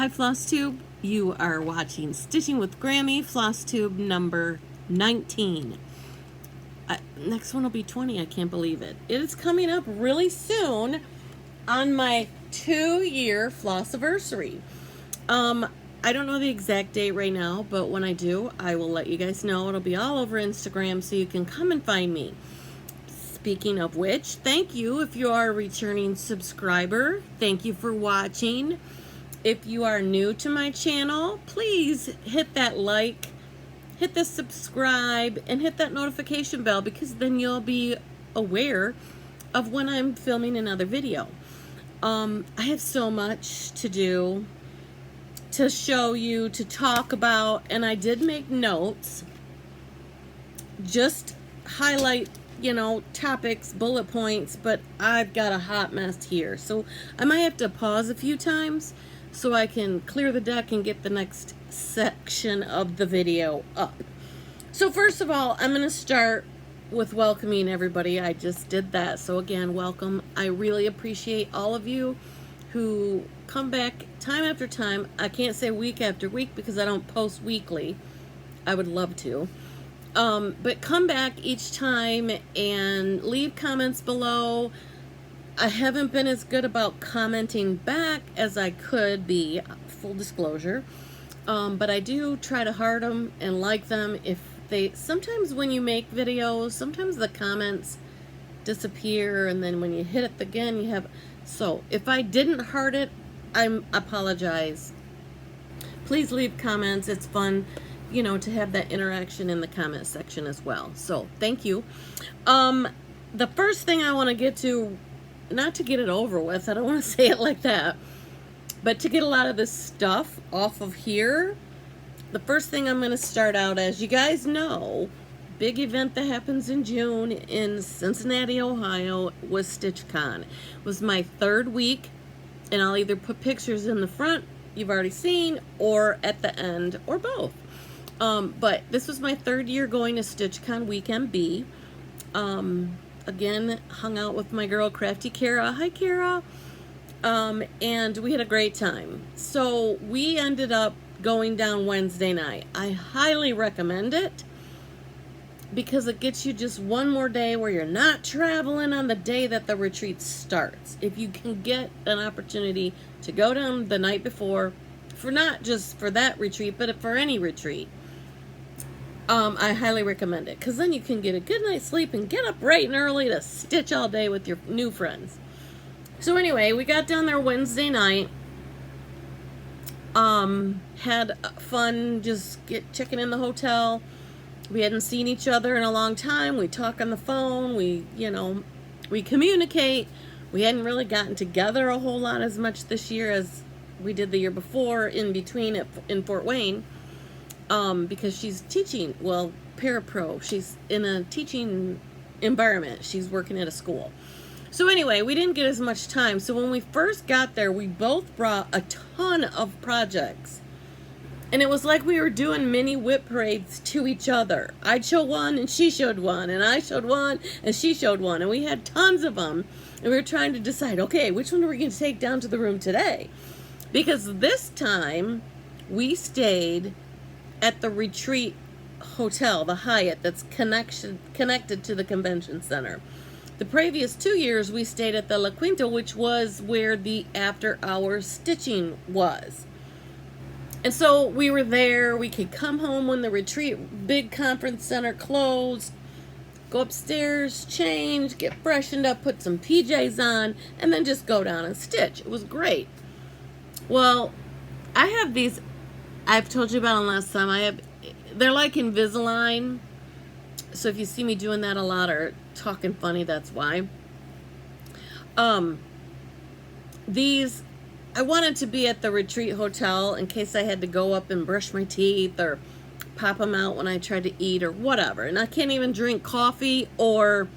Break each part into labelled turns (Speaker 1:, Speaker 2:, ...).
Speaker 1: Hi Flosstube, you are watching Stitching with Grammy, Flosstube number 19. Next one will be 20, I can't believe it. It is coming up really soon on my 2-year Flossiversary. I don't know the exact date right now, but when I do, I will let you guys know. It'll be all over Instagram, so you can come and find me. Speaking of which, thank you if you are a returning subscriber. Thank you for watching. If you are new to my channel, please hit that like, hit the subscribe, and hit that notification bell, because then you'll be aware of when I'm filming another video. I have so much to do, to show you, to talk about, and I did make notes. Just highlight, you know, topics, bullet points, but I've got a hot mess here. So I might have to pause a few times so I can clear the deck and get the next section of the video up. So first of all, I'm going to start with welcoming everybody. I just did that. So again, welcome. I really appreciate all of you who come back time after time. I can't say week after week because I don't post weekly. I would love to. But come back each time and leave comments below. I haven't been as good about commenting back as I could be, full disclosure. But I do try to heart them and like them. If they, sometimes when you make videos, sometimes the comments disappear, and then when you hit it again, you have, so if I didn't heart it, I apologize. Please leave comments. It's fun, you know, to have that interaction in the comment section as well. So thank you. The first thing I want to get to, not to get it over with, I don't want to say it like that, but to get a lot of this stuff off of here, the first thing I'm going to start out, as you guys know, big event that happens in June in Cincinnati, Ohio, was Stitchcon. It was my 3rd week, and I'll either put pictures in the front, you've already seen, or at the end, or both. But this was my 3rd year going to Stitchcon Weekend B. Again, hung out with my girl Crafty Kara. Hi Kara. And we had a great time. So we ended up going down Wednesday night. I highly recommend it because it gets you just one more day where you're not traveling on the day that the retreat starts. If you can get an opportunity to go down the night before, for not just for that retreat, but for any retreat, I highly recommend it, because then you can get a good night's sleep and get up bright and early to stitch all day with your new friends. So anyway, we got down there Wednesday night. Had fun just checking in the hotel. We hadn't seen each other in a long time. We talk on the phone. We, you know, we communicate. We hadn't really gotten together a whole lot as much this year as we did the year before in between in Fort Wayne. Because she's teaching, well, parapro. She's in a teaching environment. She's working at a school. So anyway, we didn't get as much time. So when we first got there, we both brought a ton of projects. And it was like we were doing mini whip parades to each other. I'd show one and she showed one, and I showed one and she showed one. And we had tons of them. And we were trying to decide, okay, which one are we going to take down to the room today? Because this time we stayed at the retreat hotel, the Hyatt, that's connected to the convention center. The previous 2 years we stayed at the La Quinta, which was where the after-hours stitching was. And so we were there. We could come home when the retreat big conference center closed, go upstairs, change, get freshened up, put some PJs on, and then just go down and stitch. It was great. Well, I have these, I've told you about them last time. They're like Invisalign. So if you see me doing that a lot or talking funny, that's why. These, I wanted to be at the retreat hotel in case I had to go up and brush my teeth or pop them out when I tried to eat or whatever. And I can't even drink coffee or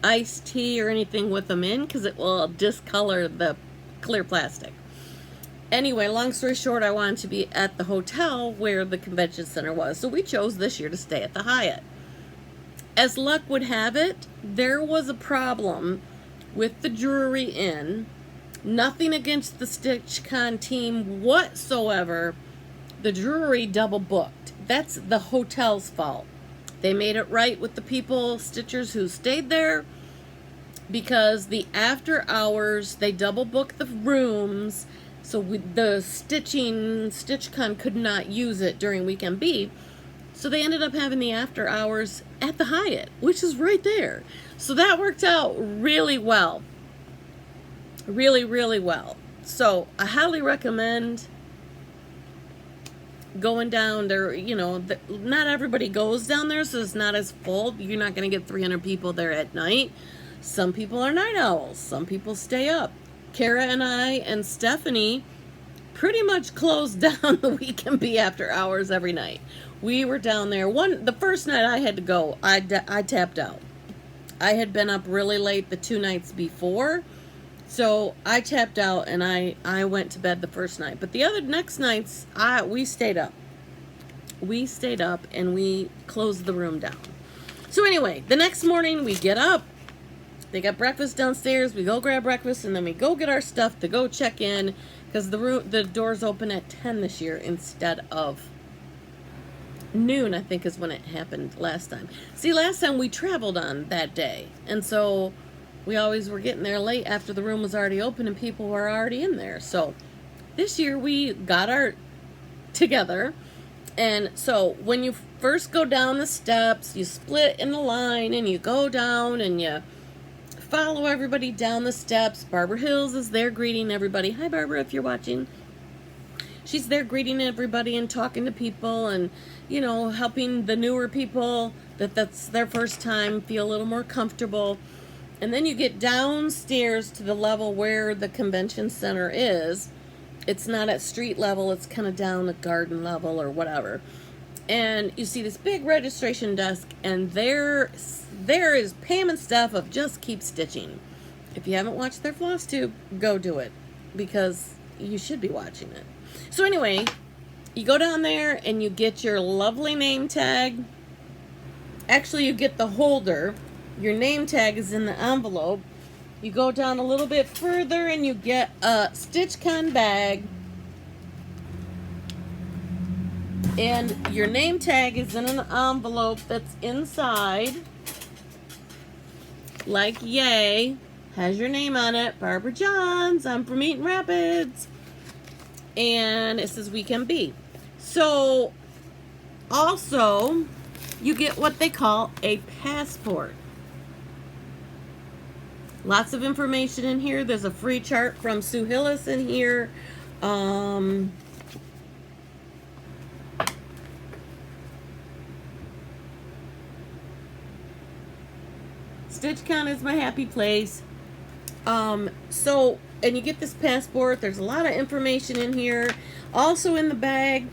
Speaker 1: iced tea or anything with them in because it will discolor the clear plastic. Anyway, long story short, I wanted to be at the hotel where the convention center was. So we chose this year to stay at the Hyatt. As luck would have it, there was a problem with the Drury Inn Nothing against the Stitchcon team whatsoever. The Drury double booked. That's the hotel's fault. They made it right with the people, stitchers who stayed there, because the after hours, they double booked the rooms, so the Stitchcon could not use it during weekend B. So they ended up having the after hours at the Hyatt, which is right there. So that worked out really well. Really, really well. So I highly recommend going down there. You know, not everybody goes down there, so it's not as full. You're not going to get 300 people there at night. Some people are night owls. Some people stay up. Kara and I and Stephanie pretty much closed down the weekend B after hours every night. We were down there. The first night I had to go, I tapped out. I had been up really late the 2 nights before, so I tapped out and I went to bed the first night. But the other next nights, we stayed up. We stayed up and we closed the room down. So anyway, the next morning we get up. They got breakfast downstairs. We go grab breakfast and then we go get our stuff to go check in, because the doors open at 10 this year instead of noon, I think is when it happened last time. See, last time we traveled on that day, and so we always were getting there late after the room was already open and people were already in there. So this year we got our together, and so when you first go down the steps, you split in the line and you go down and you follow everybody down the steps. Barbara Hills is there greeting everybody. Hi, Barbara, if you're watching. She's there greeting everybody and talking to people and, you know, helping the newer people that's their first time feel a little more comfortable. And then you get downstairs to the level where the convention center is. It's not at street level. It's kind of down at garden level or whatever. And you see this big registration desk, and there is Pam and Steph of Just Keep Stitching. If you haven't watched their Flosstube, go do it, because you should be watching it. So anyway, you go down there and you get your lovely name tag. Actually, you get the holder. Your name tag is in the envelope. You go down a little bit further and you get a Stitchcon bag. And your name tag is in an envelope that's inside. Like, yay. Has your name on it. Barbara Johns. I'm from Eaton Rapids. And it says Weekend B. So, also, you get what they call a passport. Lots of information in here. There's a free chart from Sue Hillis in here. Stitchcon is my happy place. And you get this passport. There's a lot of information in here. Also in the bag,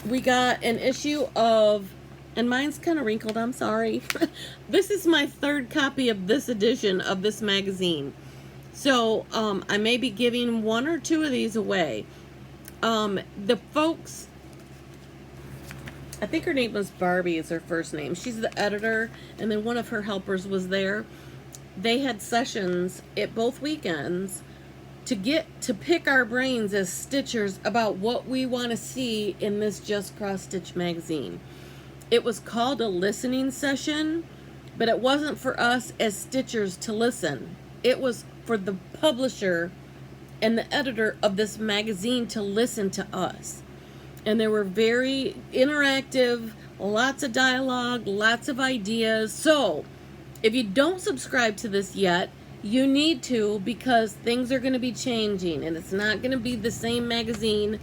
Speaker 1: we got an issue of, and mine's kind of wrinkled, I'm sorry. This is my 3rd copy of this edition of this magazine. So, I may be giving 1 or 2 of these away. The folks, I think her name was Barbie is her first name. She's the editor, and then one of her helpers was there. They had sessions at both weekends to pick our brains as stitchers about what we want to see in this Just Cross Stitch magazine. It was called a listening session, but it wasn't for us as stitchers to listen. It was for the publisher and the editor of this magazine to listen to us. And they were very interactive, lots of dialogue, lots of ideas. So, if you don't subscribe to this yet, you need to, because things are going to be changing and it's not going to be the same magazine.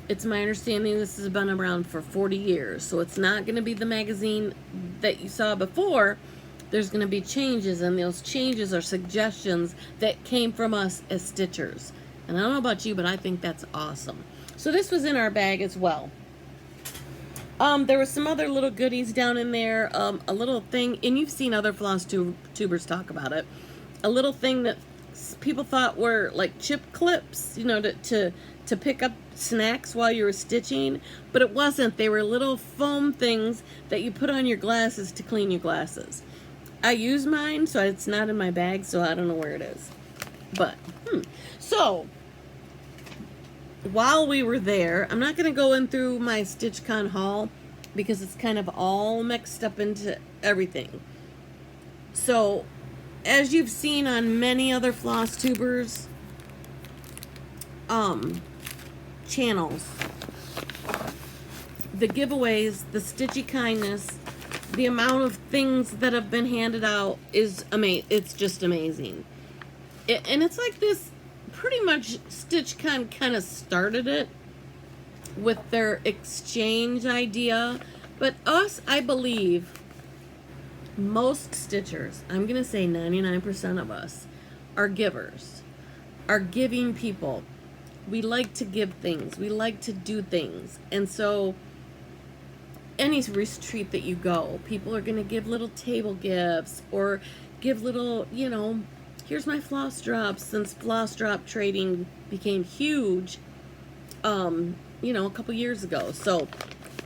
Speaker 1: It's my understanding this has been around for 40 years, so it's not going to be the magazine that you saw before. There's going to be changes, and those changes are suggestions that came from us as stitchers. And I don't know about you, but I think that's awesome. So this was in our bag as well. There was some other little goodies down in there. A little thing, and you've seen other floss tubers talk about it. A little thing that people thought were like chip clips, you know, to pick up snacks while you were stitching, but it wasn't. They were little foam things that you put on your glasses to clean your glasses. I use mine, so it's not in my bag, so I don't know where it is. But, So, while we were there, I'm not going to go in through my Stitchcon haul because it's kind of all mixed up into everything. So, as you've seen on many other Flosstubers channels, the giveaways, the Stitchy kindness, the amount of things that have been handed out is amazing. It's just amazing. And it's like this, pretty much Stitchcon kind of started it with their exchange idea. But us, I believe, most stitchers, I'm going to say 99% of us, are givers, are giving people. We like to give things. We like to do things. And so any retreat that you go, people are going to give little table gifts or give little, you know, here's my floss drops, since floss drop trading became huge, you know, a couple years ago. So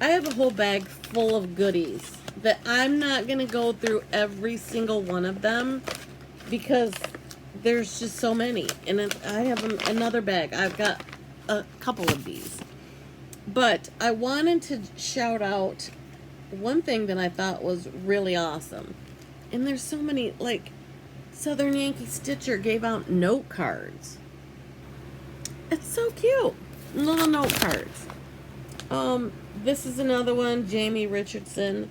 Speaker 1: I have a whole bag full of goodies that I'm not going to go through every single one of them because there's just so many. And I have another bag. I've got a couple of these. But I wanted to shout out one thing that I thought was really awesome. And there's so many, like, Southern Yankee Stitcher gave out note cards. It's so cute. Little note cards. This is another one, Jamie Richardson.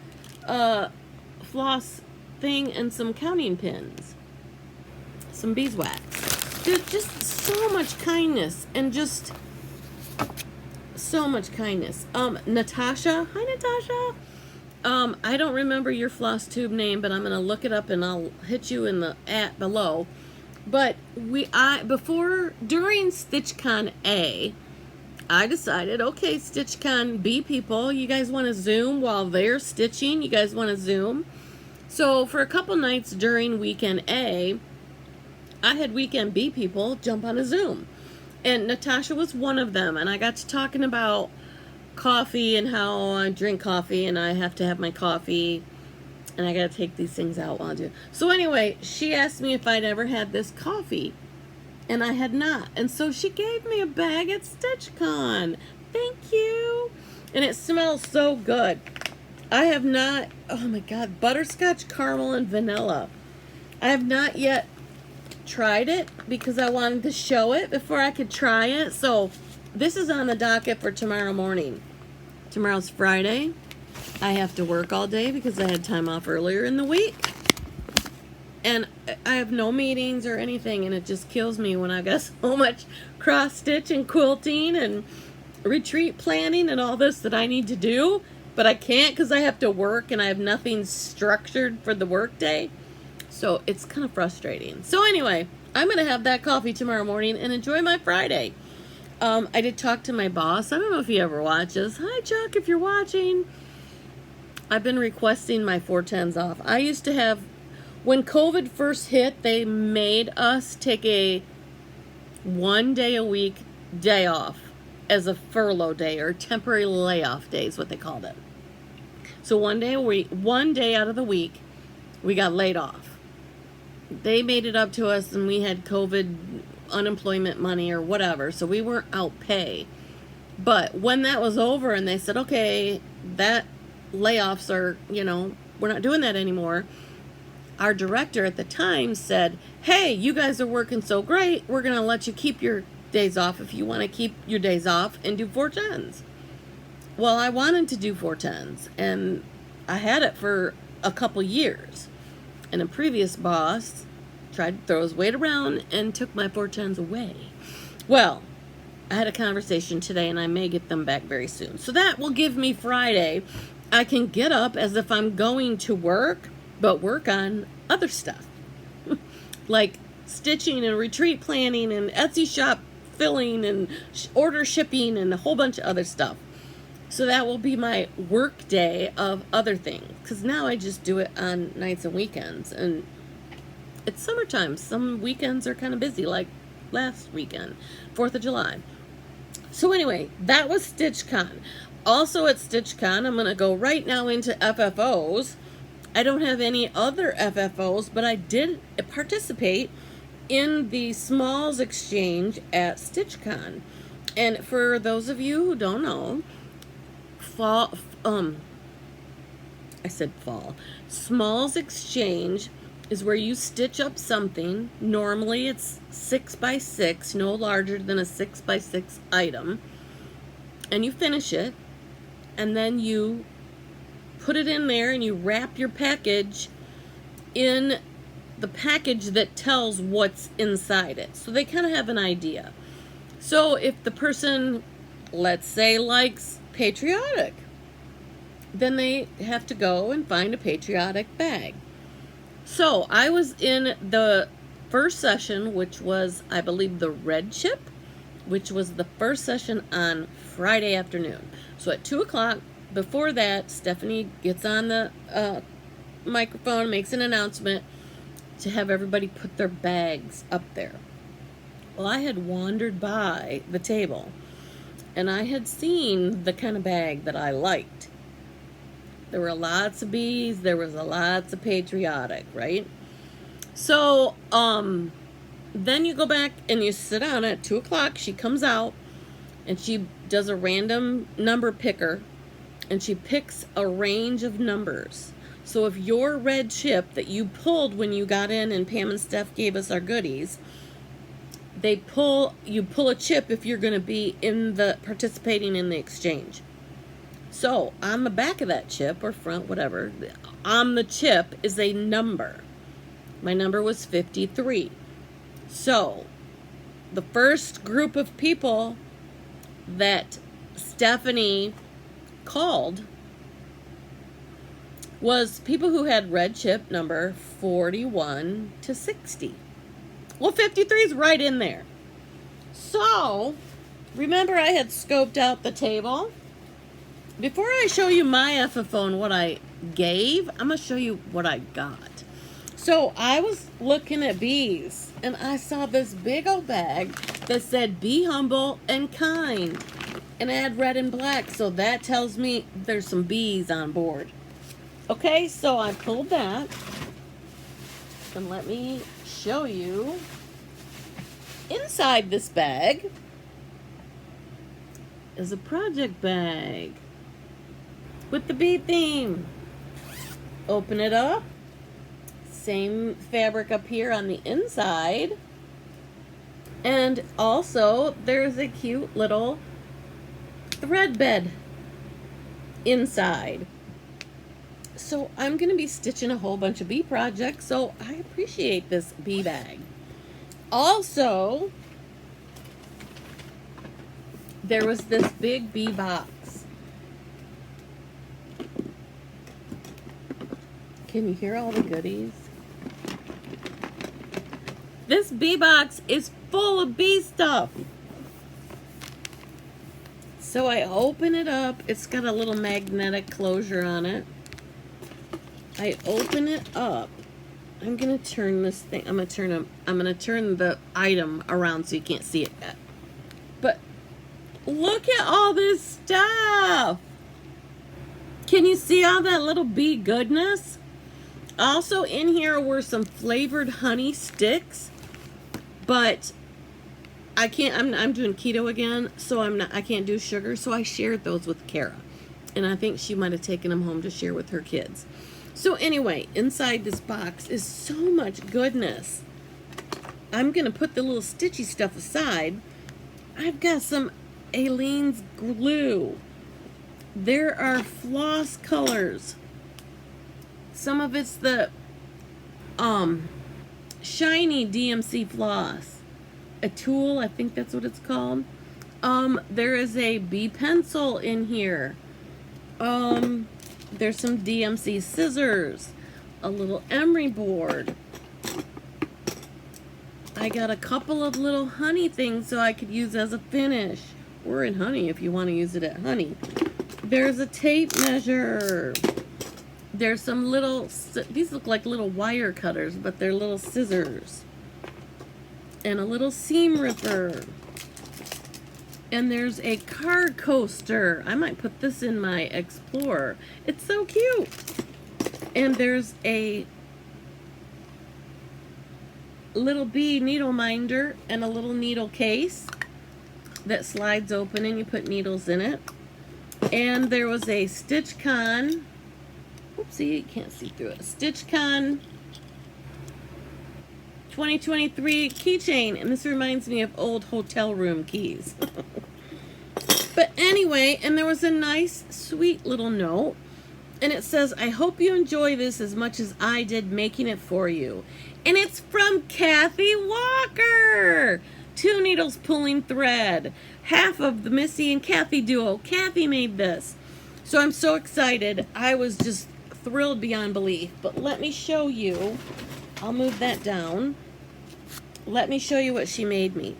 Speaker 1: Floss thing and some counting pins. Some beeswax. There's just so much kindness and just so much kindness. Natasha. Hi, Natasha. I don't remember your Flosstube name, but I'm going to look it up and I'll hit you in the @ below. But during Stitchcon A, I decided, okay, Stitchcon B people, you guys want to Zoom while they're stitching? You guys want to Zoom? So for a couple nights during weekend A, I had weekend B people jump on a Zoom. And Natasha was one of them. And I got to talking about coffee and how I drink coffee and I have to have my coffee. And I got to take these things out while I do. So anyway, she asked me if I'd ever had this coffee. And I had not. And so she gave me a bag at Stitchcon. Thank you. And it smells so good. I have not, oh my God, butterscotch, caramel, and vanilla. I have not yet tried it because I wanted to show it before I could try it. So this is on the docket for tomorrow morning. Tomorrow's Friday. I have to work all day because I had time off earlier in the week. And I have no meetings or anything, and it just kills me when I've got so much cross-stitch and quilting and retreat planning and all this that I need to do, but I can't because I have to work and I have nothing structured for the work day. So it's kind of frustrating. So anyway, I'm going to have that coffee tomorrow morning and enjoy my Friday. I did talk to my boss. I don't know if he ever watches. Hi, Chuck, if you're watching. I've been requesting my 410s off. I used to have, when COVID first hit, they made us take a 1 day a week day off as a furlough day or temporary layoff day is what they called it. So 1 day a week, 1 day out of the week, we got laid off. They made it up to us and we had COVID unemployment money or whatever, so we weren't out pay. But when that was over and they said, okay, that layoffs are, you know, we're not doing that anymore, our director at the time said, hey, you guys are working so great, we're going to let you keep your days off if you want to keep your days off and do 410s. Well, I wanted to do 410s, and I had it for a couple years. And a previous boss tried to throw his weight around and took my 410s away. Well, I had a conversation today, and I may get them back very soon. So that will give me Friday. I can get up as if I'm going to work, but work on other stuff. Like stitching and retreat planning and Etsy shop filling and order shipping and a whole bunch of other stuff. So that will be my work day of other things. Because now I just do it on nights and weekends. And it's summertime. Some weekends are kind of busy, like last weekend, 4th of July. So anyway, that was Stitchcon. Also at Stitchcon, I'm going to go right now into FFOs. I don't have any other FFOs, but I did participate in the Smalls Exchange at Stitchcon. And for those of you who don't know, I said fall. Smalls Exchange is where you stitch up something. Normally it's 6 by 6, no larger than a 6 by 6 item. And you finish it, and then you put it in there and you wrap your package in the package that tells what's inside it. So they kind of have an idea. So if the person, let's say, likes patriotic, then they have to go and find a patriotic bag. So I was in the first session, which was, I believe, the red chip, which was the first session on Friday afternoon. So at 2 o'clock, before that, Stephanie gets on the microphone, makes an announcement to have everybody put their bags up there. Well, I had wandered by the table, and I had seen the kind of bag that I liked. There were lots of bees, there was lots of patriotic, right? So, then you go back and you sit down at 2 o'clock. She comes out and she does a random number picker, and she picks a range of numbers. So if your red chip that you pulled when you got in and Pam and Steph gave us our goodies, you pull a chip if you're going to be participating in the exchange. So on the back of that chip, or front, whatever, on the chip is a number. My number was 53. So the first group of people that Stephanie called was people who had red chip number 41 to 60. Well, 53 is right in there. So, remember I had scoped out the table? Before I show you my FFO and what I gave, I'm going to show you what I got. So, I was looking at bees, and I saw this big old bag that said, "Be humble and kind." And it had red and black, so that tells me there's some bees on board. Okay, so I pulled that, and let me show you inside this bag is a project bag with the bee theme. Open it up, same fabric up here on the inside, and also there's a cute little thread bed inside. So I'm going to be stitching a whole bunch of bee projects, so I appreciate this bee bag. Also, there was this big bee box. Can you hear all the goodies? This bee box is full of bee stuff. So I open it up. It's got a little magnetic closure on it. I open it up. I'm gonna turn this thing. I'm gonna turn the item around so you can't see it yet. But look at all this stuff. Can you see all that little bee goodness? Also in here were some flavored honey sticks, but I can't. I'm doing keto again, so I can't do sugar. So I shared those with Kara, and I think she might have taken them home to share with her kids. So anyway, inside this box is so much goodness. I'm going to put the little stitchy stuff aside. I've got some Aleene's glue. There are floss colors. Some of it's the shiny DMC floss. A tool, I think that's what it's called. There is a bee pencil in here. There's some DMC scissors, a little emery board. I got a couple of little honey things so I could use as a finish. Or in honey if you want to use it at honey. There's a tape measure. There's some little, these look like little wire cutters, but they're little scissors. And a little seam ripper. And there's a card coaster. I might put this in my Explorer. It's so cute. And there's a little bee needle minder and a little needle case that slides open and you put needles in it. And there was a Stitchcon, oopsie, you can't see through it, Stitchcon 2023 keychain, and this reminds me of old hotel room keys. But anyway, and there was a nice, sweet little note, and it says, I hope you enjoy this as much as I did making it for you. And it's from Kathy Walker. 2 needles pulling thread. Half of the Missy and Kathy duo. Kathy made this. So I'm so excited. I was just thrilled beyond belief. But let me show you. I'll move that down. Let me show you what she made me.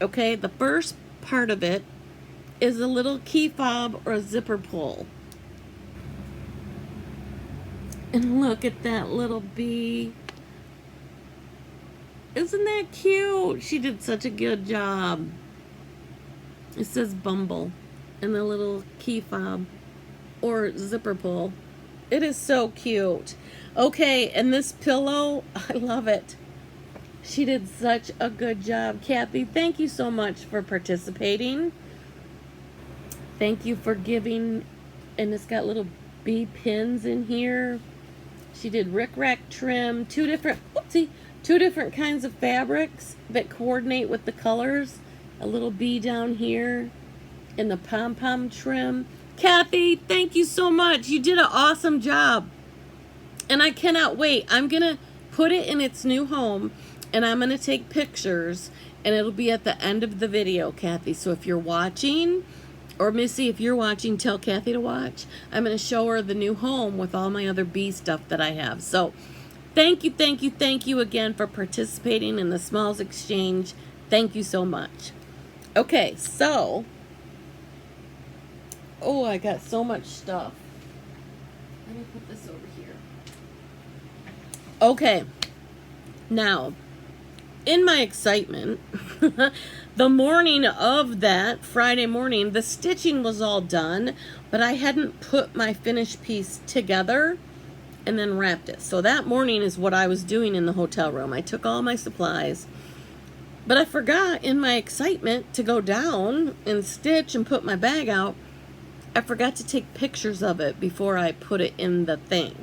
Speaker 1: Okay, the first part of it is a little key fob or a zipper pull. And look at that little bee. Isn't that cute? She did such a good job. It says Bumble and the little key fob or zipper pull. It is so cute. Okay, and this pillow, I love it. She did such a good job. Kathy, thank you so much for participating. Thank you for giving, and it's got little bee pins in here. She did rickrack trim, two different kinds of fabrics that coordinate with the colors. A little bee down here and the pom-pom trim. Kathy, thank you so much. You did an awesome job. And I cannot wait. I'm going to put it in its new home, and I'm going to take pictures, and it'll be at the end of the video, Kathy. So if you're watching, or Missy, if you're watching, tell Kathy to watch. I'm going to show her the new home with all my other bee stuff that I have. So thank you again for participating in the Smalls Exchange. Thank you so much. Okay, so, oh, I got so much stuff. Let me put this over here. Okay, now, in my excitement, the morning of that, Friday morning, the stitching was all done, but I hadn't put my finished piece together and then wrapped it. So that morning is what I was doing in the hotel room. I took all my supplies, but I forgot in my excitement to go down and stitch and put my bag out. I forgot to take pictures of it before I put it in the thing.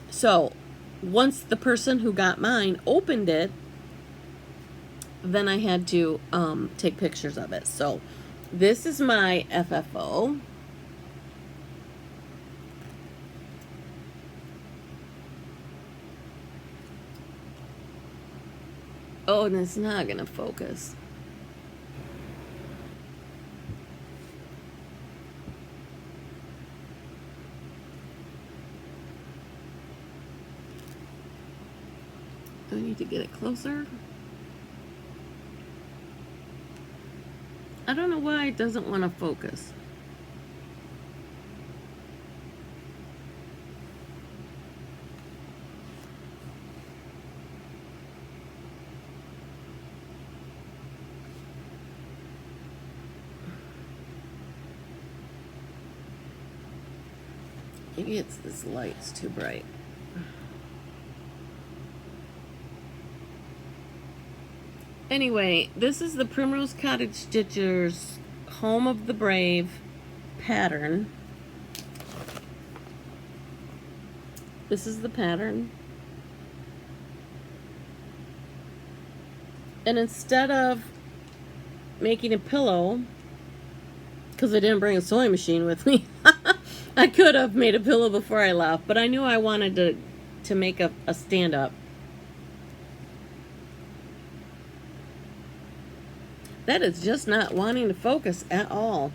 Speaker 1: So once the person who got mine opened it, then I had to take pictures of it. So this is my FFO. Oh, and it's not gonna focus. Do I need to get it closer? I don't know why it doesn't want to focus. Maybe it's this light's too bright. Anyway, this is the Primrose Cottage Stitchers Home of the Brave pattern. This is the pattern. And instead of making a pillow, because I didn't bring a sewing machine with me, I could have made a pillow before I left, but I knew I wanted to make a stand-up. That is just not wanting to focus at all.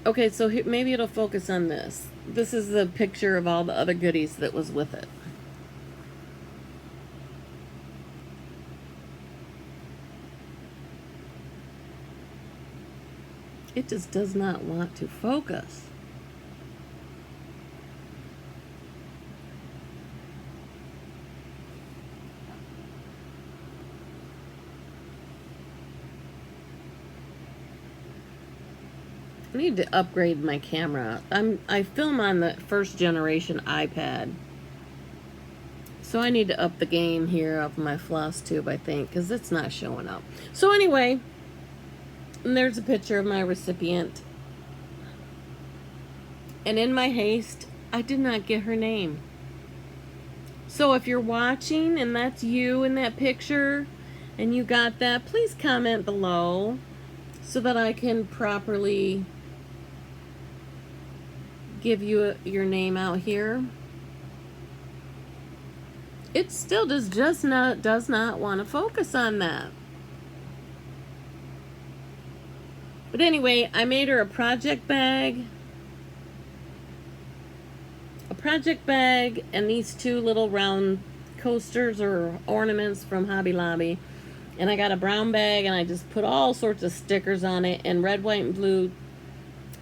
Speaker 1: Okay, so maybe it'll focus on this. This is the picture of all the other goodies that was with it. It just does not want to focus. I need to upgrade my camera. I film on the first generation iPad. So I need to up the game here of my Flosstube, I think, because it's not showing up. So anyway, and there's a picture of my recipient. And in my haste, I did not get her name. So if you're watching and that's you in that picture and you got that, please comment below so that I can properly give you your name out here. It still does not want to focus on that. But anyway, I made her a project bag. And these two little round coasters or ornaments from Hobby Lobby. And I got a brown bag and I just put all sorts of stickers on it and red, white, and blue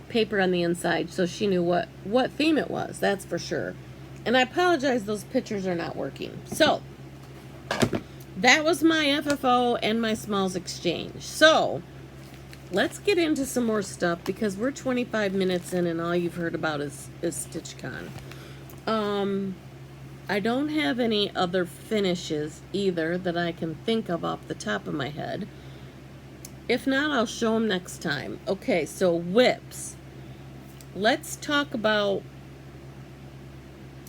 Speaker 1: paper on the inside so she knew what theme it was, that's for sure. And I apologize, those pictures are not working. So, that was my FFO and my smalls exchange. So, let's get into some more stuff because we're 25 minutes in and all you've heard about is Stitchcon. I don't have any other finishes either that I can think of off the top of my head. If not, I'll show them next time. Okay, so whips. Let's talk about,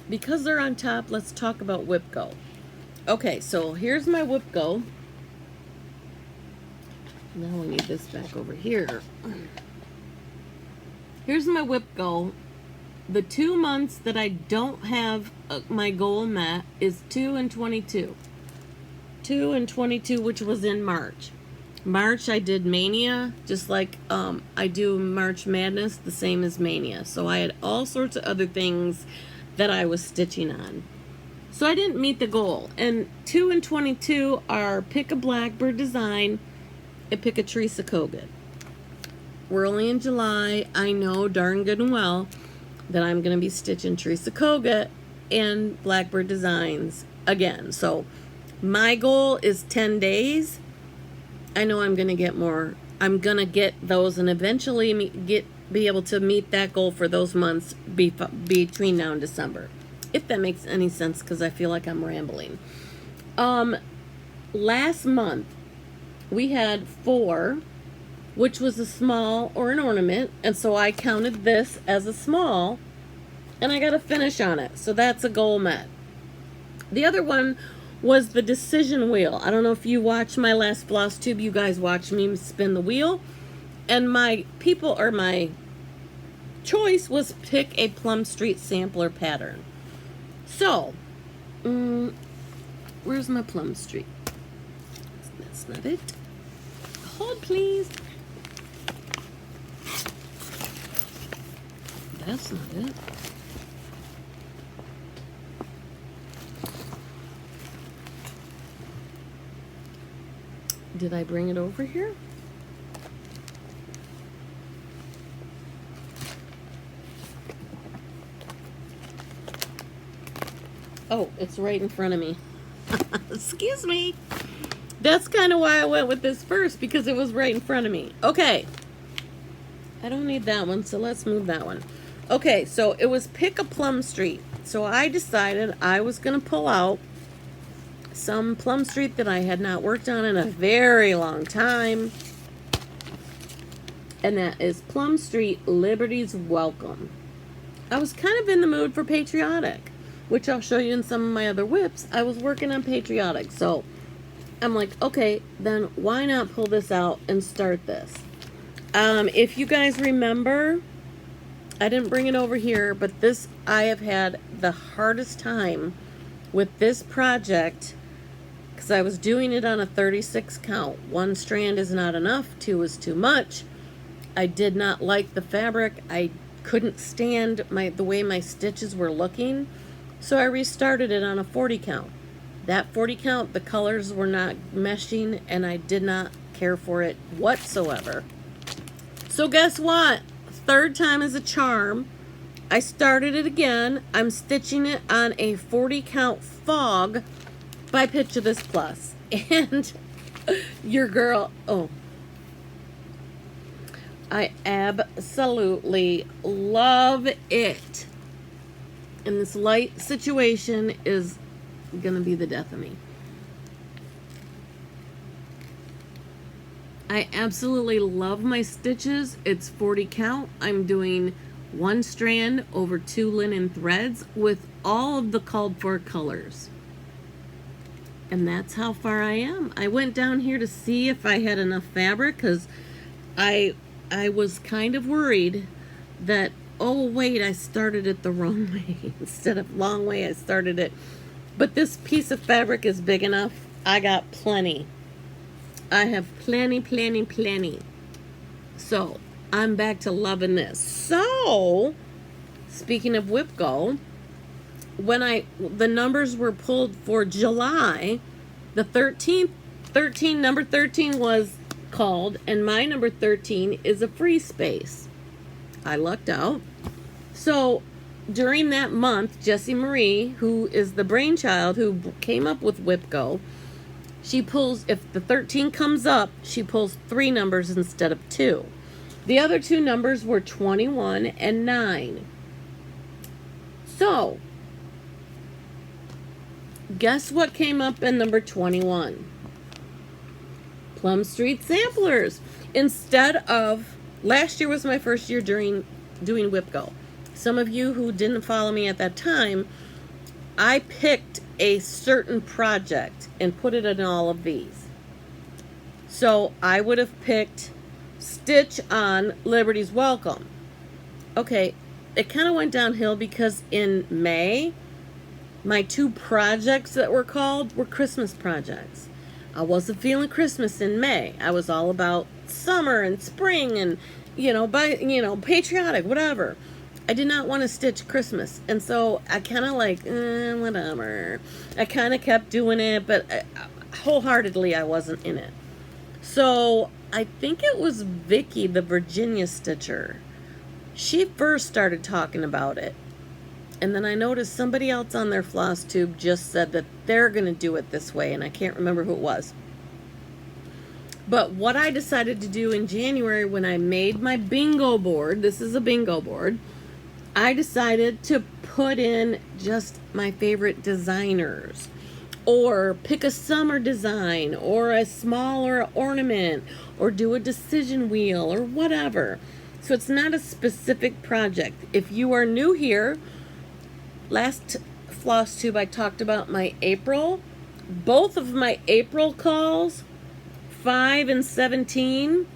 Speaker 1: because they're on top, let's talk about WIPGO. Okay, so here's my WIPGO. Now we need this back over here. Here's my WIPGO. The 2 months that I don't have my goal met is 2 and 22. 2 and 22, which was in March. March I did Mania, just like I do March Madness, the same as Mania. So I had all sorts of other things that I was stitching on. So I didn't meet the goal. And 2 and 22 are pick a Blackbird design and pick a Teresa Kogut. We're only in July. I know darn good and well that I'm going to be stitching Teresa Kogut and Blackbird designs again. So my goal is 10 days. I know I'm going to get more. I'm going to get those and eventually be able to meet that goal for those months between now and December. If that makes any sense, because I feel like I'm rambling. Last month, we had 4, which was a small or an ornament, and so I counted this as a small, and I got a finish on it, so that's a goal met. The other one was the decision wheel. I don't know if you watched my last Flosstube, you guys watched me spin the wheel, and my choice was pick a Plum Street sampler pattern. So, where's my Plum Street? That's not it. Hold, please. That's not it. Did I bring it over here? Oh, it's right in front of me. Excuse me. That's kind of why I went with this first, because it was right in front of me. Okay. I don't need that one, so let's move that one. Okay, so it was pick a Plum Street. So I decided I was going to pull out some Plum Street that I had not worked on in a very long time. And that is Plum Street Liberty's Welcome. I was kind of in the mood for patriotic, which I'll show you in some of my other whips. I was working on patriotic, so I'm like, okay, then why not pull this out and start this? If you guys remember, I didn't bring it over here, but this, I have had the hardest time with this project because I was doing it on a 36 count. 1 strand is not enough, 2 is too much. I did not like the fabric. I couldn't stand the way my stitches were looking, so I restarted it on a 40 count. That 40 count, the colors were not meshing, and I did not care for it whatsoever. So guess what? 3rd time is a charm. I started it again. I'm stitching it on a 40 count fog by Picture This Plus. And your girl, oh, I absolutely love it. And this light situation is gonna be the death of me. I absolutely love my stitches. It's 40 count. I'm doing 1 strand over 2 linen threads with all of the called for colors. And that's how far I am. I went down here to see if I had enough fabric, because I was kind of worried that, oh wait, I started it the wrong way. Instead of long way, I started it. But this piece of fabric is big enough. I got plenty. I have plenty. So I'm back to loving this. So speaking of WIPGO, when the numbers were pulled for July, the 13th, number 13 was called, and my number 13 is a free space. I lucked out. So during that month, Jessie Marie, who is the brainchild who came up with WIPGO, she pulls, if the 13 comes up, she pulls 3 numbers instead of 2. The other 2 numbers were 21 and 9. So guess what came up in number 21? Plum Street Samplers. Instead of, last year was my first year doing WIPGO. Some of you who didn't follow me at that time, I picked a certain project and put it in all of these. So I would have picked Stitch on Liberty's Welcome. Okay, it kind of went downhill because in May, my 2 projects that were called were Christmas projects. I wasn't feeling Christmas in May. I was all about summer and spring and, patriotic, whatever. I did not want to stitch Christmas. And so I kind of whatever. I kind of kept doing it, but wholeheartedly I wasn't in it. So I think it was Vicky, the Virginia Stitcher. She first started talking about it. And then I noticed somebody else on their Flosstube just said that they're going to do it this way, and I can't remember who it was. But what I decided to do in January when I made my bingo board, this is a bingo board, I decided to put in just my favorite designers, or pick a summer design, or a smaller ornament, or do a decision wheel, or whatever. So it's not a specific project. If you are new here, last Flosstube I talked about my April. Both of my April calls, 5 and 17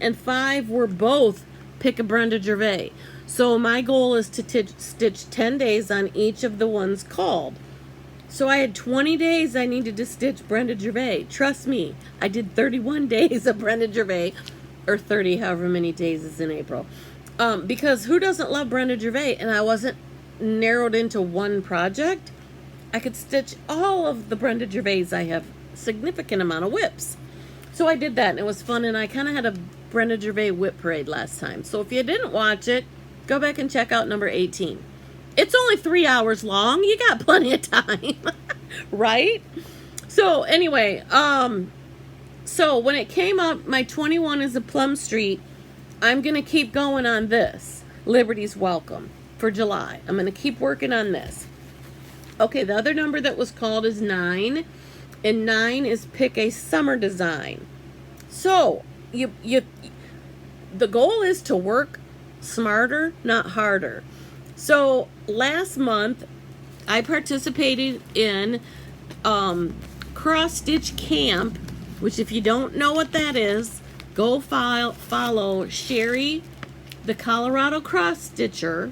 Speaker 1: and 5 were both pick a Brenda Gervais. So my goal is to stitch 10 days on each of the ones called. So I had 20 days I needed to stitch Brenda Gervais. Trust me, I did 31 days of Brenda Gervais, or 30, however many days is in April. Because who doesn't love Brenda Gervais? And I wasn't narrowed into one project. I could stitch all of the Brenda Gervais. I have significant amount of whips. So I did that, and it was fun, and I kind of had a Brenda Gervais whip parade last time. So if you didn't watch it, go back and check out number 18. It's only 3 hours long. You got plenty of time, right? So anyway, so when it came up, my 21 is a Plum Street. I'm going to keep going on this, Liberty's Welcome, for July. I'm going to keep working on this. Okay, the other number that was called is 9, and 9 is pick a summer design. So the goal is to work smarter, not harder. So last month I participated in cross stitch camp, which if you don't know what that is, go follow Sherry, the Colorado cross stitcher,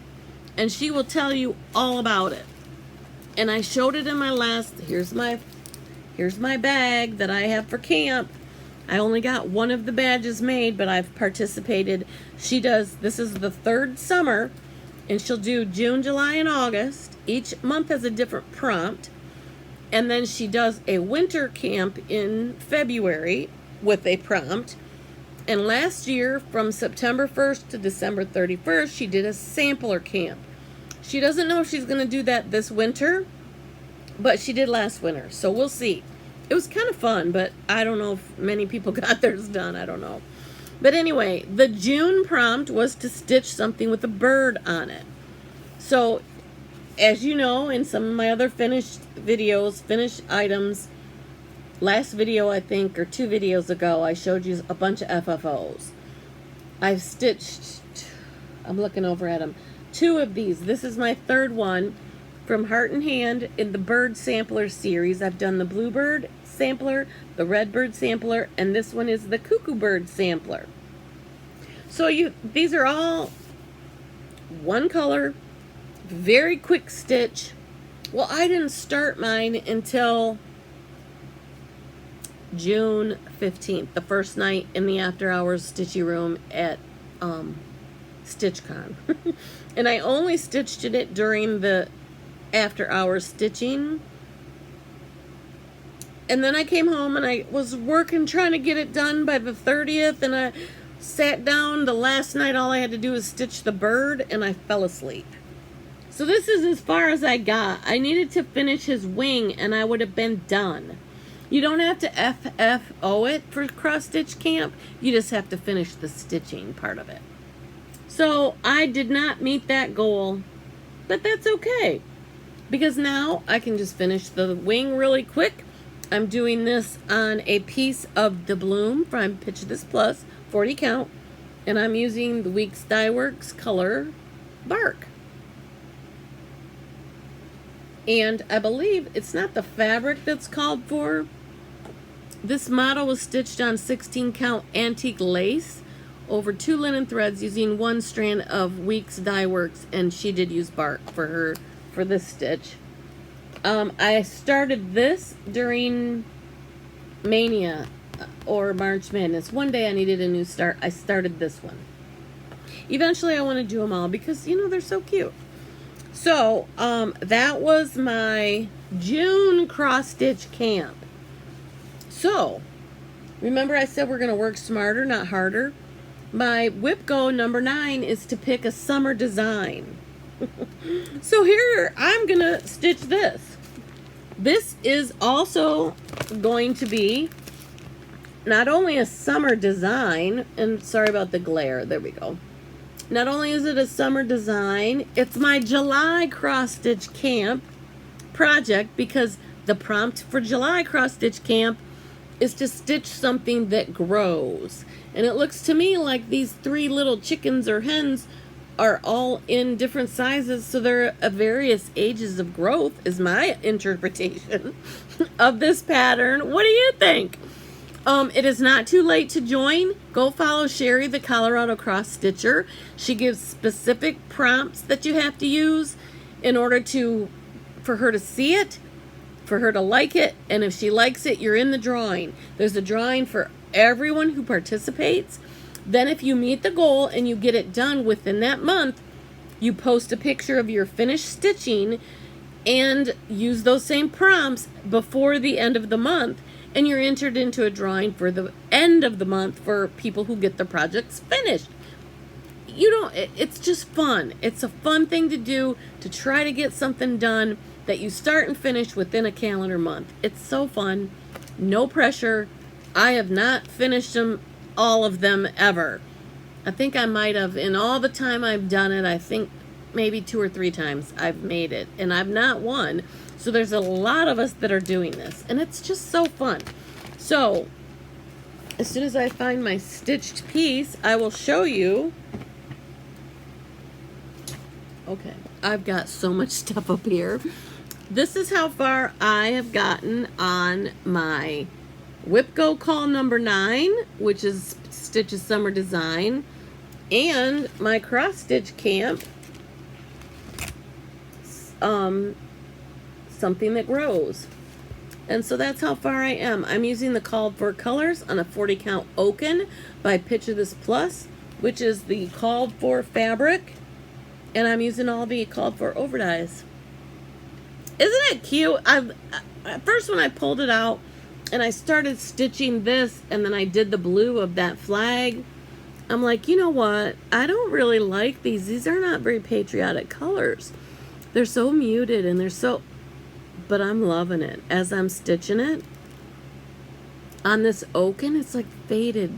Speaker 1: and she will tell you all about it. And I showed it in my last, here's my bag that I have for camp. I only got one of the badges made, but I've participated. She does, this is the 3rd summer, and she'll do June, July, and August. Each month has a different prompt. And then she does a winter camp in February with a prompt. And last year, from September 1st to December 31st, she did a sampler camp. She doesn't know if she's going to do that this winter, but she did last winter, so we'll see. It was kind of fun, but I don't know if many people got theirs done. I don't know. But anyway, the June prompt was to stitch something with a bird on it. So as you know, in some of my other finished videos, finished items, last video I think, or 2 videos ago, I showed you a bunch of FFOs. I've stitched, I'm looking over at them, 2 of these. This is my 3rd one from Heart and Hand in the Bird Sampler series. I've done the Bluebird Sampler, the Redbird Sampler, and this one is the Cuckoo Bird Sampler. So these are all one color, very quick stitch. Well, I didn't start mine until June 15th, the first night in the after hours stitchy room at Stitchcon. And I only stitched it during the after hours stitching. And then I came home and I was working, trying to get it done by the 30th, and I sat down the last night. All I had to do was stitch the bird, and I fell asleep. So this is as far as I got. I needed to finish his wing, and I would have been done. You don't have to FFO it for cross stitch camp. You just have to finish the stitching part of it. So I did not meet that goal, but that's okay, because now I can just finish the wing really quick. I'm doing this on a piece of the bloom from Pitch This Plus, 40 count, and I'm using the Weeks Dye Works color bark. And I believe it's not the fabric that's called for. This model was stitched on 16 count antique lace over 2 linen threads using 1 strand of Weeks Dye Works, and she did use bark for this stitch. I started this during Mania or March Madness. One day I needed a new start. I started this one. Eventually I want to do them all because, you know, they're so cute. So, that was my June cross stitch camp. So, remember I said we're going to work smarter, not harder? My WIPGO number 9 is to pick a summer design. So here, I'm going to stitch this. This is also going to be not only a summer design, and sorry about the glare, there we go. Not only is it a summer design, it's my July cross stitch camp project, because the prompt for July cross stitch camp is to stitch something that grows. And it looks to me like these 3 little chickens or hens are all in different sizes, so they're of various ages of growth, is my interpretation of this pattern. What do you think? It is not too late to join. Go follow Sherry, the Colorado Cross Stitcher. She gives specific prompts that you have to use in order for her to see it, for her to like it, and if she likes it, you're in the drawing. There's a drawing for everyone who participates. Then if you meet the goal and you get it done within that month, you post a picture of your finished stitching and use those same prompts before the end of the month, and you're entered into a drawing for the end of the month for people who get their projects finished. It's just fun. It's a fun thing to do, to try to get something done that you start and finish within a calendar month. It's so fun. No pressure. I have not finished all of them ever. I think I might have, in all the time I've done it, I think maybe 2 or 3 times I've made it, and I've not won. So there's a lot of us that are doing this, and it's just so fun. So as soon as I find my stitched piece, I will show you. Okay, I've got so much stuff up here. This is how far I have gotten on my WIPGO call number 9, which is Stitches Summer Design, and my cross stitch camp, something that grows. And so that's how far I am. I'm using the called for colors on a 40 count Oaken by Pitch This Plus, which is the called for fabric, and I'm using all the called for overdyes. Isn't it cute? At first when I pulled it out and I started stitching this, and then I did the blue of that flag, I'm like, you know what? I don't really like these. These are not very patriotic colors. They're so muted, and they're so, but I'm loving it. As I'm stitching it on this Oaken, it's like faded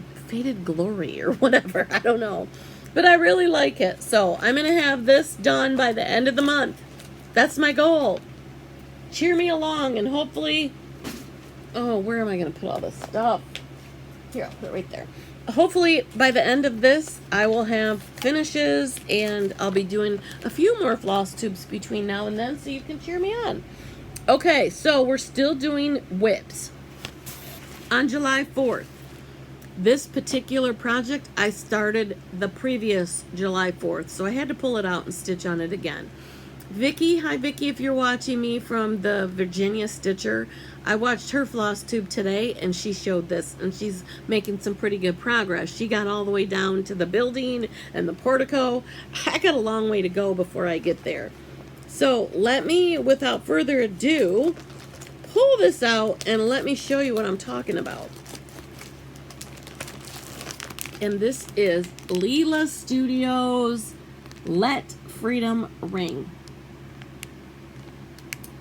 Speaker 1: glory or whatever. I don't know. But I really like it. So I'm going to have this done by the end of the month. That's my goal. Cheer me along, and hopefully, oh, where am I going to put all this stuff? Here, I'll put it right there. Hopefully, by the end of this, I will have finishes, and I'll be doing a few more floss tubes between now and then, so you can cheer me on. Okay, so we're still doing whips. On July 4th, this particular project, I started the previous July 4th, so I had to pull it out and stitch on it again. Vicky, hi Vicky, if you're watching me from the Virginia Stitcher, I watched her floss tube today and she showed this, and she's making some pretty good progress. She got all the way down to the building and the portico. I got a long way to go before I get there. So let me, without further ado, pull this out and let me show you what I'm talking about. And this is Leela Studios Let Freedom Ring.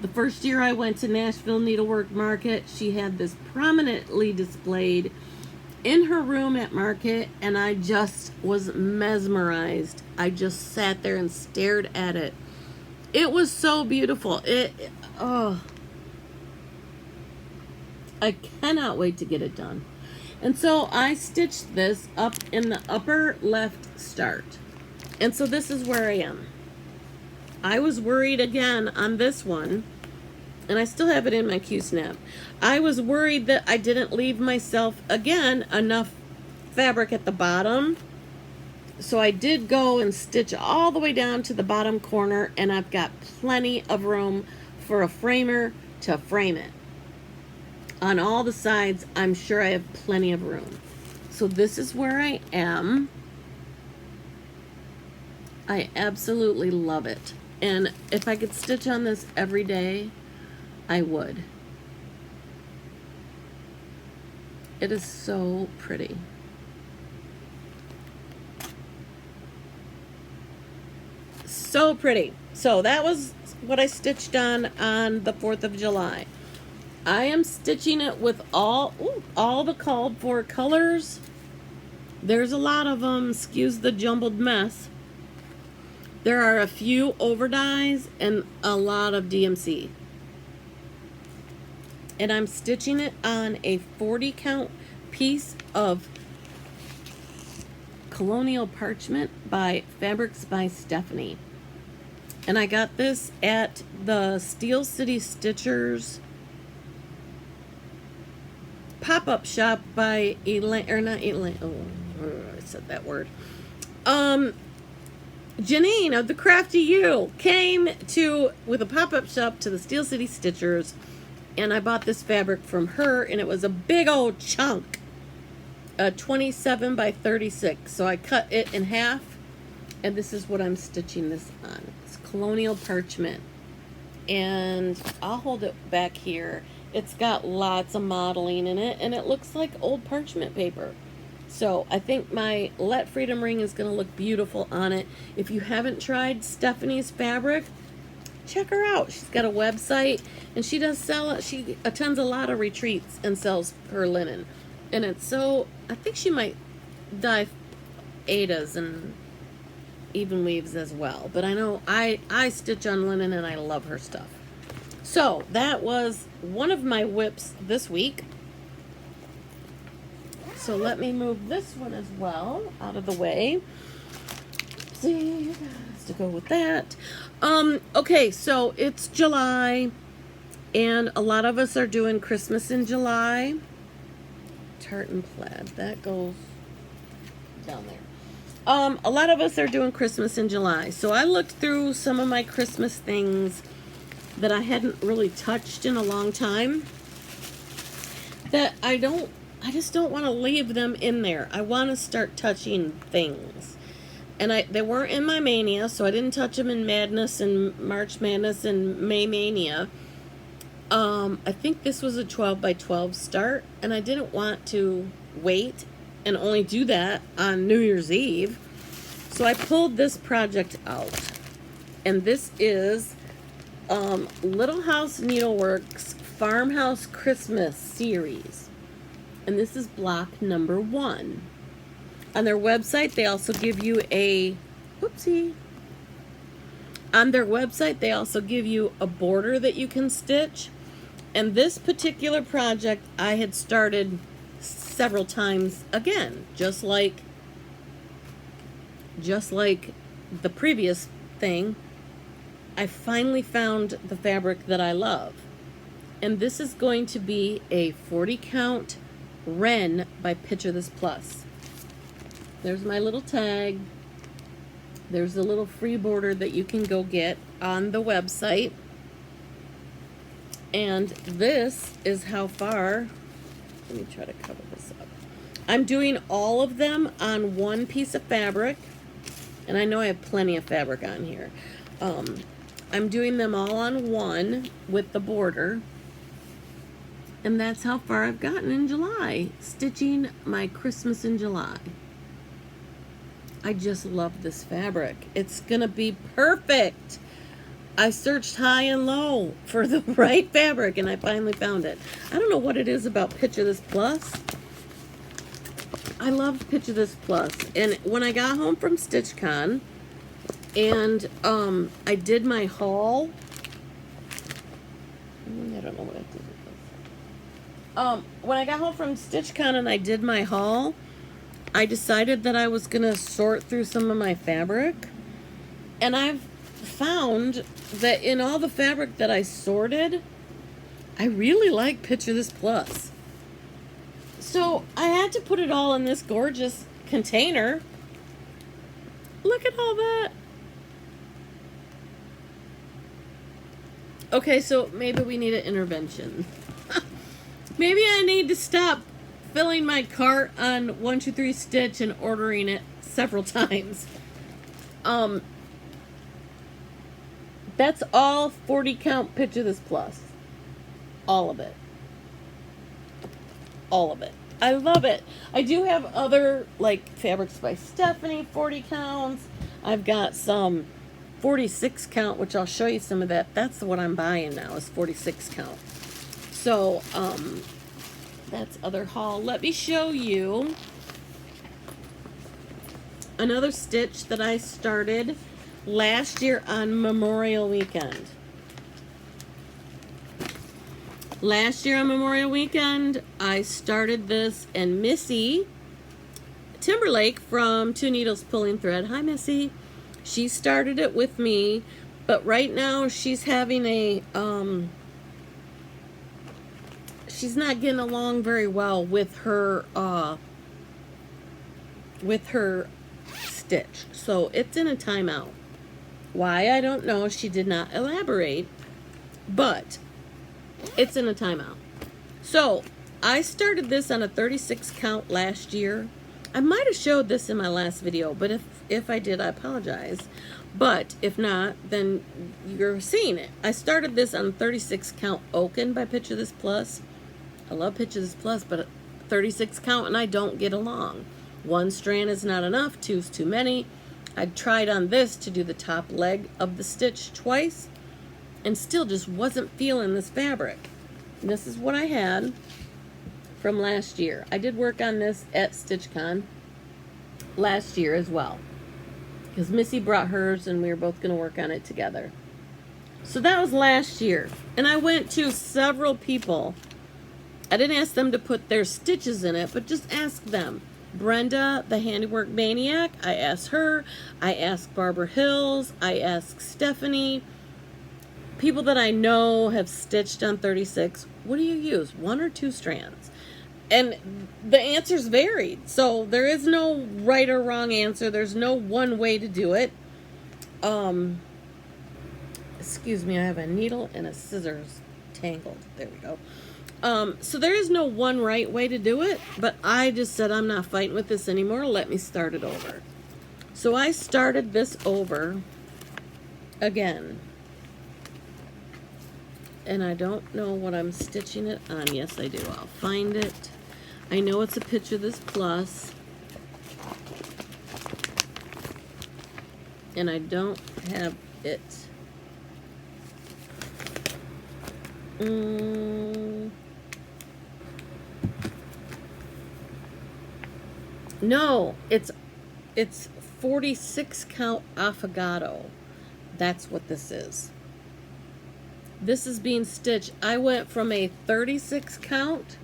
Speaker 1: The first year I went to Nashville Needlework Market, she had this prominently displayed in her room at market, and I just was mesmerized. I just sat there and stared at it. It was so beautiful. Oh, I cannot wait to get it done. And so I stitched this up in the upper left start. And so this is where I am. I was worried again on this one, and I still have it in my Q-snap. I was worried that I didn't leave myself, again, enough fabric at the bottom. So I did go and stitch all the way down to the bottom corner, and I've got plenty of room for a framer to frame it. On all the sides, I'm sure I have plenty of room. So this is where I am. I absolutely love it. And if I could stitch on this every day, I would. It is so pretty. So pretty. So that was what I stitched on the 4th of July. I am stitching it with all the called for colors. There's a lot of them. Excuse the jumbled mess. There are a few over dyes and a lot of DMC. And I'm stitching it on a 40 count piece of Colonial Parchment by Fabrics by Stephanie. And I got this at the Steel City Stitchers pop-up shop by Elaine, or not Elaine, I said that word. Janine of the Crafty You came with a pop-up shop to the Steel City Stitchers, and I bought this fabric from her, and it was a big old chunk, 27 by 36. So I cut it in half, and this is what I'm stitching this on. It's Colonial Parchment, and I'll hold it back here. It's got lots of modeling in it, and it looks like old parchment paper. So I think my Let Freedom ring is going to look beautiful on it. If you haven't tried Stephanie's fabric, check her out. She's got a website, and she does sell it. She attends a lot of retreats and sells her linen. And it's so, I think she might dye Adas and even weaves as well. But I know I stitch on linen, and I love her stuff. So that was one of my whips this week. So let me move this one as well out of the way. See, has to go with that. Okay, so it's July, and a lot of us are doing Christmas in July. Tartan plaid, that goes down there. A lot of us are doing Christmas in July. So I looked through some of my Christmas things that I hadn't really touched in a long time, that I just don't want to leave them in there. I want to start touching things. And they weren't in my Mania, so I didn't touch them in Madness and March Madness and May Mania. I think this was a 12 by 12 start, and I didn't want to wait and only do that on New Year's Eve. So I pulled this project out. And this is Little House Needleworks Farmhouse Christmas series, and this is block number 1. On their website, they also give you a On their website, they also give you a border that you can stitch. And this particular project I had started several times again, just like the previous thing. I finally found the fabric that I love. And this is going to be a 40 count Wren by Picture This Plus. There's my little tag. There's a little free border that you can go get on the website. And this is how far, let me try to cover this up. I'm doing all of them on one piece of fabric. And I know I have plenty of fabric on here. I'm doing them all on one with the border. And that's how far I've gotten in July, stitching my Christmas in July. I just love this fabric. It's gonna be perfect. I searched high and low for the right fabric and I finally found it. I don't know what it is about Picture This Plus. I loved Picture This Plus. And when I got home from Stitchcon and I did my haul, I don't know what I did with this. When I got home from Stitchcon and I did my haul, I decided that I was gonna sort through some of my fabric, and I've found that in all the fabric that I sorted, I really like Picture This Plus. So I had to put it all in this gorgeous container. Look at all that. Okay, so maybe we need an intervention. Maybe I need to stop filling my cart on 123 Stitch and ordering it several times. That's all 40 count Picture This Plus. All of it. All of it. I love it. I do have other, like, Fabrics by Stephanie 40 counts. I've got some 46 count, which I'll show you some of that. That's what I'm buying now, is 46 count. So, that's other haul. Let me show you another stitch that I started last year on Memorial Weekend. Last year on Memorial Weekend, I started this, and Missy Timberlake from Two Needles Pulling Thread, hi Missy, she started it with me, but right now she's having a, she's not getting along very well with her stitch, so it's in a timeout. Why, I don't know. She did not elaborate, but it's in a timeout. So I started this on a 36 count last year. I might have showed this in my last video, but if I did, I apologize. But if not, then you're seeing it. I started this on 36 count Oaken by Picture This Plus. I love Picture This Plus, but 36 count and I don't get along. One strand is not enough, two's too many. I tried on this to do the top leg of the stitch twice and still just wasn't feeling this fabric. And this is what I had from last year. I did work on this at Stitchcon last year as well, because Missy brought hers and we were both going to work on it together. So that was last year. And I went to several people. I didn't ask them to put their stitches in it, but just ask them. Brenda, the Handiwork Maniac, I asked her. I asked Barbara Hills. I asked Stephanie. People that I know have stitched on 36. What do you use? 1 or 2 strands? And the answers varied. So there is no right or wrong answer. There's no one way to do it. Excuse me, I have a needle and a scissors tangled. There we go. So there is no one right way to do it, but I just said I'm not fighting with this anymore. Let me start it over. So I started this over again. And I don't know what I'm stitching it on. Yes, I do. I'll find it. I know it's a Picture This Plus. And I don't have it. No, it's 46 count Affogato. That's what this is. This is being stitched. I went from a 36 count.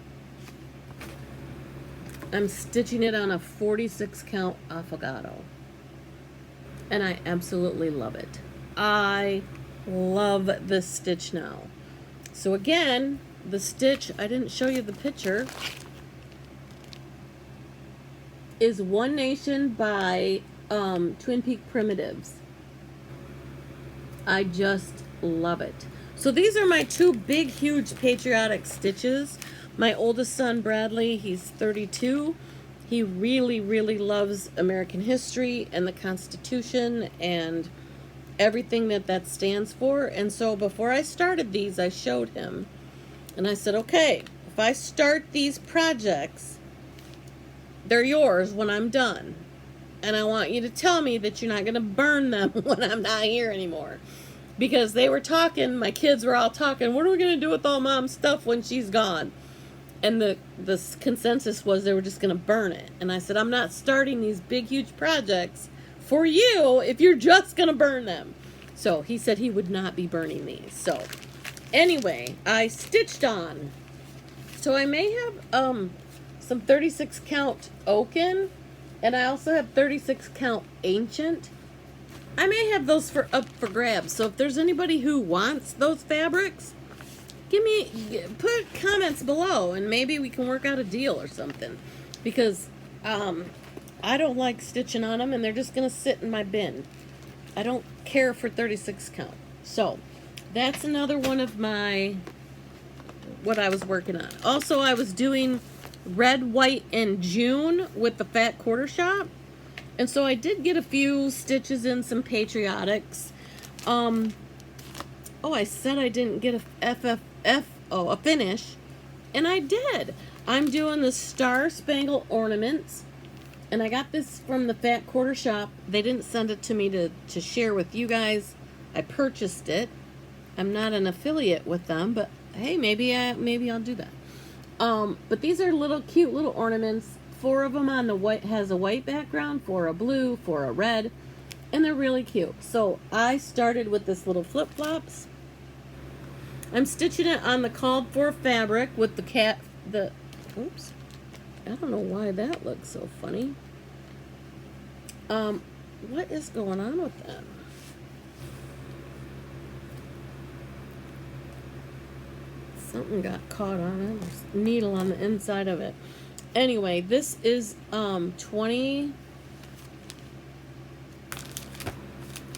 Speaker 1: I'm stitching it on a 46 count affogato. And I absolutely love it. I love this stitch now. So again, the stitch, I didn't show you the picture, is One Nation by Twin Peak Primitives. I just love it. So these are my two big, huge patriotic stitches. My oldest son, Bradley, he's 32. He really, really loves American history and the Constitution and everything that stands for. And so before I started these, I showed him. And I said, okay, if I start these projects, they're yours when I'm done. And I want you to tell me that you're not going to burn them when I'm not here anymore. Because they were talking, my kids were all talking, what are we going to do with all Mom's stuff when she's gone? And the consensus was they were just going to burn it. And I said, I'm not starting these big, huge projects for you if you're just going to burn them. So he said he would not be burning these. So anyway, I stitched on. So I may have some 36 count oaken, and I also have 36 count ancient. I may have those up for grabs. So if there's anybody who wants those fabrics, put comments below, and maybe we can work out a deal or something. Because I don't like stitching on them, and they're just gonna sit in my bin. I don't care for 36 count. So that's another one of what I was working on. Also, I was doing red, white, and June with the Fat Quarter Shop. And so I did get a few stitches in some patriotics. Oh, I said I didn't get a finish, and I did. I'm doing the Star Spangled ornaments, and I got this from the Fat Quarter Shop. They didn't send it to me to share with you guys. I purchased it. I'm not an affiliate with them, but hey, maybe I'll do that. But these are little cute little ornaments. 4 of them on the white, has a white background, 4 a blue, 4 a red, and they're really cute. So I started with this little flip-flops. I'm stitching it on the called for fabric with oops, I don't know why that looks so funny. What is going on with that? Something got caught on it. There's a needle on the inside of it. Anyway, this is 20.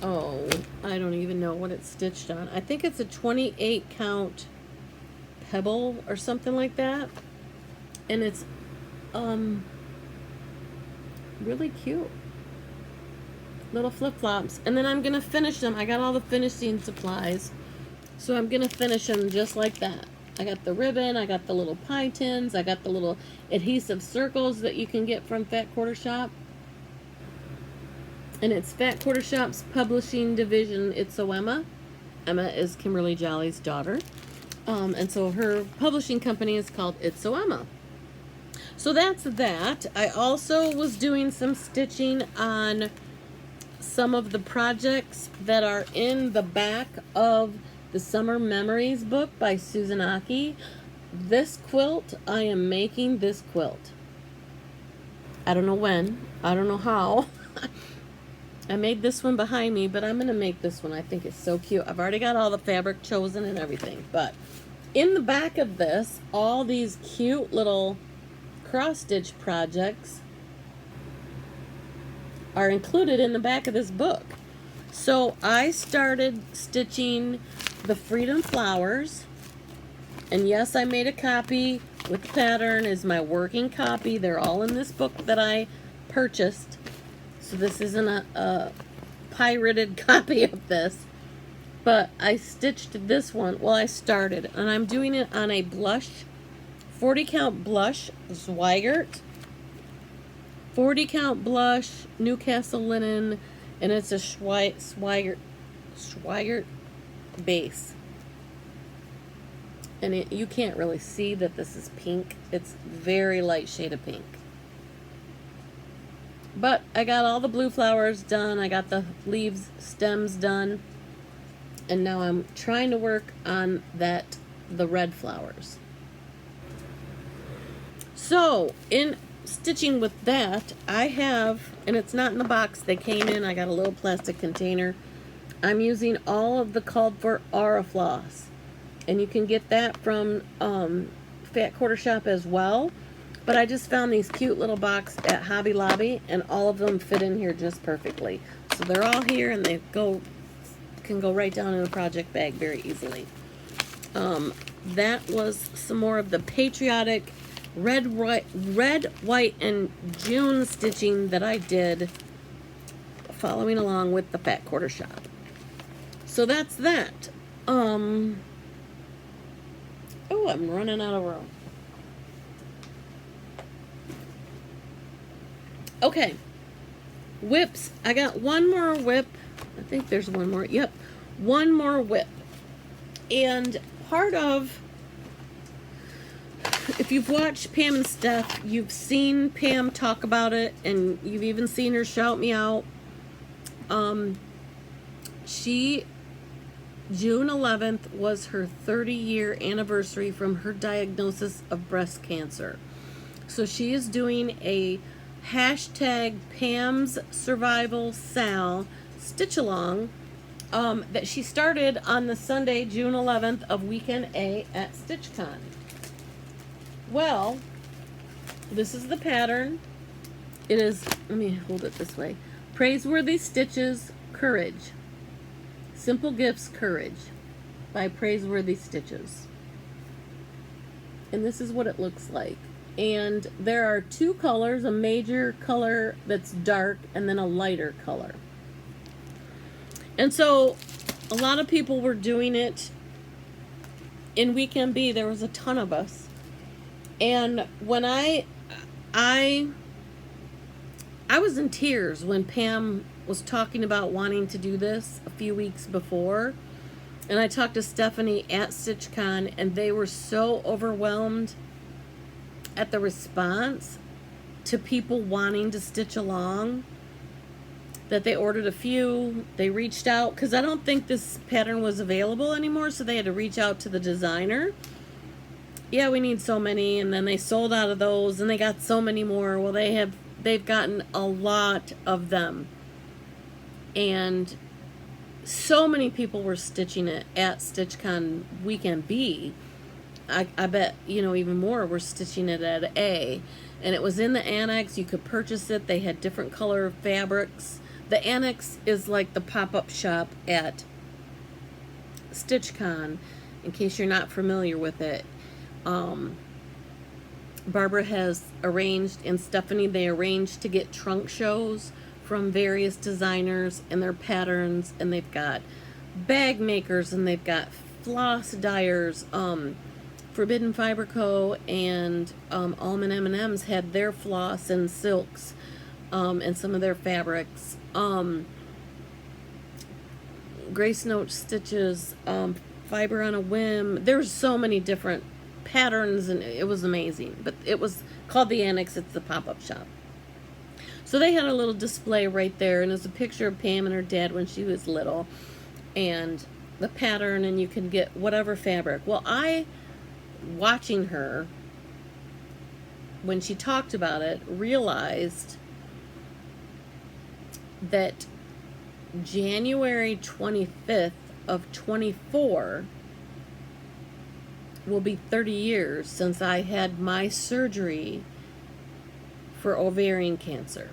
Speaker 1: Oh, I don't even know what it's stitched on. I think it's a 28 count pebble or something like that. And it's really cute. Little flip-flops. And then I'm going to finish them. I got all the finishing supplies. So I'm going to finish them just like that. I got the ribbon, I got the little pie tins, I got the little adhesive circles that you can get from Fat Quarter Shop. And it's Fat Quarter Shop's publishing division. It's Emma. Emma is Kimberly Jolly's daughter. And so her publishing company is called It's Emma. So that's that. I also was doing some stitching on some of the projects that are in the back of the Summer Memories book by Susan Aki. This quilt, I am making this quilt. I don't know when. I don't know how. I made this one behind me, but I'm going to make this one. I think it's so cute. I've already got all the fabric chosen and everything. But in the back of this, all these cute little cross-stitch projects are included in the back of this book. So I started stitching the Freedom Flowers, and yes, I made a copy with the pattern is my working copy. They're all in this book that I purchased, so this isn't a pirated copy of this, but I stitched this one. Well, I started, and I'm doing it on a blush, 40 count blush Zweigert, 40 count blush Newcastle linen, and it's a Zweigert base. And you can't really see that this is pink. It's very light shade of pink. But I got all the blue flowers done. I got the leaves, stems done. And now I'm trying to work on the red flowers. So in stitching with that, I have, and it's not in the box they came in, I got a little plastic container. I'm using all of the called for Aura Floss, and you can get that from Fat Quarter Shop as well. But I just found these cute little box at Hobby Lobby, and all of them fit in here just perfectly. So they're all here, and they can go right down in a project bag very easily. That was some more of the patriotic red, white, and June stitching that I did following along with the Fat Quarter Shop. So that's that. Oh, I'm running out of room. Okay, whips. I got one more whip. I think there's one more. Yep, one more whip. And part of, if you've watched Pam and Steph, you've seen Pam talk about it, and you've even seen her shout me out. June 11th was her 30-year anniversary from her diagnosis of breast cancer. So she is doing a hashtag Pam's Survival Sal stitch along that she started on the Sunday, June 11th of weekend A at Stitchcon. Well, this is the pattern. It is, let me hold it this way. Praiseworthy Stitches, Courage. Simple Gifts, Courage by Praiseworthy Stitches. And this is what it looks like. And there are two colors, a major color that's dark and then a lighter color. And so a lot of people were doing it in weekend B. There was a ton of us. And when I was in tears when Pam was talking about wanting to do this a few weeks before. And I talked to Stephanie at Stitchcon, and they were so overwhelmed at the response to people wanting to stitch along that they ordered a few. They reached out, because I don't think this pattern was available anymore, so they had to reach out to the designer. Yeah, we need so many, and then they sold out of those, and they got so many more. Well, they've gotten a lot of them, and so many people were stitching it at Stitchcon weekend B. I bet, even more were stitching it at A. And it was in the annex. You could purchase it. They had different color fabrics. The annex is like the pop-up shop at Stitchcon, in case you're not familiar with it. Barbara has arranged, and Stephanie, they arranged to get trunk shows from various designers and their patterns, and they've got bag makers, and they've got floss dyers. Forbidden Fiber Co. and Almond M&M's had their floss and silks and some of their fabrics. Grace Note Stitches, Fiber on a Whim. There's so many different patterns, and it was amazing. But it was called the Annex. It's the pop-up shop. So they had a little display right there, and there's a picture of Pam and her dad when she was little, and the pattern, and you can get whatever fabric. Well, watching her, when she talked about it, realized that January 25th of 24 will be 30 years since I had my surgery for ovarian cancer.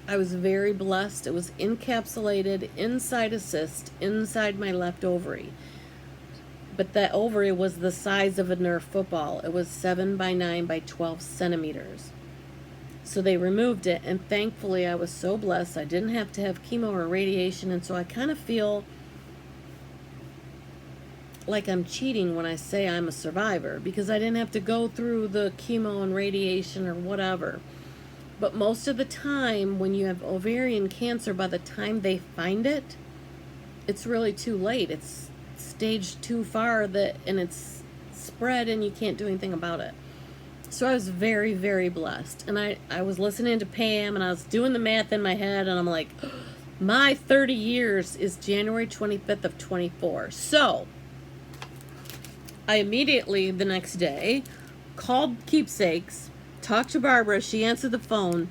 Speaker 1: I was very blessed. It was encapsulated inside a cyst inside my left ovary. But that ovary was the size of a Nerf football. It was 7 by 9 by 12 centimeters. So they removed it, and thankfully I was so blessed I didn't have to have chemo or radiation, and so I kind of feel like I'm cheating when I say I'm a survivor, because I didn't have to go through the chemo and radiation or whatever. But most of the time when you have ovarian cancer, by the time they find it, it's really too late. It's stage too far, and it's spread, and you can't do anything about it. So I was very, very blessed. And I was listening to Pam, and I was doing the math in my head, and I'm like, My 30 years is January 25th of 24. So I immediately, the next day, called Keepsakes, talked to Barbara. She answered the phone,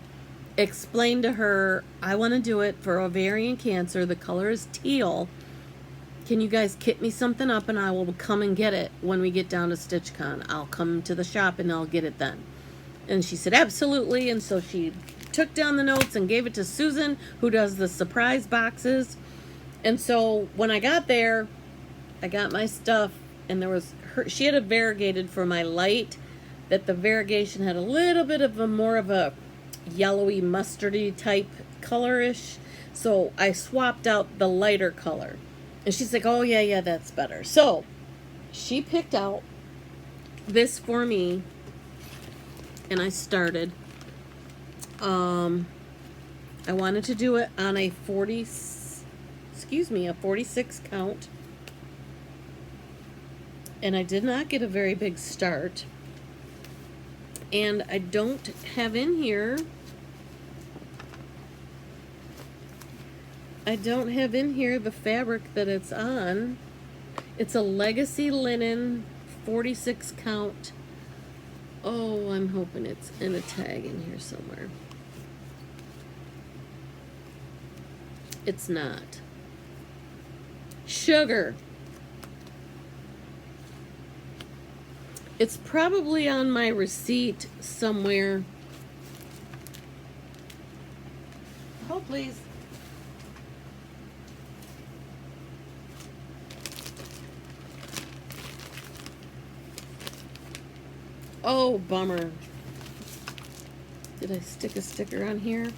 Speaker 1: explained to her, I want to do it for ovarian cancer. The color is teal. Can you guys kit me something up and I will come and get it when we get down to Stitchcon. I'll come to the shop and I'll get it then. And she said, absolutely. And so she took down the notes and gave it to Susan, who does the surprise boxes. And so when I got there, I got my stuff, and there was she had a variegated for my light, that the variegation had a little bit of a more of a yellowy mustardy type colorish. So I swapped out the lighter color. And she's like, oh yeah, that's better. So she picked out this for me, and I started. I wanted to do it on a 46 count. And I did not get a very big start. And I don't have in here, the fabric that it's on. It's a Legacy Linen 46 count. Oh, I'm hoping it's in a tag in here somewhere. It's not. Sugar. It's probably on my receipt somewhere. Oh, please. Oh, bummer. Did I stick a sticker on here?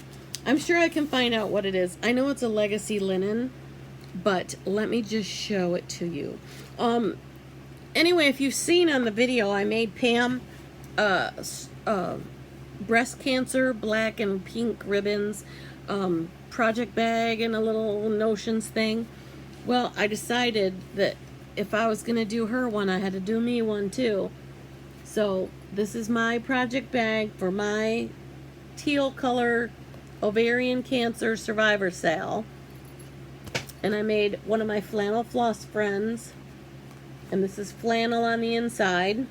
Speaker 1: I'm sure I can find out what it is. I know it's a Legacy Linen, but let me just show it to you. Anyway, if you've seen on the video, I made Pam breast cancer black and pink ribbons, project bag, and a little notions thing. Well, I decided that if I was going to do her one, I had to do me one too. So this is my project bag for my teal color ovarian cancer survivor sale. And I made one of my flannel floss friends. And this is flannel on the inside.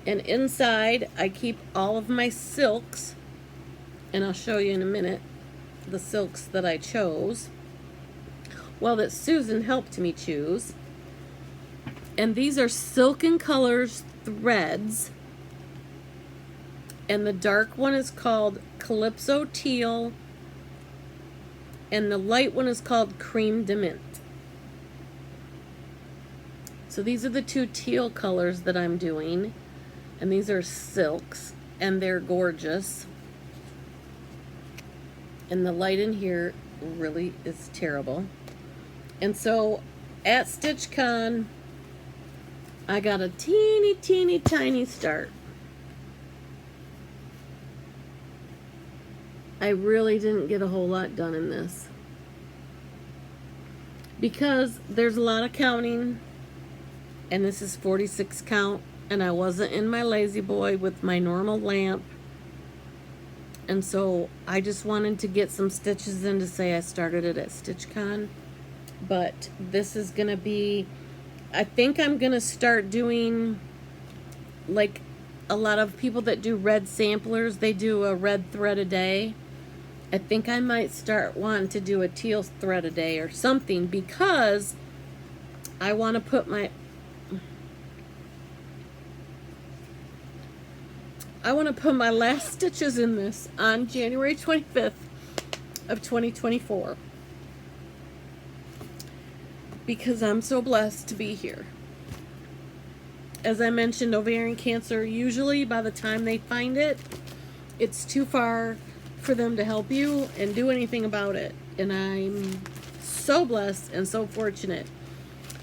Speaker 1: And inside I keep all of my silks. And I'll show you in a minute the silks that I chose. Well, that Susan helped me choose. And these are Silken Colors threads. And the dark one is called Calypso Teal. And the light one is called Cream de Mint. So these are the two teal colors that I'm doing. And these are silks. And they're gorgeous. And the light in here really is terrible. And so at Stitchcon, I got a teeny tiny start. I really didn't get a whole lot done in this, because there's a lot of counting, and this is 46 count, and I wasn't in my Lazy Boy with my normal lamp, and so I just wanted to get some stitches in to say I started it at Stitchcon. But this is gonna be, I think I'm gonna start doing, like a lot of people that do red samplers, they do a red thread a day. I think I might start wanting to do a teal thread a day or something, because I want to put my last stitches in this on January 25th of 2024, because I'm so blessed to be here. As I mentioned, ovarian cancer, usually by the time they find it, it's too far for them to help you and do anything about it. And I'm so blessed and so fortunate.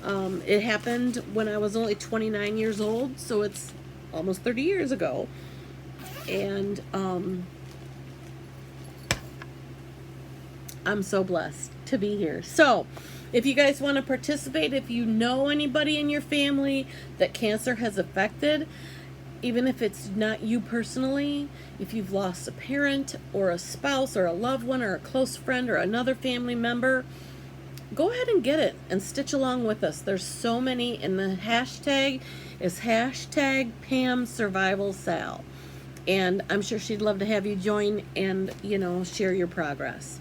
Speaker 1: It happened when I was only 29 years old, so it's almost 30 years ago. And I'm so blessed to be here. So if you guys want to participate, if you know anybody in your family that cancer has affected, even if it's not you personally, if you've lost a parent or a spouse or a loved one or a close friend or another family member, go ahead and get it and stitch along with us. There's so many, and the hashtag is hashtag Pam Survival Sal. And I'm sure she'd love to have you join and, share your progress.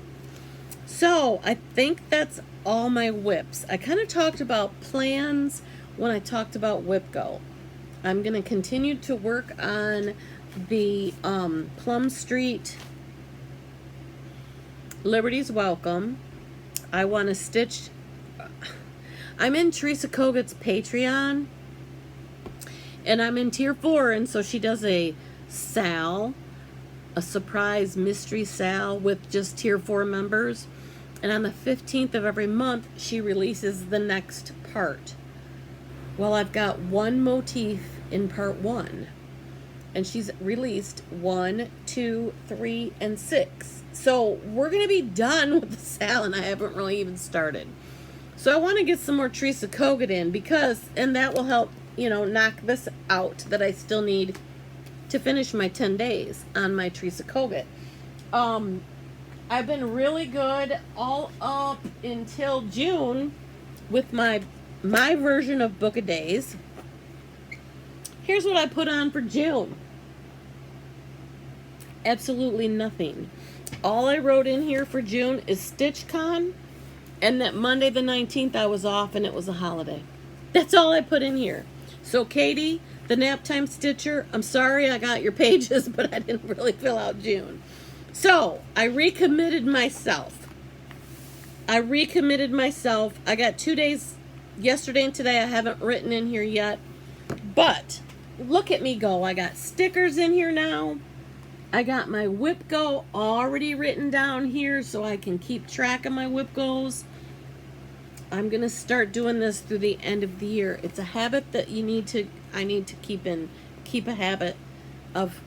Speaker 1: So I think that's all my whips. I kind of talked about plans when I talked about WIPGO. I'm going to continue to work on the Plum Street Liberty's Welcome. I want to stitch. I'm in Teresa Kogat's Patreon, and I'm in tier 4, and so she does a Sal, a surprise mystery Sal with just tier 4 members. And on the 15th of every month, she releases the next part. Well, I've got one motif in part 1, and she's released 1, 2, 3, and 6. So we're going to be done with the Sal, and I haven't really even started. So I want to get some more Teresa Kogat in and that will help, knock this out that I still need to finish my 10 days on my Teresa Kogat. I've been really good all up until June with my version of Book of Days. Here's what I put on for June. Absolutely nothing. All I wrote in here for June is Stitchcon, and that Monday the 19th I was off and it was a holiday. That's all I put in here. So Katie, the Naptime Stitcher, I'm sorry I got your pages, but I didn't really fill out June. So I recommitted myself. I got 2 days, yesterday and today. I haven't written in here yet, but look at me go. I got stickers in here now. I got my WIPGO already written down here so I can keep track of my WIPGOs. I'm going to start doing this through the end of the year. It's a habit that I need to keep a habit of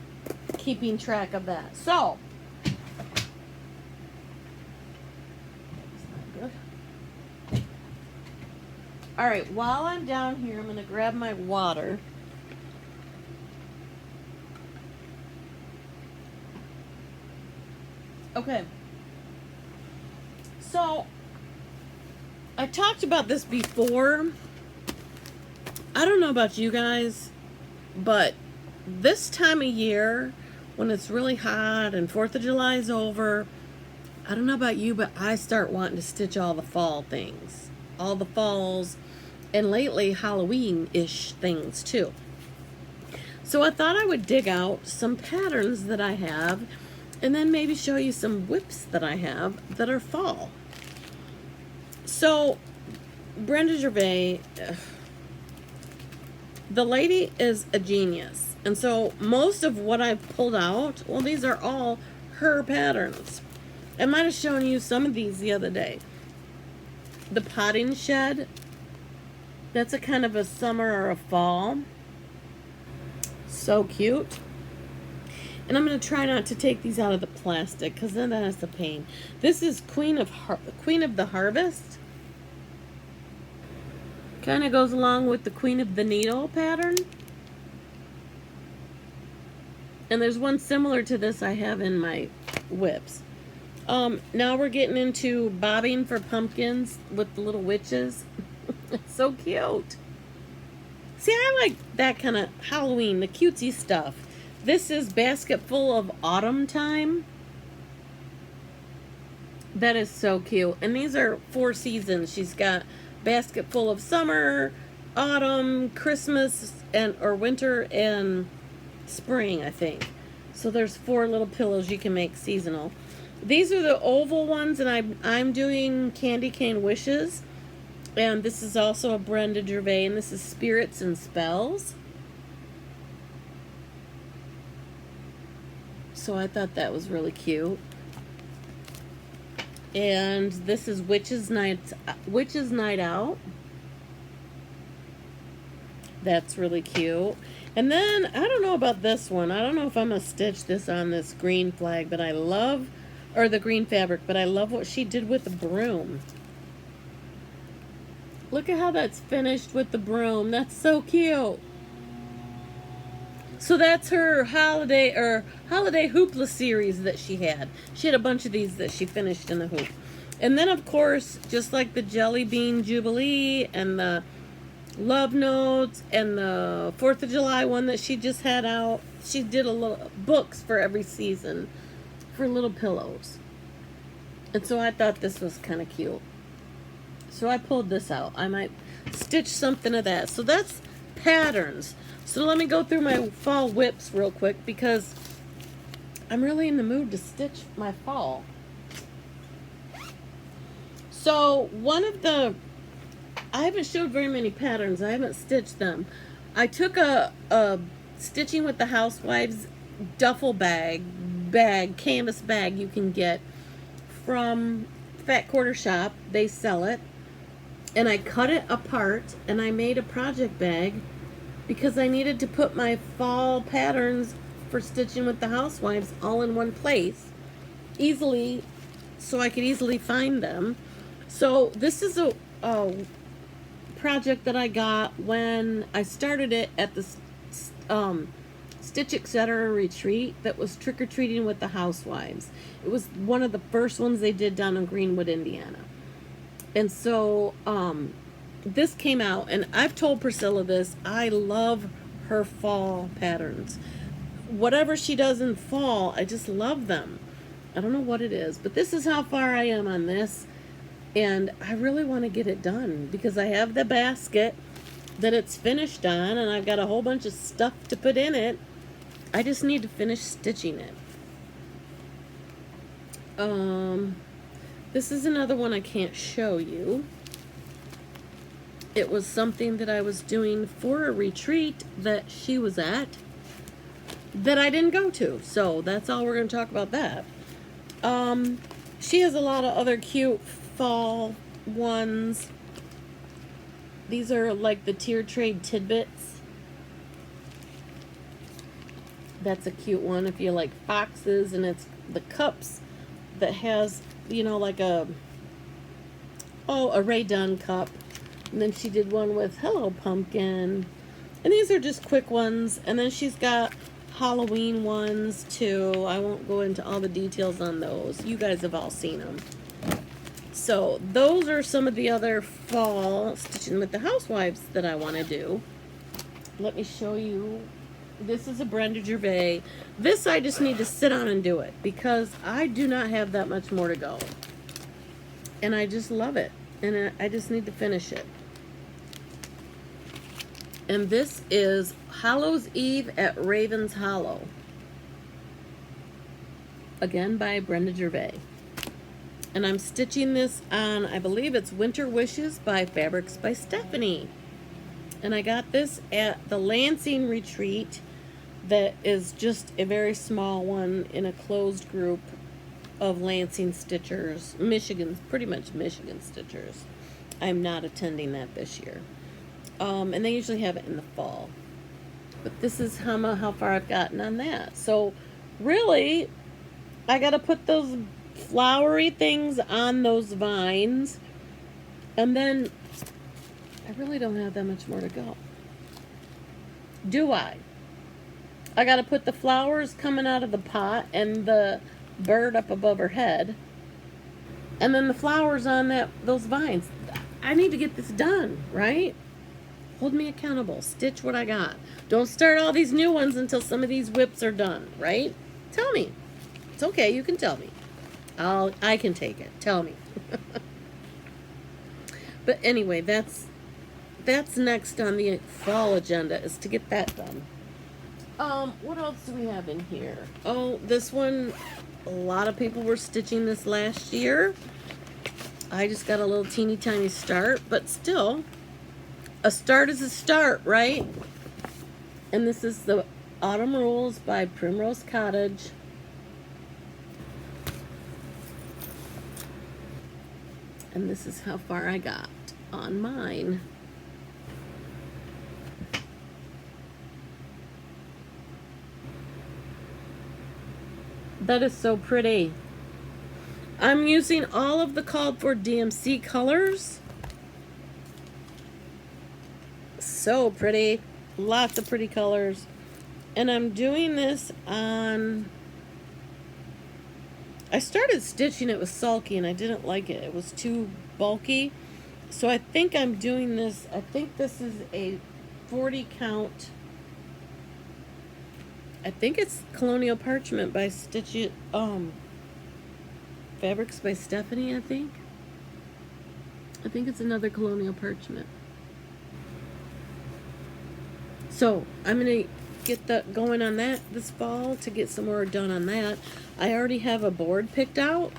Speaker 1: keeping track of that. So, all right, while I'm down here, I'm going to grab my water. Okay. So, I talked about this before. I don't know about you guys, but this time of year, when it's really hot and 4th of July is over, I don't know about you, but I start wanting to stitch all the fall things. All the falls, and lately Halloween-ish things too. So I thought I would dig out some patterns that I have, and then maybe show you some whips that I have that are fall. So, Brenda Gervais, the lady is a genius. And so most of what I've pulled out, well, these are all her patterns. I might have shown you some of these the other day. The potting shed, that's a kind of a summer or a fall. So cute. And I'm going to try not to take these out of the plastic because then that's a pain. This is Queen of the Harvest. Kind of goes along with the Queen of the Needle pattern. And there's one similar to this I have in my whips. Now we're getting into bobbing for pumpkins with the little witches. It's so cute. See, I like that kind of Halloween, the cutesy stuff. This is Basket Full of Autumn Time. That is so cute. And these are 4 seasons. She's got Basket Full of Summer, Autumn, Christmas, or Winter and Spring, I think. So there's 4 little pillows you can make seasonal. These are the oval ones, and I'm doing Candy Cane Wishes. And this is also a Brenda Gervais, and this is Spirits and Spells. So I thought that was really cute. And this is Witch's Night Out. That's really cute. And then, I don't know about this one. I don't know if I'm going to stitch this on this green flag, but I love, or the green fabric, but I love what she did with the broom. Look at how that's finished with the broom. That's so cute. So that's her holiday hoopla series that she had. She had a bunch of these that she finished in the hoop. And then of course, just like the Jelly Bean Jubilee and the Love Notes and the 4th of July one that she just had out, she did a little books for every season for little pillows. And so I thought this was kind of cute. So I pulled this out. I might stitch something of that. So that's patterns. So let me go through my fall whips real quick because I'm really in the mood to stitch my fall. So I haven't showed very many patterns. I haven't stitched them. I took a Stitching with the Housewives duffel bag, canvas bag you can get from Fat Quarter Shop. They sell it. And I cut it apart and I made a project bag because I needed to put my fall patterns for Stitching with the Housewives all in one place easily, so I could easily find them. So this is a project that I got when I started it at the Stitch Etc. retreat that was trick-or-treating with the housewives. It was one of the first ones they did down in Greenwood, Indiana. And so this came out, and I've told Priscilla this, I love her fall patterns. Whatever she does in fall, I just love them. I don't know what it is, but this is how far I am on this. And I really want to get it done because I have the basket that it's finished on, and I've got a whole bunch of stuff to put in it. I just need to finish stitching it. This is another one I can't show you. It was something that I was doing for a retreat that she was at that I didn't go to. So that's all we're going to talk about that. She has a lot of other cute fall ones. These are like the tier trade tidbits. That's a cute one if you like foxes, and it's the cups that has, you know, like a Ray Dunn cup. And then she did one with Hello Pumpkin. And these are just quick ones. And then she's got Halloween ones too. I won't go into all the details on those. You guys have all seen them. So those are some of the other fall Stitching with the Housewives that I want to do. Let me show you. This is a Brenda Gervais. This I just need to sit on and do it because I do not have that much more to go. And I just love it. And I just need to finish it. And this is Hallows Eve at Raven's Hollow. Again by Brenda Gervais. And I'm stitching this on, I believe it's Winter Wishes by Fabrics by Stephanie. And I got this at the Lansing retreat that is just a very small one in a closed group of Lansing stitchers, pretty much Michigan stitchers. I'm not attending that this year. And they usually have it in the fall. But this is how far I've gotten on that. So really, I got to put those flowery things on those vines. And then I really don't have that much more to go. Do I? I got to put the flowers coming out of the pot and the bird up above her head. And then the flowers on those vines. I need to get this done, right? Hold me accountable. Stitch what I got. Don't start all these new ones until some of these whips are done, right? Tell me. It's okay, you can tell me. I can take it. Tell me. But anyway, that's next on the fall agenda, is to get that done. What else do we have in here? Oh, this one, a lot of people were stitching this last year. I just got a little teeny tiny start, but still, a start is a start, right? And this is the Autumn Rules by Primrose Cottage. And this is how far I got on mine. That is so pretty. I'm using all of the called for DMC colors. So pretty. Lots of pretty colors. And I'm doing this on, I started stitching it with sulky and I didn't like it. It was too bulky. So I think I'm doing this, I think this is a 40 count. I think it's Colonial Parchment by Fabrics by Stephanie, I think. I think it's another Colonial Parchment. So I'm going to get that going on that this fall to get some more done on that. I already have a board picked out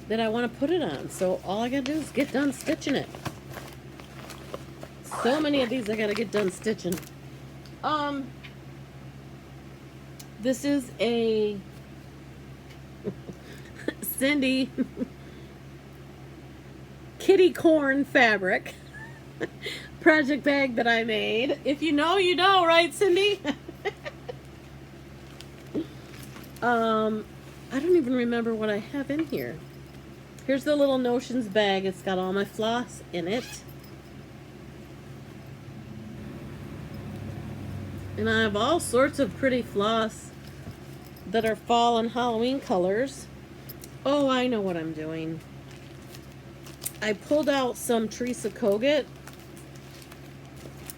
Speaker 1: that I want to put it on. So all I got to do is get done stitching it. So many of these I got to get done stitching. This is a Cindy kitty corn fabric project bag that I made. If you know, you know, right, Cindy? I don't even remember what I have in here. Here's the little Notions bag. It's got all my floss in it. And I have all sorts of pretty floss that are fall and Halloween colors. Oh, I know what I'm doing. I pulled out some Teresa Kogut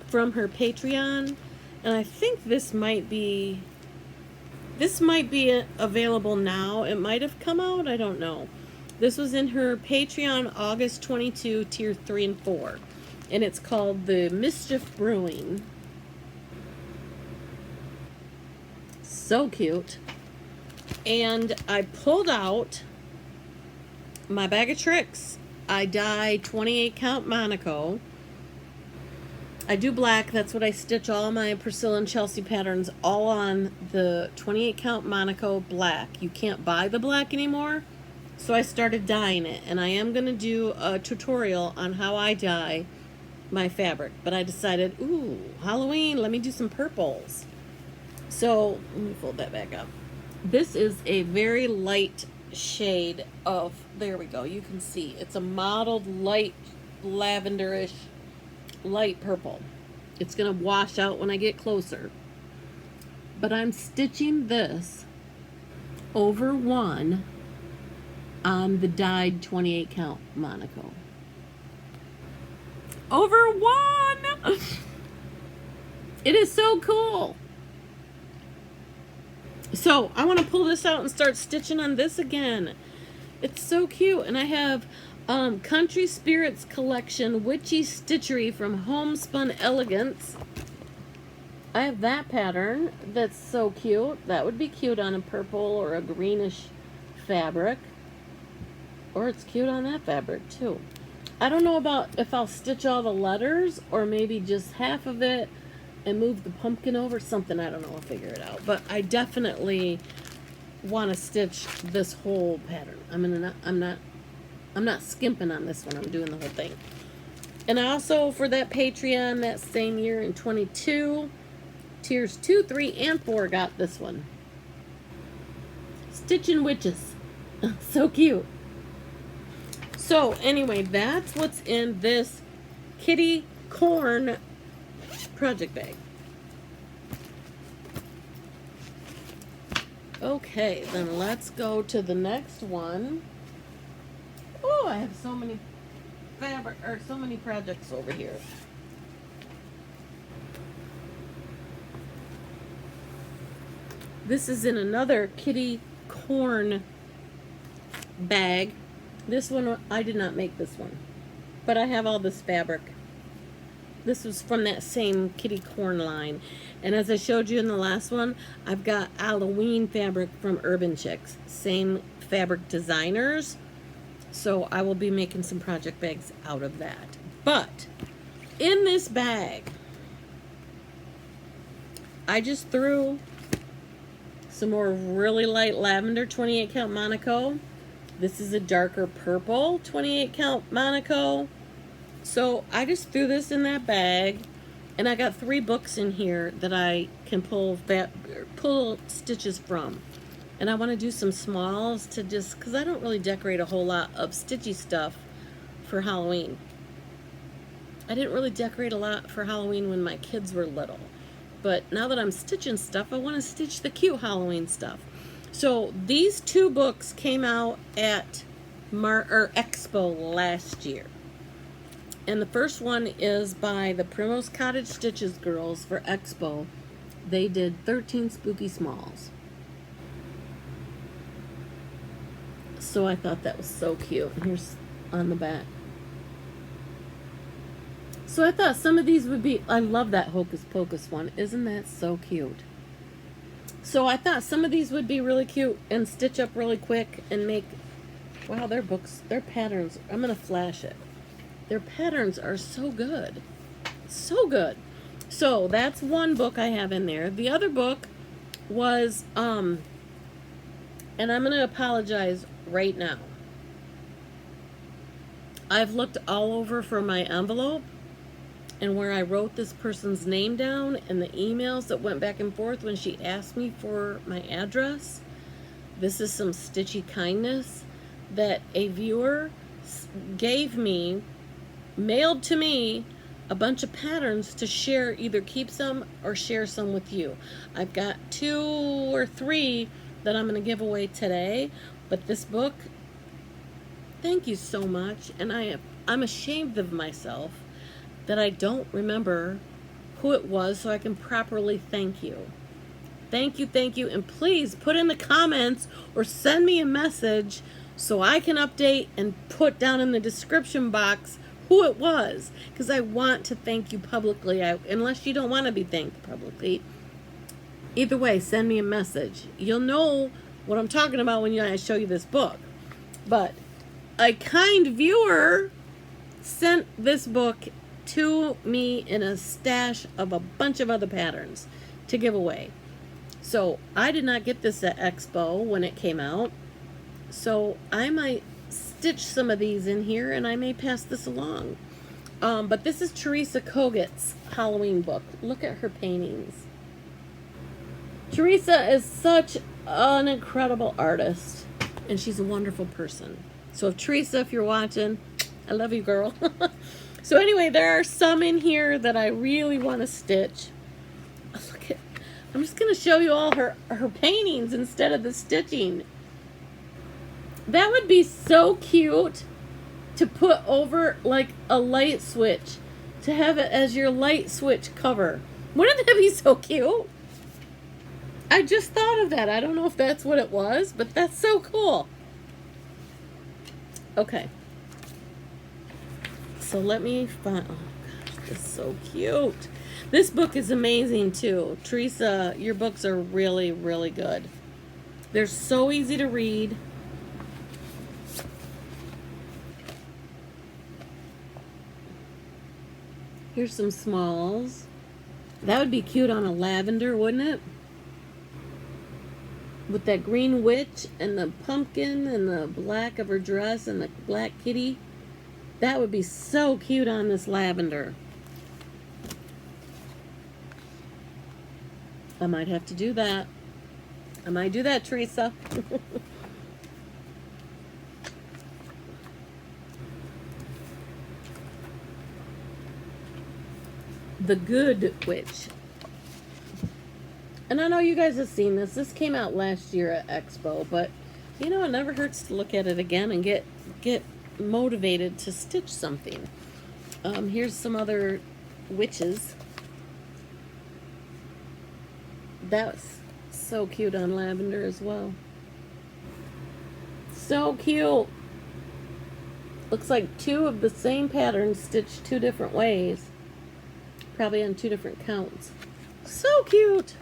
Speaker 1: from her Patreon, and I think this might be available now. It might have come out, I don't know. This was in her Patreon August 22 tier 3 and 4, and it's called the Mischief Brewing. So cute. And I pulled out my bag of tricks. I dyed 28 count Monaco. I do black. That's what I stitch all my Priscilla and Chelsea patterns all on the 28 count Monaco black. You can't buy the black anymore, so I started dyeing it, and I am going to do a tutorial on how I dye my fabric, but I decided, ooh, Halloween, let me do some purples. So let me fold that back up. This is a very light shade of, there we go, you can see it's a mottled light lavenderish light purple. It's gonna wash out when I get closer, but I'm stitching this over one on the dyed 28 count Monaco. Over one. It is so cool. So I want to pull this out and start stitching on this again. It's so cute. And I have Country Spirits Collection Witchy Stitchery from Homespun Elegance. I have that pattern that's so cute. That would be cute on a purple or a greenish fabric. Or it's cute on that fabric too. I don't know about if I'll stitch all the letters or maybe just half of it and move the pumpkin over, something. I don't know. I'll figure it out. But I definitely want to stitch this whole pattern. I'm not skimping on this one. I'm doing the whole thing. And I also, for that Patreon, that same year in 22, tiers 2, 3, and 4, got this one. Stitching Witches. So cute. So anyway, that's what's in this kitty corn project bag. Okay, then let's go to the next one. Oh, I have so many so many projects over here. This is in another kitty corn bag. This one, I did not make this one, but I have all this fabric. This was from that same kitty corn line. And as I showed you in the last one, I've got Halloween fabric from Urban Chicks. Same fabric designers. So I will be making some project bags out of that. But in this bag, I just threw some more really light lavender 28 count Monaco. This is a darker purple 28 count Monaco. So I just threw this in that bag, and I got 3 books in here that I can pull stitches from. And I want to do some smalls to just, because I don't really decorate a whole lot of stitchy stuff for Halloween. I didn't really decorate a lot for Halloween when my kids were little. But now that I'm stitching stuff, I want to stitch the cute Halloween stuff. So these two books came out at Expo last year. And the first one is by the Primrose Cottage Stitches girls for Expo. They did 13 Spooky Smalls. So I thought that was so cute. Here's on the back. So I thought some of these would be, I love that Hocus Pocus one. Isn't that so cute? So I thought some of these would be really cute and stitch up really quick and make, wow, their books, their patterns, I'm going to flash it. Their patterns are so good. So good. So that's one book I have in there. The other book was, and I'm going to apologize right now. I've looked all over for my envelope and where I wrote this person's name down and the emails that went back and forth when she asked me for my address. This is some stitchy kindness that a viewer gave me, mailed to me a bunch of patterns to share, either keep some or share some with you. I've got 2 or 3 that I'm going to give away today, but this book, thank you so much. And I'm ashamed of myself that I don't remember who it was so I can properly thank you. Thank you, and please put in the comments or send me a message so I can update and put down in the description box who it was, because I want to thank you publicly, unless you don't want to be thanked publicly. Either way, send me a message. You'll know what I'm talking about when I show you this book. But a kind viewer sent this book to me in a stash of a bunch of other patterns to give away. So I did not get this at Expo when it came out. So I might stitch some of these in here and I may pass this along. But this is Teresa Koget's Halloween book. Look at her paintings. Teresa is such an incredible artist and she's a wonderful person. So Teresa, if you're watching, I love you, girl. So anyway, there are some in here that I really want to stitch. Look at, I'm just going to show you all her paintings instead of the stitching. That would be so cute to put over like a light switch, to have it as your light switch cover. Wouldn't that be so cute? I just thought of that. I don't know if that's what it was, but that's so cool. Okay. So let me find, oh gosh, this is so cute. This book is amazing too. Teresa, your books are really, really good. They're so easy to read. Here's some smalls. That would be cute on a lavender, wouldn't it? With that green witch and the pumpkin and the black of her dress and the black kitty. That would be so cute on this lavender. I might have to do that. I might do that, Teresa. The Good Witch. And I know you guys have seen this. This came out last year at Expo, but you know, it never hurts to look at it again and get motivated to stitch something. Here's some other witches. That's so cute on lavender as well. So cute. Looks like 2 of the same pattern stitched 2 different ways. Probably on 2 different counts. So cute.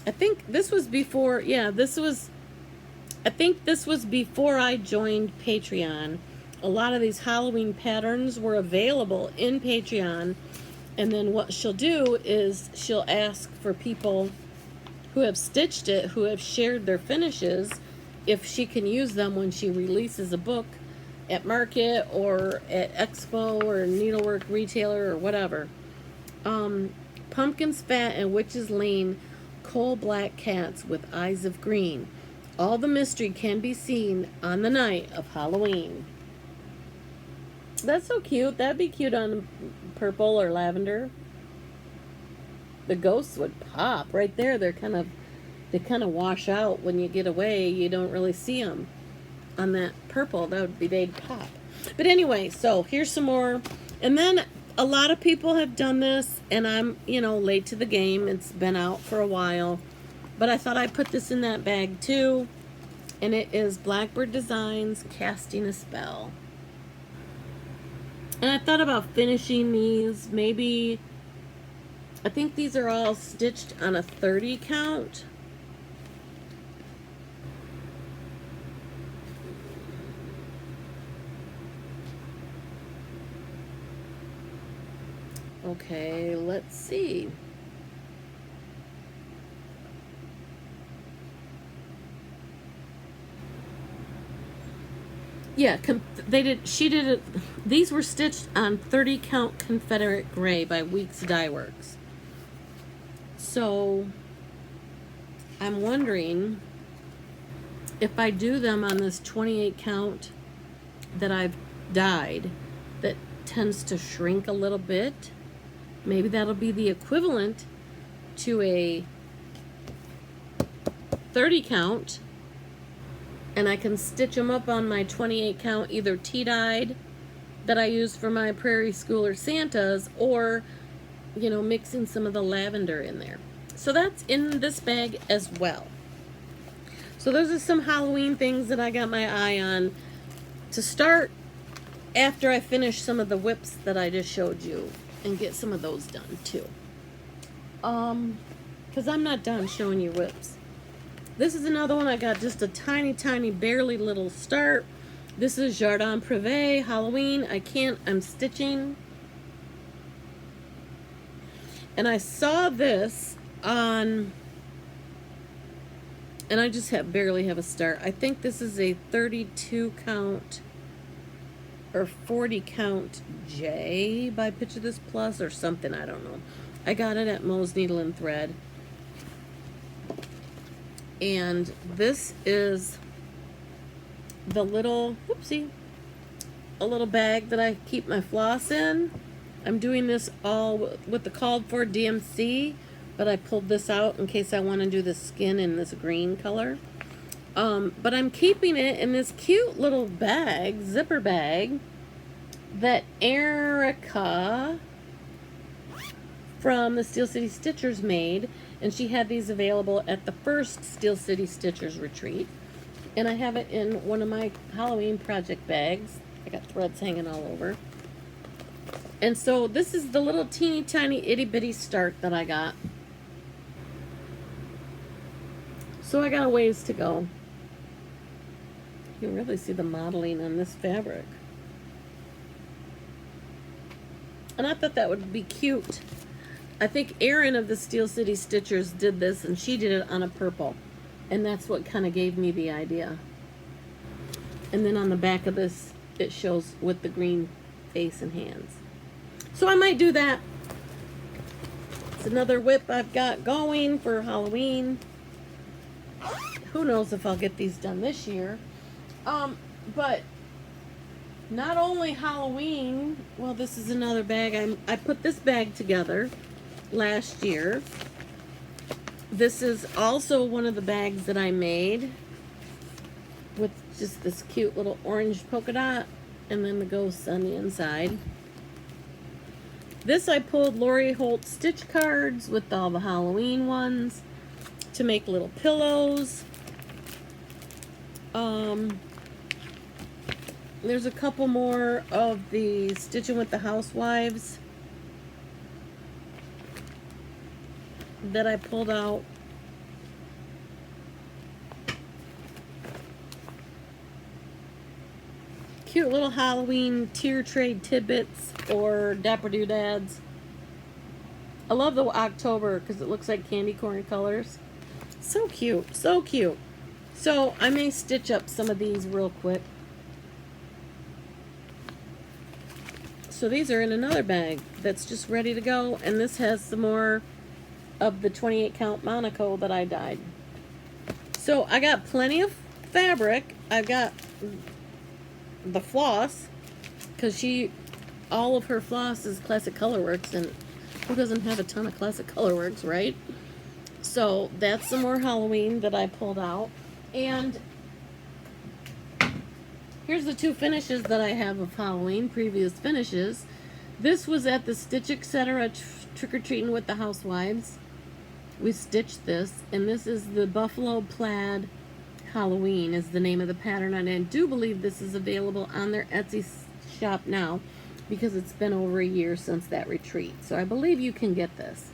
Speaker 1: I think this was before, I think this was before I joined Patreon. A lot of these Halloween patterns were available in Patreon. And then what she'll do is she'll ask for people who have stitched it, who have shared their finishes, if she can use them when she releases a book at market or at Expo or needlework retailer or whatever. Pumpkin Spat and Witch's Lane coal black cats with eyes of green. All the mystery can be seen on the night of Halloween. That's so cute. That'd be cute on purple or lavender. the ghosts would pop right there. They kind of wash out when you get away. You don't really see them on that purple. They'd pop. But anyway, so here's some more. And then a lot of people have done this, and I'm, late to the game. It's been out for a while. But I thought I'd put this in that bag too. And it is Blackbird Designs Casting a Spell. And I thought about finishing these. Maybe, I think these are all stitched on a 30 count. Okay, let's see. Yeah, she did it. These were stitched on 30 count Confederate Gray by Weeks Dye Works. So I'm wondering if I do them on this 28 count that I've dyed, that tends to shrink a little bit. Maybe that'll be the equivalent to a 30 count, and I can stitch them up on my 28 count, either tea-dyed that I use for my Prairie Schooler Santas, or, mixing some of the lavender in there. So that's in this bag as well. So those are some Halloween things that I got my eye on to start after I finish some of the whips that I just showed you, and get some of those done too. Because I'm not done showing you whips. This is another one I got just a tiny, barely little start. This is Jardin Privé Halloween. I'm stitching. And I saw this on, and I just barely have a start. I think this is a 32 count or 40 count J by Picture This Plus or something, I don't know. I got it at Mo's Needle and Thread. And this is the little, a little bag that I keep my floss in. I'm doing this all with the called for DMC, but I pulled this out in case I want to do the skin in this green color. But I'm keeping it in this cute little bag, zipper bag, that Erica from the Steel City Stitchers made. And she had these available at the first Steel City Stitchers retreat. And I have it in one of my Halloween project bags. I got threads hanging all over. And so this is the little teeny tiny itty bitty start that I got. So I got a ways to go. You can really see the modeling on this fabric. And I thought that would be cute. I think Erin of the Steel City Stitchers did this, and she did it on a purple. And that's what kind of gave me the idea. And then on the back of this, it shows with the green face and hands. So I might do that. It's another whip I've got going for Halloween. Who knows if I'll get these done this year. But not only Halloween, well, this is another bag. I put this bag together last year. This is also one of the bags that I made with just this cute little orange polka dot and then the ghosts on the inside. This I pulled Lori Holt stitch cards with all the Halloween ones to make little pillows. There's a couple more of the Stitching with the Housewives that I pulled out. Cute little Halloween tier trade tidbits or Dapper Doodads. I love the October because it looks like candy corn colors. So cute, so cute. So I may stitch up some of these real quick. So these are in another bag that's just ready to go, and this has some more of the 28 count Monaco that I dyed. So I got plenty of fabric. I've got the floss, because all of her floss is Classic Colorworks, and Who doesn't have a ton of classic colorworks, right? So that's some more Halloween that I pulled out. And here's the two finishes that I have of Halloween, previous finishes. This was at the Stitch Etc. Trick-or-Treating with the Housewives. We stitched this, and this is the Buffalo Plaid Halloween is the name of the pattern, and I do believe this is available on their Etsy shop now because it's been over a year since that retreat. So I believe you can get this.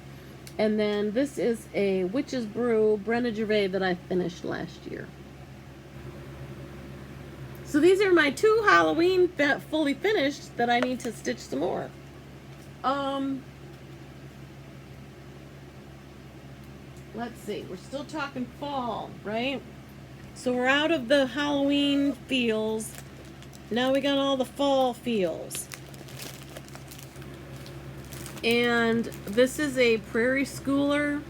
Speaker 1: And then this is a Witch's Brew Brenna Gervais that I finished last year. So these are my two Halloween fully finished that I need to stitch some more. Let's see, we're still talking fall, right? So we're out of the Halloween feels. Now we got all the fall feels. And this is a Prairie Schooler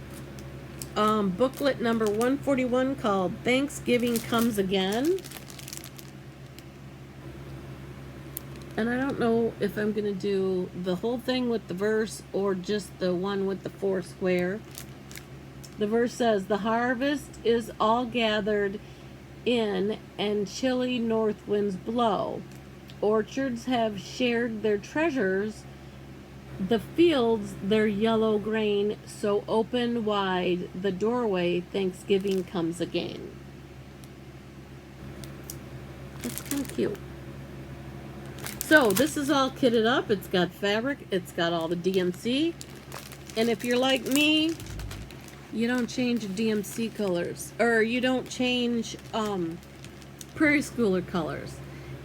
Speaker 1: booklet number 141 called Thanksgiving Comes Again. And I don't know if I'm going to do the whole thing with the verse or just the one with the 4 square. The verse says, "The harvest is all gathered in and chilly north winds blow. Orchards have shared their treasures, the fields their yellow grain, so open wide the doorway, Thanksgiving comes again." That's kind of cute. So this is all kitted up. It's got fabric. It's got all the DMC. And if you're like me, you don't change DMC colors. Or you don't change Prairie Schooler colors.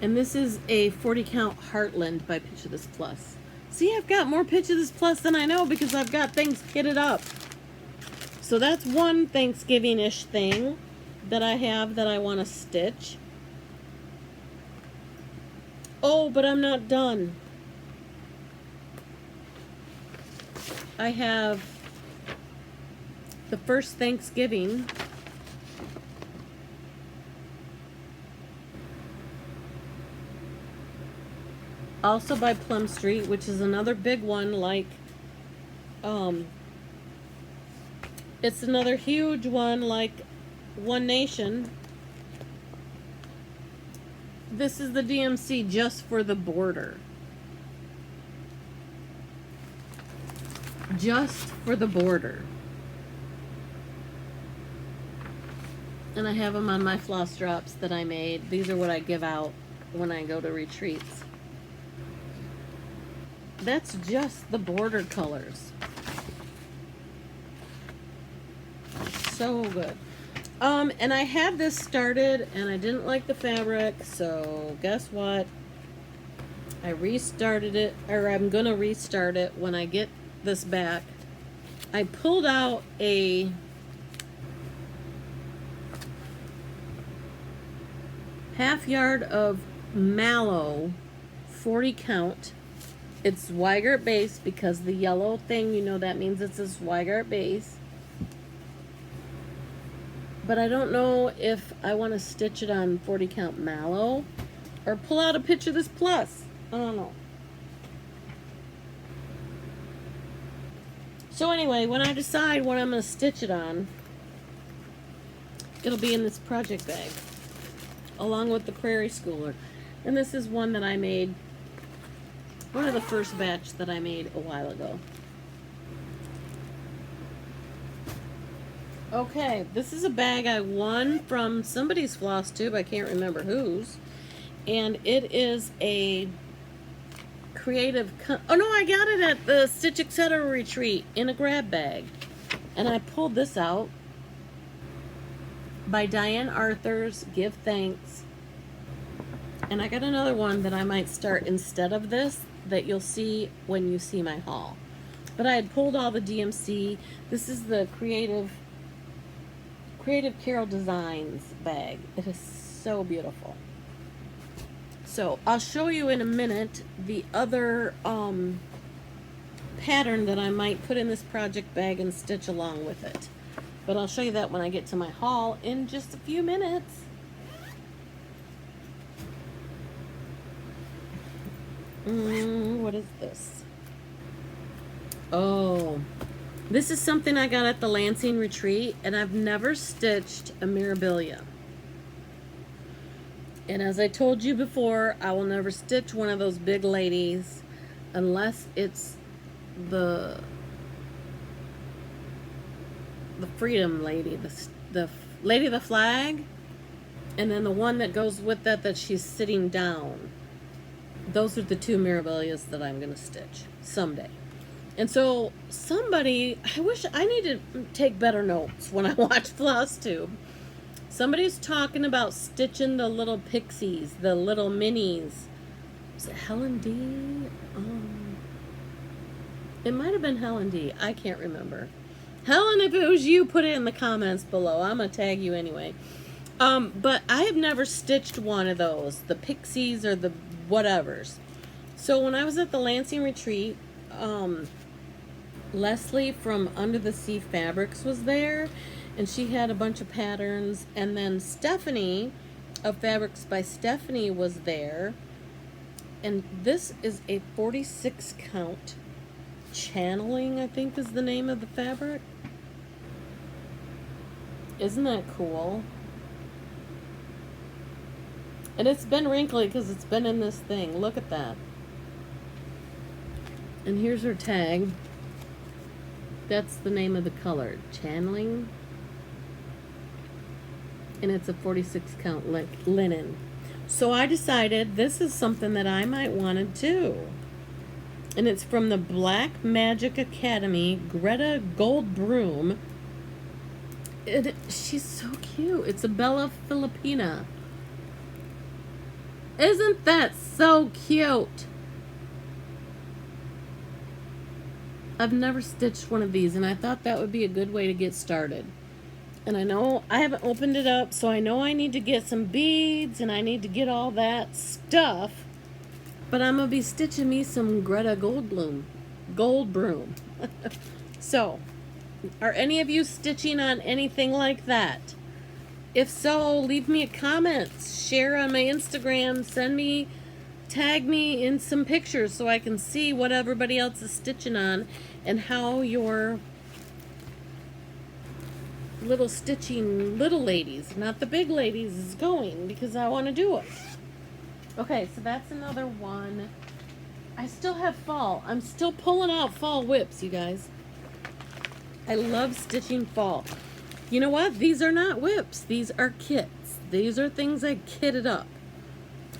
Speaker 1: And this is a 40 count Heartland by Pitch of This Plus. See, I've got more Pitch of This Plus than I know because I've got things kitted up. So that's one Thanksgiving-ish thing that I have that I want to stitch. Oh, but I'm not done. I have the first Thanksgiving. Also by Plum Street, which is another big one, like, it's another huge one like One Nation. This is the DMC just for the border. Just for the border. And I have them on my floss drops that I made. These are what I give out when I go to retreats. That's just the border colors. So good. And I had this started and I didn't like the fabric, so guess what? I restarted it, or I'm gonna restart it when I get this back. I pulled out a half yard of mallow 40 count. It's Zweigart base because the yellow thing, you know, that means it's a Zweigart base. But I don't know if I want to stitch it on 40 count mallow or pull out a Pitch of This Plus. I don't know. So anyway, when I decide what I'm going to stitch it on, it'll be in this project bag along with the Prairie Schooler. And this is one that I made, one of the first batch that I made a while ago. Okay, this is a bag I won from somebody's Flosstube, I can't remember whose, and it is a creative, oh no, I got it at the Stitch Etc. retreat in a grab bag, and I pulled this out by Diane Arthur's Give Thanks, and I got another one that I might start instead of this that you'll see when you see my haul. But I had pulled all the DMC. This is the Creative Carol Designs bag. It is so beautiful. So I'll show you in a minute the other pattern that I might put in this project bag and stitch along with it. But I'll show you that when I get to my haul in just a few minutes. What is this? Oh, this is something I got at the Lansing retreat, and I've never stitched a Mirabilia. And as I told you before, I will never stitch one of those big ladies unless it's the Freedom Lady, the Lady of the Flag, and then the one that goes with that she's sitting down. Those are the two Mirabilias that I'm going to stitch someday. And so somebody, I wish I need to take better notes when I watch Flosstube. Somebody's talking about stitching the little pixies, the little minis. Is it Helen D? It might have been Helen D. I can't remember. Helen, if it was you, put it in the comments below. I'm going to tag you anyway. But I have never stitched one of those, the pixies or the whatevers. So when I was at the Lansing retreat, Leslie from Under the Sea Fabrics was there, and she had a bunch of patterns, and then Stephanie of Fabrics by Stephanie was there, and this is a 46 count channeling, I think is the name of the fabric. Isn't that cool? And it's been wrinkly because it's been in this thing. Look at that. And here's her tag. That's the name of the color, channeling. And it's a 46 count linen. So I decided this is something that I might want to do. And it's from the Black Magic Academy, Greta Goldbroom. She's so cute. It's a Bella Filipina. Isn't that so cute? I've never stitched one of these, and I thought that would be a good way to get started. And I know I haven't opened it up, so I know I need to get some beads, and I need to get all that stuff. But I'm going to be stitching me some Greta Goldbroom. So, are any of you stitching on anything like that? If so, leave me a comment, share on my Instagram, tag me in some pictures so I can see what everybody else is stitching on and how your little stitching little ladies, not the big ladies, is going, because I want to do it. Okay, so that's another one. I still have fall. I'm still pulling out fall whips, you guys. I love stitching fall. You know what? These are not whips. These are kits. These are things I kitted up.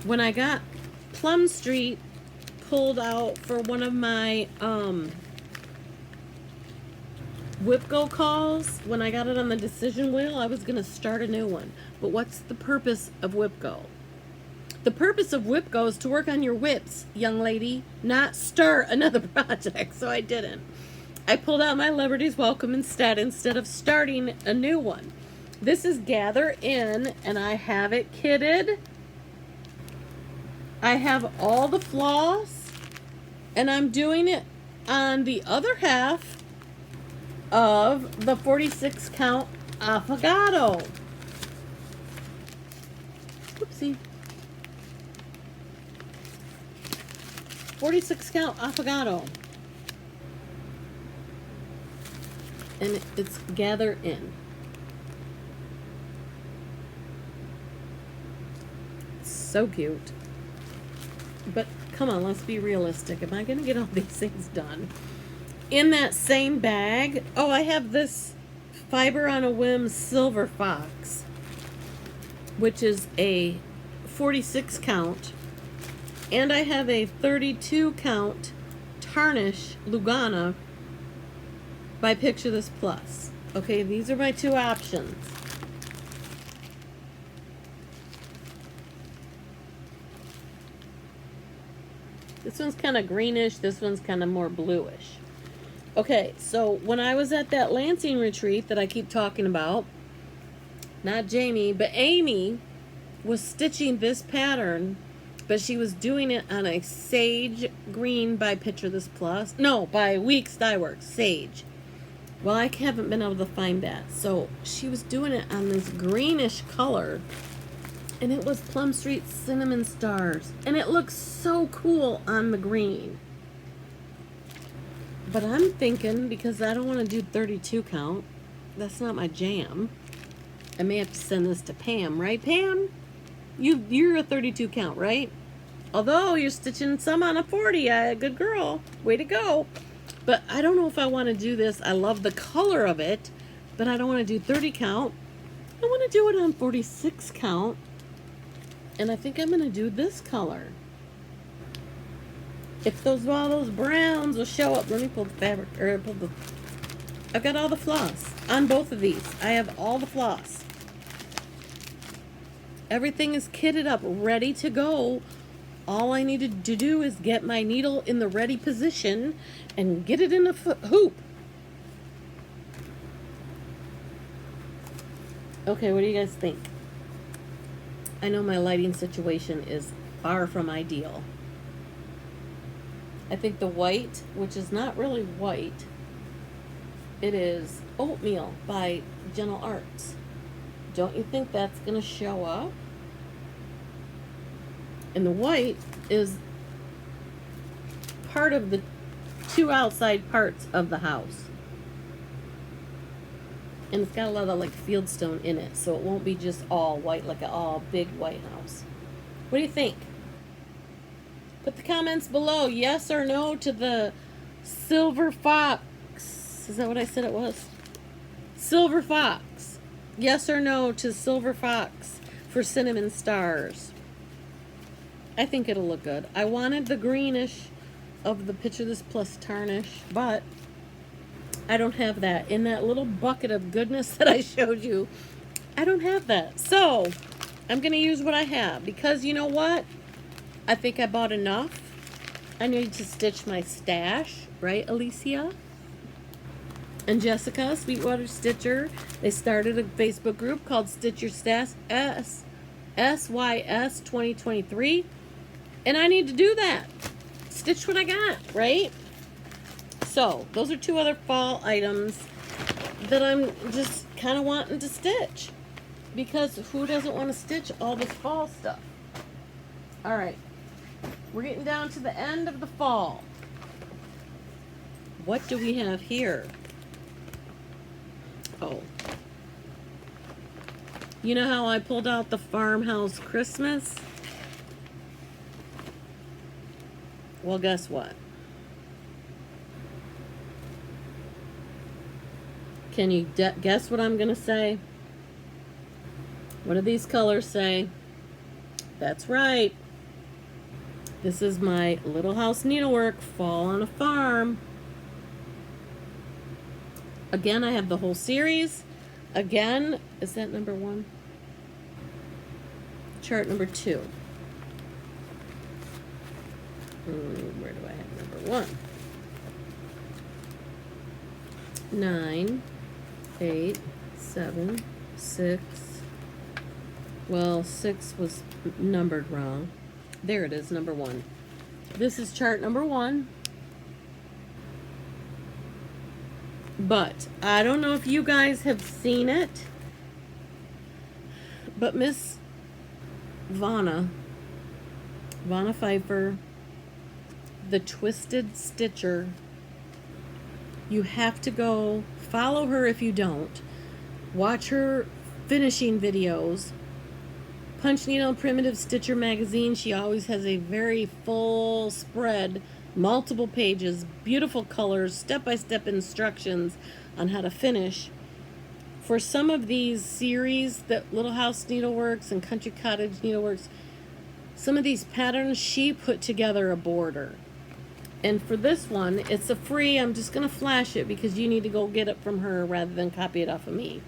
Speaker 1: When I got Plum Street pulled out for one of my WIPGO calls, when I got it on the decision wheel, I was going to start a new one. But what's the purpose of WIPGO? The purpose of WIPGO is to work on your whips, young lady, not start another project. So I didn't. I pulled out my Liberty's Welcome instead of starting a new one. This is Gather In, and I have it kitted. I have all the floss, and I'm doing it on the other half of the 46 count affogato. Oopsie. 46 count affogato. And it's Gather In. So cute. But come on, let's be realistic. Am I going to get all these things done? In that same bag, oh, I have this Fiber on a Whim Silver Fox, which is a 46 count. And I have a 32 count Tarnish Lugana by Picture This Plus. Okay, these are my two options. This one's kind of greenish, this one's kind of more bluish. Okay, so when I was at that Lansing retreat that I keep talking about, not Jamie, but Amy was stitching this pattern, but she was doing it on a sage green by Picture This Plus. No, by Weeks Dye Works, sage. Well, I haven't been able to find that. So she was doing it on this greenish color, and it was Plum Street Cinnamon Stars, and it looks so cool on the green. But I'm thinking, because I don't want to do 32 count, that's not my jam. I may have to send this to Pam, right, Pam? You're a 32 count, right? Although you're stitching some on a 40, good girl, way to go. But I don't know if I want to do this. I love the color of it, but I don't want to do 30 count. I want to do it on 46 count, and I think I'm going to do this color. If all those browns will show up, let me pull the fabric, or pull the, I've got all the floss on both of these. I have all the floss. Everything is kitted up, ready to go. All I needed to do is get my needle in the ready position and get it in a hoop. Okay, what do you guys think? I know my lighting situation is far from ideal. I think the white, which is not really white, it is Oatmeal by Gentle Arts. Don't you think that's going to show up? And the white is part of the two outside parts of the house. And it's got a lot of like fieldstone in it, so it won't be just all white like an all big white house. What do you think? Put the comments below, yes or no to the Silver Fox. Is that what I said it was? Silver Fox. Yes or no to Silver Fox for cinnamon stars. I think it'll look good. I wanted the greenish of the Picture This Plus tarnish, but I don't have that. In that little bucket of goodness that I showed you, I don't have that. So I'm going to use what I have, because you know what? I think I bought enough. I need to stitch my stash, right, Alicia? And Jessica, Sweetwater Stitcher, they started a Facebook group called Stitch Your Stash SYS 2023. And I need to do that. Stitch what I got, right? So, those are two other fall items that I'm just kind of wanting to stitch. Because who doesn't want to stitch all this fall stuff? Alright. We're getting down to the end of the fall. What do we have here? Oh. You know how I pulled out the Farmhouse Christmas? Well, guess what? Can you guess what I'm going to say? What do these colors say? That's right. This is my Little House Needlework Fall on a Farm. Again, I have the whole series. Again, is that number 1? Chart number 2. Where do I have number 1? 9, 8, 7, 6. Well, 6 was numbered wrong. There it is, number 1. This is chart number 1. But I don't know if you guys have seen it, but Miss Vanna Pfeiffer, the Twisted Stitcher, you have to go follow her if you don't. Watch her finishing videos. Punch Needle and Primitive Stitcher magazine. She always has a very full spread, multiple pages, beautiful colors, step-by-step instructions on how to finish. For some of these series, that Little House Needleworks and Country Cottage Needleworks, some of these patterns, she put together a border. And for this one, it's a free, I'm just going to flash it because you need to go get it from her rather than copy it off of me.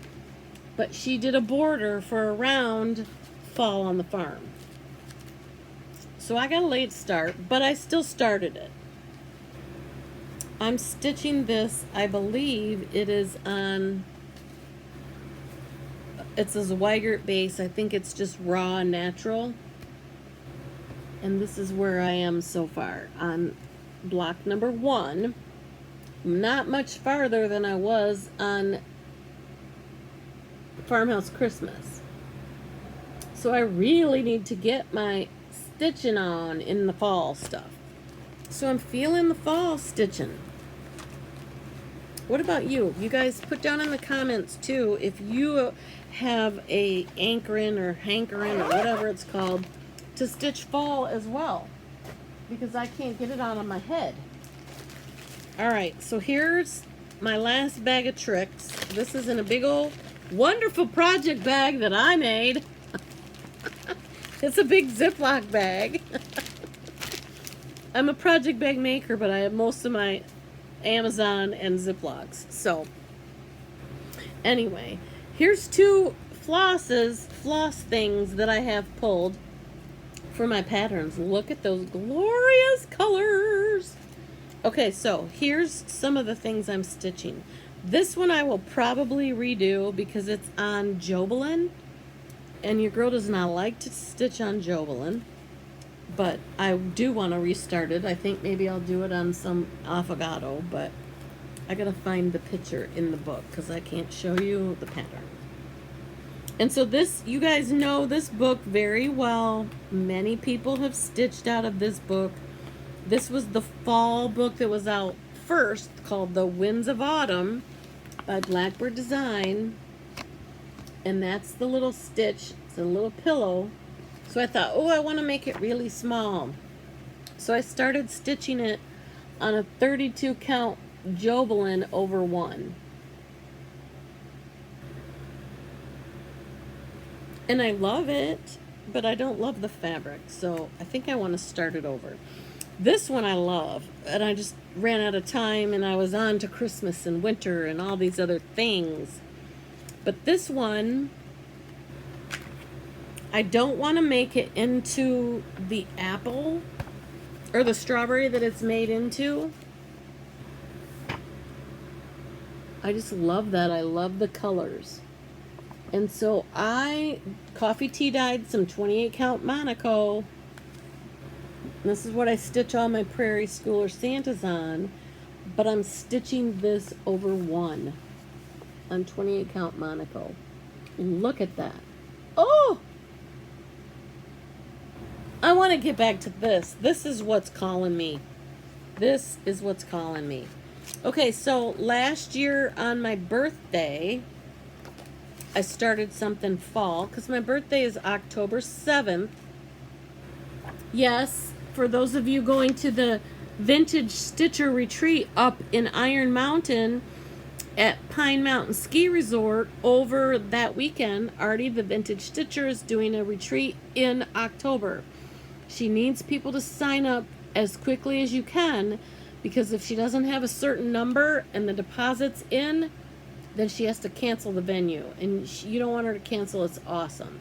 Speaker 1: But she did a border for a round Fall on the Farm. So I got a late start, but I still started it. I'm stitching this, I believe it is on, it's a Zweigert base. I think it's just raw and natural. And this is where I am so far on block number 1. Not much farther than I was on Farmhouse Christmas. So I really need to get my stitching on in the fall stuff. So I'm feeling the fall stitching. What about you? You guys put down in the comments too if you have a anchoring or hankering or whatever it's called to stitch fall as well, because I can't get it out of my head. All right, so here's my last bag of tricks. This is in a big old wonderful project bag that I made. It's a big Ziploc bag. I'm a project bag maker, but I have most of my Amazon and Ziplocs. So anyway, here's two floss things that I have pulled for my patterns. Look at those glorious colors. Okay, so here's some of the things I'm stitching. This one I will probably redo because it's on Jobelin, and your girl does not like to stitch on Jobelin, but I do want to restart it. I think maybe I'll do it on some Affogato, but I gotta find the picture in the book because I can't show you the pattern. And so this, you guys know this book very well. Many people have stitched out of this book. This was the fall book that was out first, called The Winds of Autumn by Blackbird Design. And that's the little stitch. It's a little pillow. So I thought, oh, I want to make it really small. So I started stitching it on a 32 count Jobelin over 1. And I love it, but I don't love the fabric. So I think I want to start it over. This one I love, and I just ran out of time, and I was on to Christmas and winter and all these other things. But this one, I don't want to make it into the apple or the strawberry that it's made into. I just love that. I love the colors. And so I coffee tea dyed some 28 count Monaco. This is what I stitch all my Prairie Schooler Santas on, but I'm stitching this over 1 on 28 count Monaco. Look at that. Oh! I want to get back to this. This is what's calling me. This is what's calling me. Okay, so last year on my birthday, I started something fall, because my birthday is October 7th. Yes, for those of you going to the Vintage Stitcher Retreat up in Iron Mountain at Pine Mountain Ski Resort over that weekend, Artie, the Vintage Stitcher, is doing a retreat in October. She needs people to sign up as quickly as you can, because if she doesn't have a certain number and the deposit's in, then she has to cancel the venue. And you don't want her to cancel. It's awesome.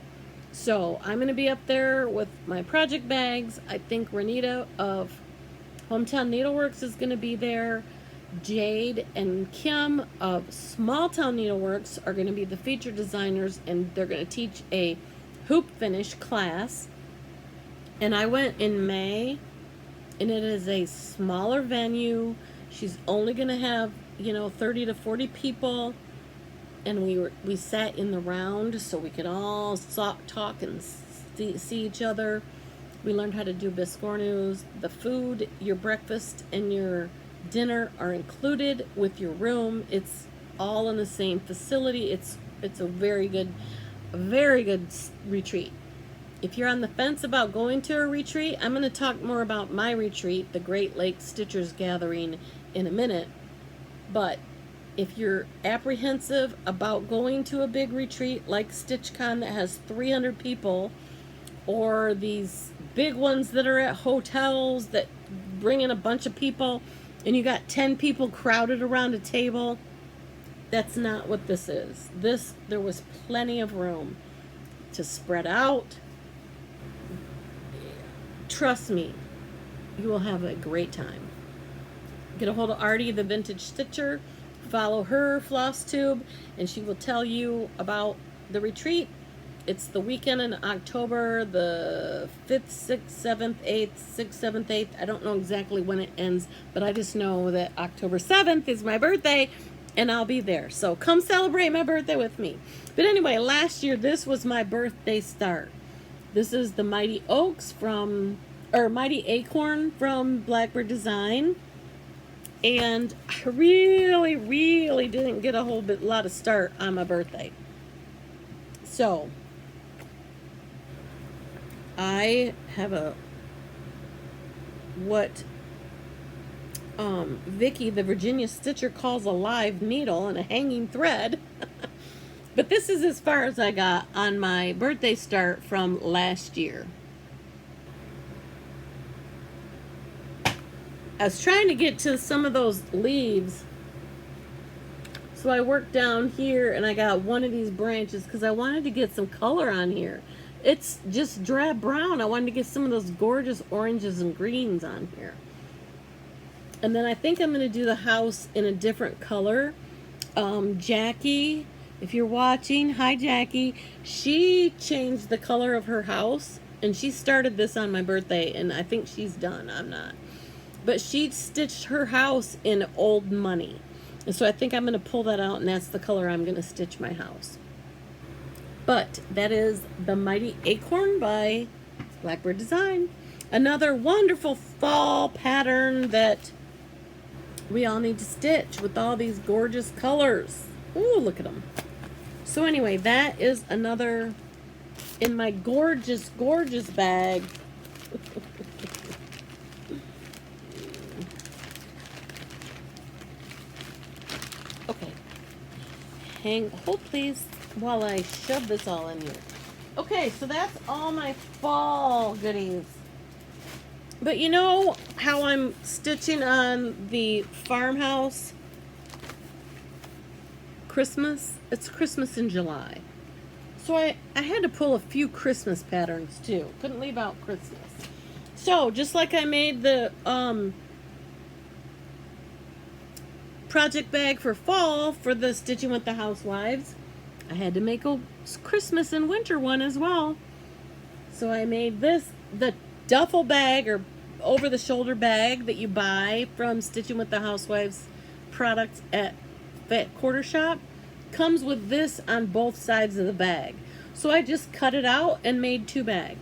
Speaker 1: So I'm going to be up there with my project bags. I think Renita of Hometown Needleworks is going to be there. Jade and Kim of Small Town Needleworks are going to be the feature designers, and they're going to teach a hoop finish class. And I went in May, and it is a smaller venue. She's only going to have, 30 to 40 people. And we sat in the round so we could all talk and see each other. We learned how to do biscornus. The food, your breakfast and your dinner are included with your room. It's all in the same facility. It's a very good retreat. If you're on the fence about going to a retreat, I'm going to talk more about my retreat, the Great Lakes Stitchers Gathering, in a minute. But if you're apprehensive about going to a big retreat like Stitchcon that has 300 people, or these big ones that are at hotels that bring in a bunch of people and you got 10 people crowded around a table, that's not what this is. There was plenty of room to spread out. Trust me, you will have a great time. Get a hold of Artie, the Vintage Stitcher. Follow her Flosstube, and she will tell you about the retreat. It's the weekend in October, the 5th, 6th, 7th, 8th, 6th, 7th, 8th. I don't know exactly when it ends, but I just know that October 7th is my birthday, and I'll be there. So come celebrate my birthday with me. But anyway, last year, this was my birthday start. This is the Mighty Acorn from Blackbird Design. And I really, really didn't get a lot of start on my birthday. So I have what Vicky, the Virginia Stitcher, calls a live needle and a hanging thread. But this is as far as I got on my birthday start from last year. I was trying to get to some of those leaves, so I worked down here and I got one of these branches because I wanted to get some color on here. It's just drab brown. I wanted to get some of those gorgeous oranges and greens on here. And then I think I'm going to do the house in a different color. Jackie, if you're watching, hi Jackie. She changed the color of her house, and she started this on my birthday, and I think she's done. I'm not. But she stitched her house in old money. And so I think I'm going to pull that out, and that's the color I'm going to stitch my house. But that is the Mighty Acorn by Blackbird Design. Another wonderful fall pattern that we all need to stitch with all these gorgeous colors. Ooh, look at them. So anyway, that is another in my gorgeous, gorgeous bag. Okay. Hold please while I shove this all in here. Okay, so that's all my fall goodies. But you know how I'm stitching on the farmhouse Christmas? It's Christmas in July. So I had to pull a few Christmas patterns too. Couldn't leave out Christmas. So just like I made the project bag for fall for the Stitching with the Housewives, I had to make a Christmas and winter one as well. So I made this, the duffel bag or over the shoulder bag that you buy from Stitching with the Housewives products at Fat Quarter Shop, comes with this on both sides of the bag. So I just cut it out and made 2 bags.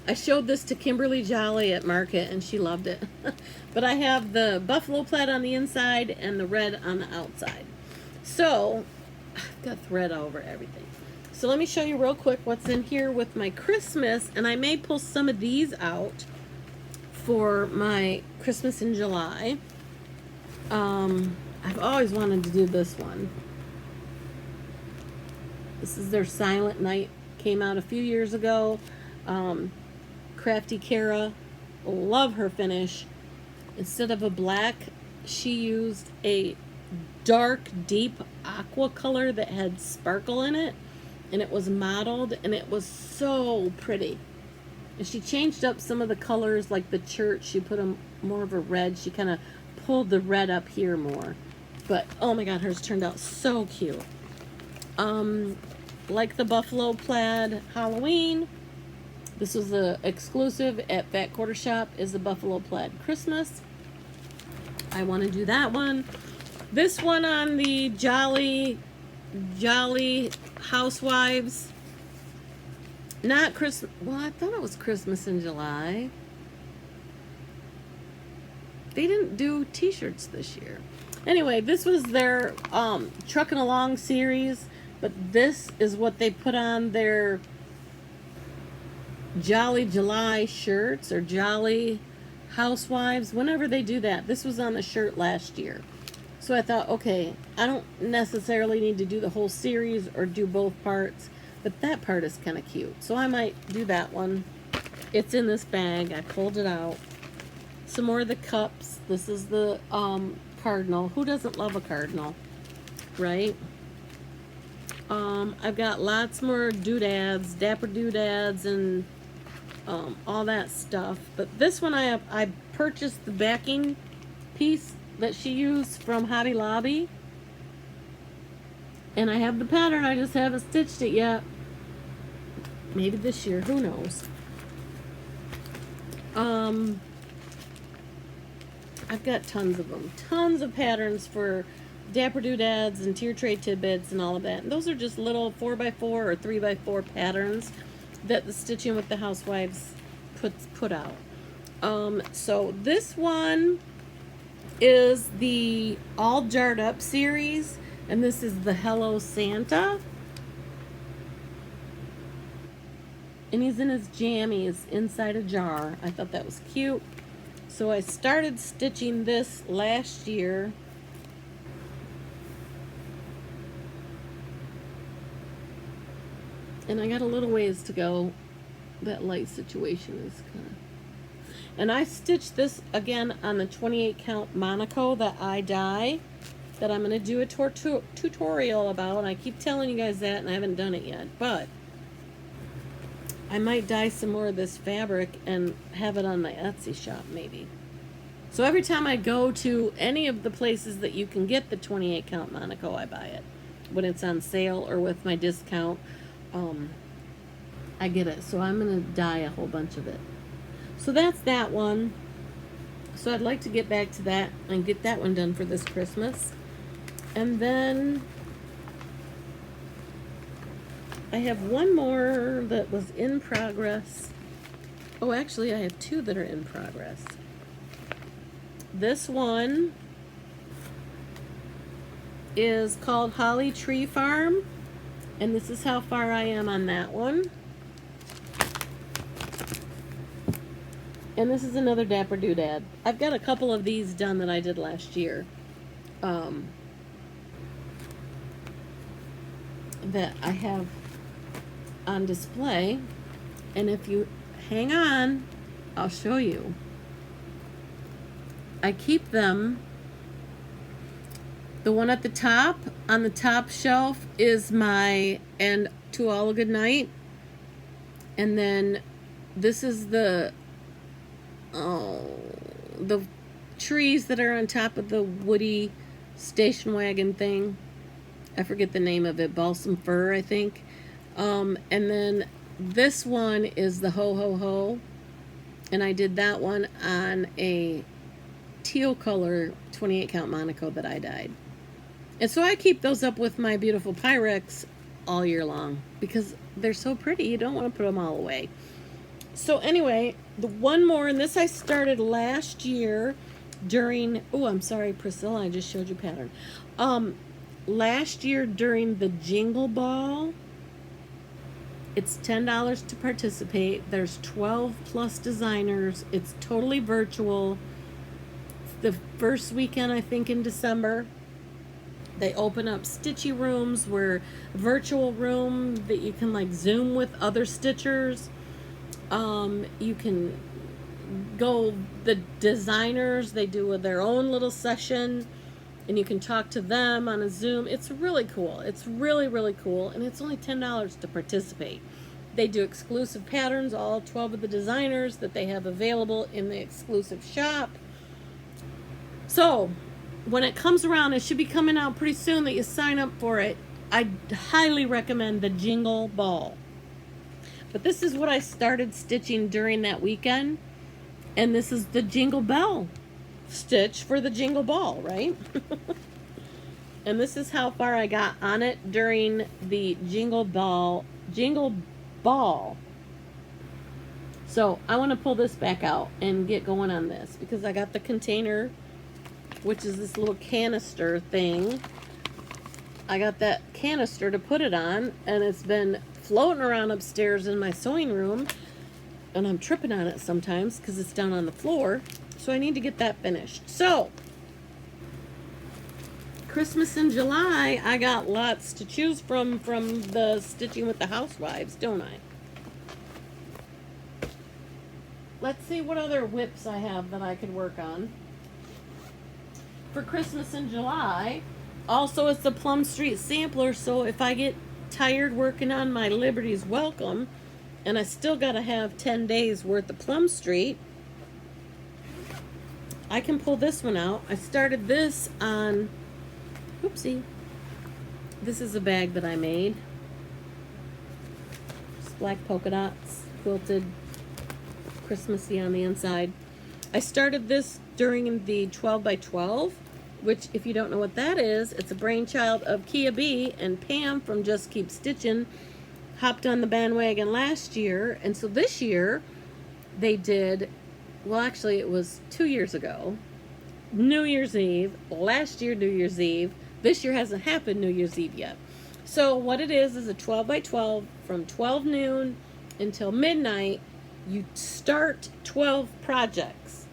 Speaker 1: I showed this to Kimberly Jolly at market and she loved it. But I have the buffalo plaid on the inside and the red on the outside. So I've got thread all over everything. So let me show you real quick what's in here with my Christmas, and I may pull some of these out for my Christmas in July. I've always wanted to do this one. This is their Silent Night, came out a few years ago. Crafty Kara, love her finish. Instead of a black, she used a dark, deep aqua color that had sparkle in it, and it was mottled, and it was so pretty. And she changed up some of the colors, like the church, she put more of a red. She kind of pulled the red up here more. But, oh my god, hers turned out so cute. Like the buffalo plaid Halloween, this was the exclusive at Fat Quarter Shop, is the buffalo plaid Christmas. I want to do that one. This one on the Jolly Housewives. Not Christmas. Well, I thought it was Christmas in July. They didn't do t-shirts this year. Anyway, this was their Truckin' Along series, but this is what they put on their Jolly July shirts or Jolly Housewives. Whenever they do that, this was on the shirt last year. So I thought, okay, I don't necessarily need to do the whole series or do both parts, but that part is kind of cute. So I might do that one. It's in this bag. I pulled it out. Some more of the cups. This is the cardinal. Who doesn't love a cardinal, right? I've got lots more doodads, dapper doodads, and all that stuff. But this one I purchased the backing piece that she used from Hobby Lobby, and I have the pattern. I just haven't stitched it yet. Maybe this year, who knows. I've got tons of them, tons of patterns for dapper doodads and tier tray tidbits and all of that. And those are just little 4x4 or 3x4 patterns that the Stitching with the Housewives put out. So this one is the All Jarred Up series, and this is the Hello Santa. And he's in his jammies inside a jar. I thought that was cute. So I started stitching this last year. And I got a little ways to go. That light situation is kind of... And I stitched this again on the 28 count Monaco that I dye, that I'm going to do a tutorial about. And I keep telling you guys that, and I haven't done it yet. But I might dye some more of this fabric and have it on my Etsy shop maybe. So every time I go to any of the places that you can get the 28 count Monaco, I buy it. When it's on sale or with my discount, I get it. So I'm going to dye a whole bunch of it. So that's that one. So I'd like to get back to that and get that one done for this Christmas. And then I have one more that was in progress. Oh, actually I have two that are in progress. This one is called Holly Tree Farm, and this is how far I am on that one. And this is another Dapper Doodad. I've got a couple of these done that I did last year that I have on display, and if you hang on, I'll show you. I keep them. The one at the top, on the top shelf, is my And To All a Good Night. And then this is the trees that are on top of the woody station wagon thing. I forget the name of it. Balsam Fir, I think. And then this one is the Ho Ho Ho. And I did that one on a teal color 28 count Monaco that I dyed. And so I keep those up with my beautiful Pyrex all year long because they're so pretty. You don't want to put them all away. So anyway, the one more, and this I started last year during, oh, I'm sorry, Priscilla, I just showed you pattern. Last year during the Jingle Ball. It's $10 to participate. There's 12 plus designers. It's totally virtual. The first weekend, I think, in December, they open up stitchy rooms, where virtual room that you can like Zoom with other stitchers. You can go, the designers, they do their own little session, and you can talk to them on a Zoom. It's really cool. It's really, really cool, and it's only $10 to participate. They do exclusive patterns, all 12 of the designers that they have available in the exclusive shop. So when it comes around, it should be coming out pretty soon that you sign up for it. I highly recommend the Jingle Ball. But this is what I started stitching during that weekend. And this is the Jingle Bell stitch for the Jingle Ball, right? And this is how far I got on it during the Jingle Ball. So I want to pull this back out and get going on this because I got the container, which is this little canister thing. I got that canister to put it on, and it's been floating around upstairs in my sewing room, and I'm tripping on it sometimes because it's down on the floor. So I need to get that finished. So Christmas in July, I got lots to choose from the Stitching with the Housewives, don't I? Let's see what other whips I have that I could work on. For Christmas in July, also it's the Plum Street sampler, so if I get tired working on my Liberty's Welcome, and I still gotta have 10 days worth of Plum Street, I can pull this one out. I started this on, oopsie, this is a bag that I made. Just black polka dots, quilted, Christmassy on the inside. I started this during the 12 by 12, which, if you don't know what that is, it's a brainchild of Kia B, and Pam from Just Keep Stitching hopped on the bandwagon last year, and so this year they did well, actually, it was 2 years ago, New Year's Eve, last year, New Year's Eve. This year hasn't happened New Year's Eve yet. So what it is a 12 by 12 from 12 noon until midnight. You start 12 projects.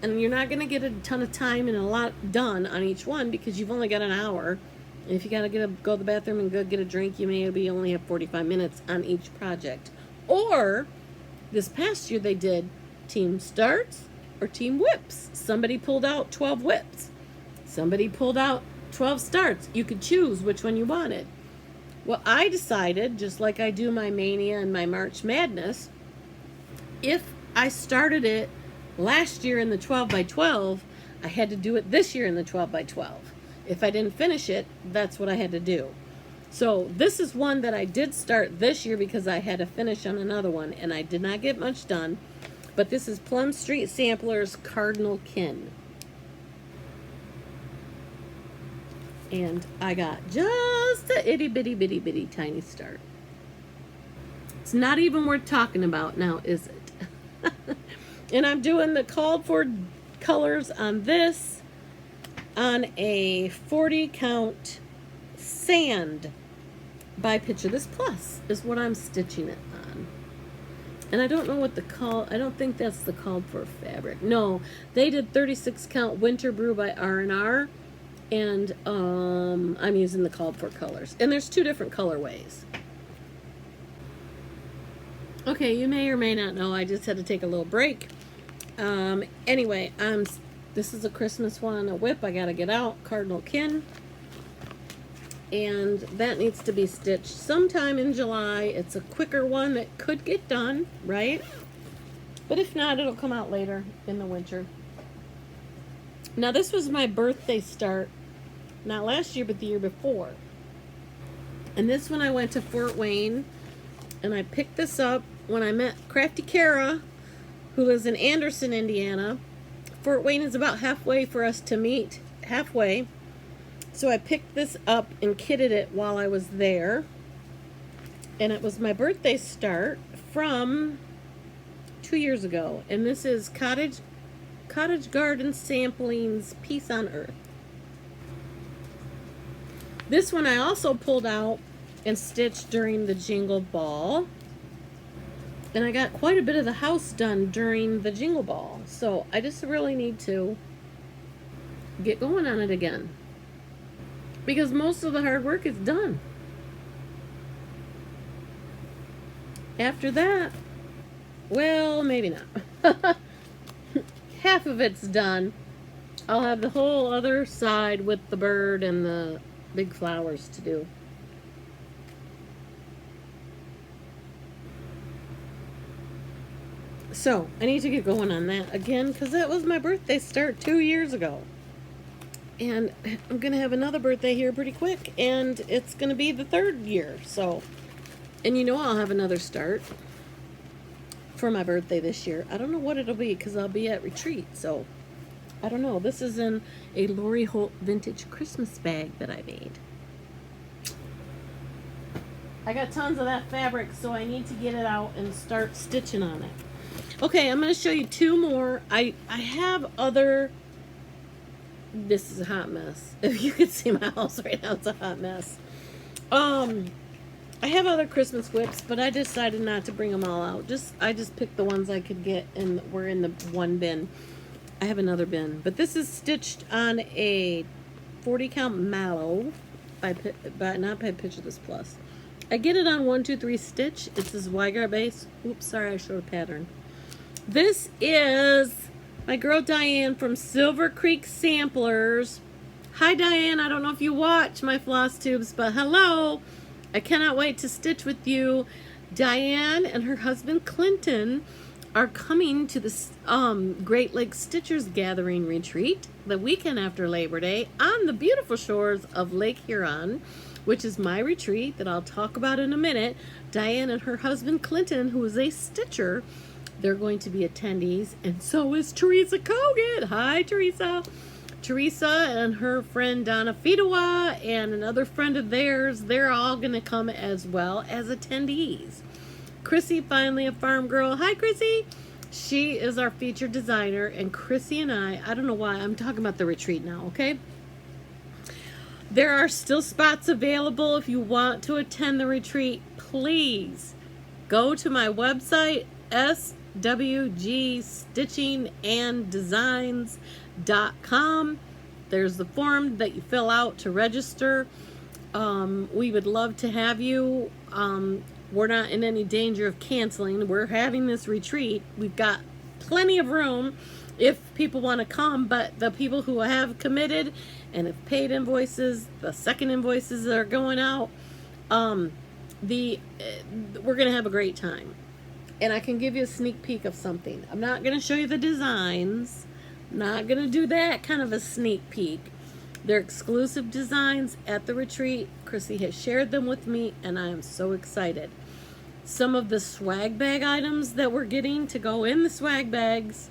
Speaker 1: And you're not going to get a ton of time and a lot done on each one because you've only got an hour. And if you got to go to the bathroom and go get a drink, you maybe only have 45 minutes on each project. Or this past year they did team starts or team whips. Somebody pulled out 12 whips. Somebody pulled out 12 starts. You could choose which one you wanted. Well, I decided, just like I do my Mania and my March Madness, if I started it last year in the 12 by 12, I had to do it this year in the 12 by 12. If I didn't finish it, that's what I had to do. So this is one that I did start this year because I had to finish on another one, and I did not get much done. But this is Plum Street Samplers Cardinal Kin. And I got just a itty bitty bitty bitty tiny start. It's not even worth talking about now, is it? And I'm doing the called for colors on this on a 40 count sand by Picture This Plus is what I'm stitching it on. And I don't know what I don't think that's the called for fabric. No, they did 36 count Winter Brew by R&R, and I'm using the called for colors. And there's 2 different colorways. Okay, you may or may not know, I just had to take a little break. Anyway, this is a Christmas one, a whip I gotta get out, Cardinal Kin. And that needs to be stitched sometime in July. It's a quicker one that could get done, right? But if not, it'll come out later in the winter. Now, this was my birthday start, not last year, but the year before. And this one I went to Fort Wayne, and I picked this up when I met Crafty Kara, who lives in Anderson, Indiana. Fort Wayne is about halfway for us to meet, halfway. So I picked this up and kitted it while I was there. And it was my birthday start from 2 years ago. And this is Cottage Garden Samplings Peace on Earth. This one I also pulled out and stitched during the Jingle Ball. And I got quite a bit of the house done during the Jingle Ball. So I just really need to get going on it again, because most of the hard work is done. After that, well, maybe not. Half of it's done. I'll have the whole other side with the bird and the big flowers to do. So I need to get going on that again, because that was my birthday start 2 years ago. And I'm going to have another birthday here pretty quick, and it's going to be the 3rd year. So, and you know I'll have another start for my birthday this year. I don't know what it'll be, because I'll be at retreat. So, I don't know. This is in a Lori Holt vintage Christmas bag that I made. I got tons of that fabric, so I need to get it out and start stitching on it. Okay, I'm going to show you 2 more. I have other... This is a hot mess. If you could see my house right now, it's a hot mess. I have other Christmas whips, but I decided not to bring them all out. I just picked the ones I could get, and we're in the one bin. I have another bin, but this is stitched on a 40 count mallow not by Picture This Plus. I get it on 1, 2, 3 stitch. It's this Wygar base. Oops, sorry, I showed a pattern. This is my girl Diane from Silver Creek Samplers. Hi Diane, I don't know if you watch my Flosstubes, but hello. I cannot wait to stitch with you. Diane and her husband Clinton are coming to the Great Lakes Stitchers Gathering Retreat the weekend after Labor Day on the beautiful shores of Lake Huron, which is my retreat that I'll talk about in a minute. Diane and her husband Clinton, who is a stitcher, they're going to be attendees, and so is Teresa Kogan. Hi, Teresa. Teresa and her friend Donna Fidawa and another friend of theirs, they're all going to come as well as attendees. Chrissy, finally a farm girl. Hi, Chrissy. She is our featured designer, and Chrissy and I don't know why I'm talking about the retreat now, okay? There are still spots available if you want to attend the retreat. Please go to my website, swgstitchinganddesigns.com. There's the form that you fill out to register. We would love to have you. We're not in any danger of canceling. We're having this retreat. We've got plenty of room if people want to come, but the people who have committed and have paid invoices, the second invoices that are going out, we're going to have a great time. And I can give you a sneak peek of something. I'm not going to show you the designs. I'm not going to do that kind of a sneak peek. They're exclusive designs at the retreat. Chrissy has shared them with me, and I am so excited. Some of the swag bag items that we're getting to go in the swag bags,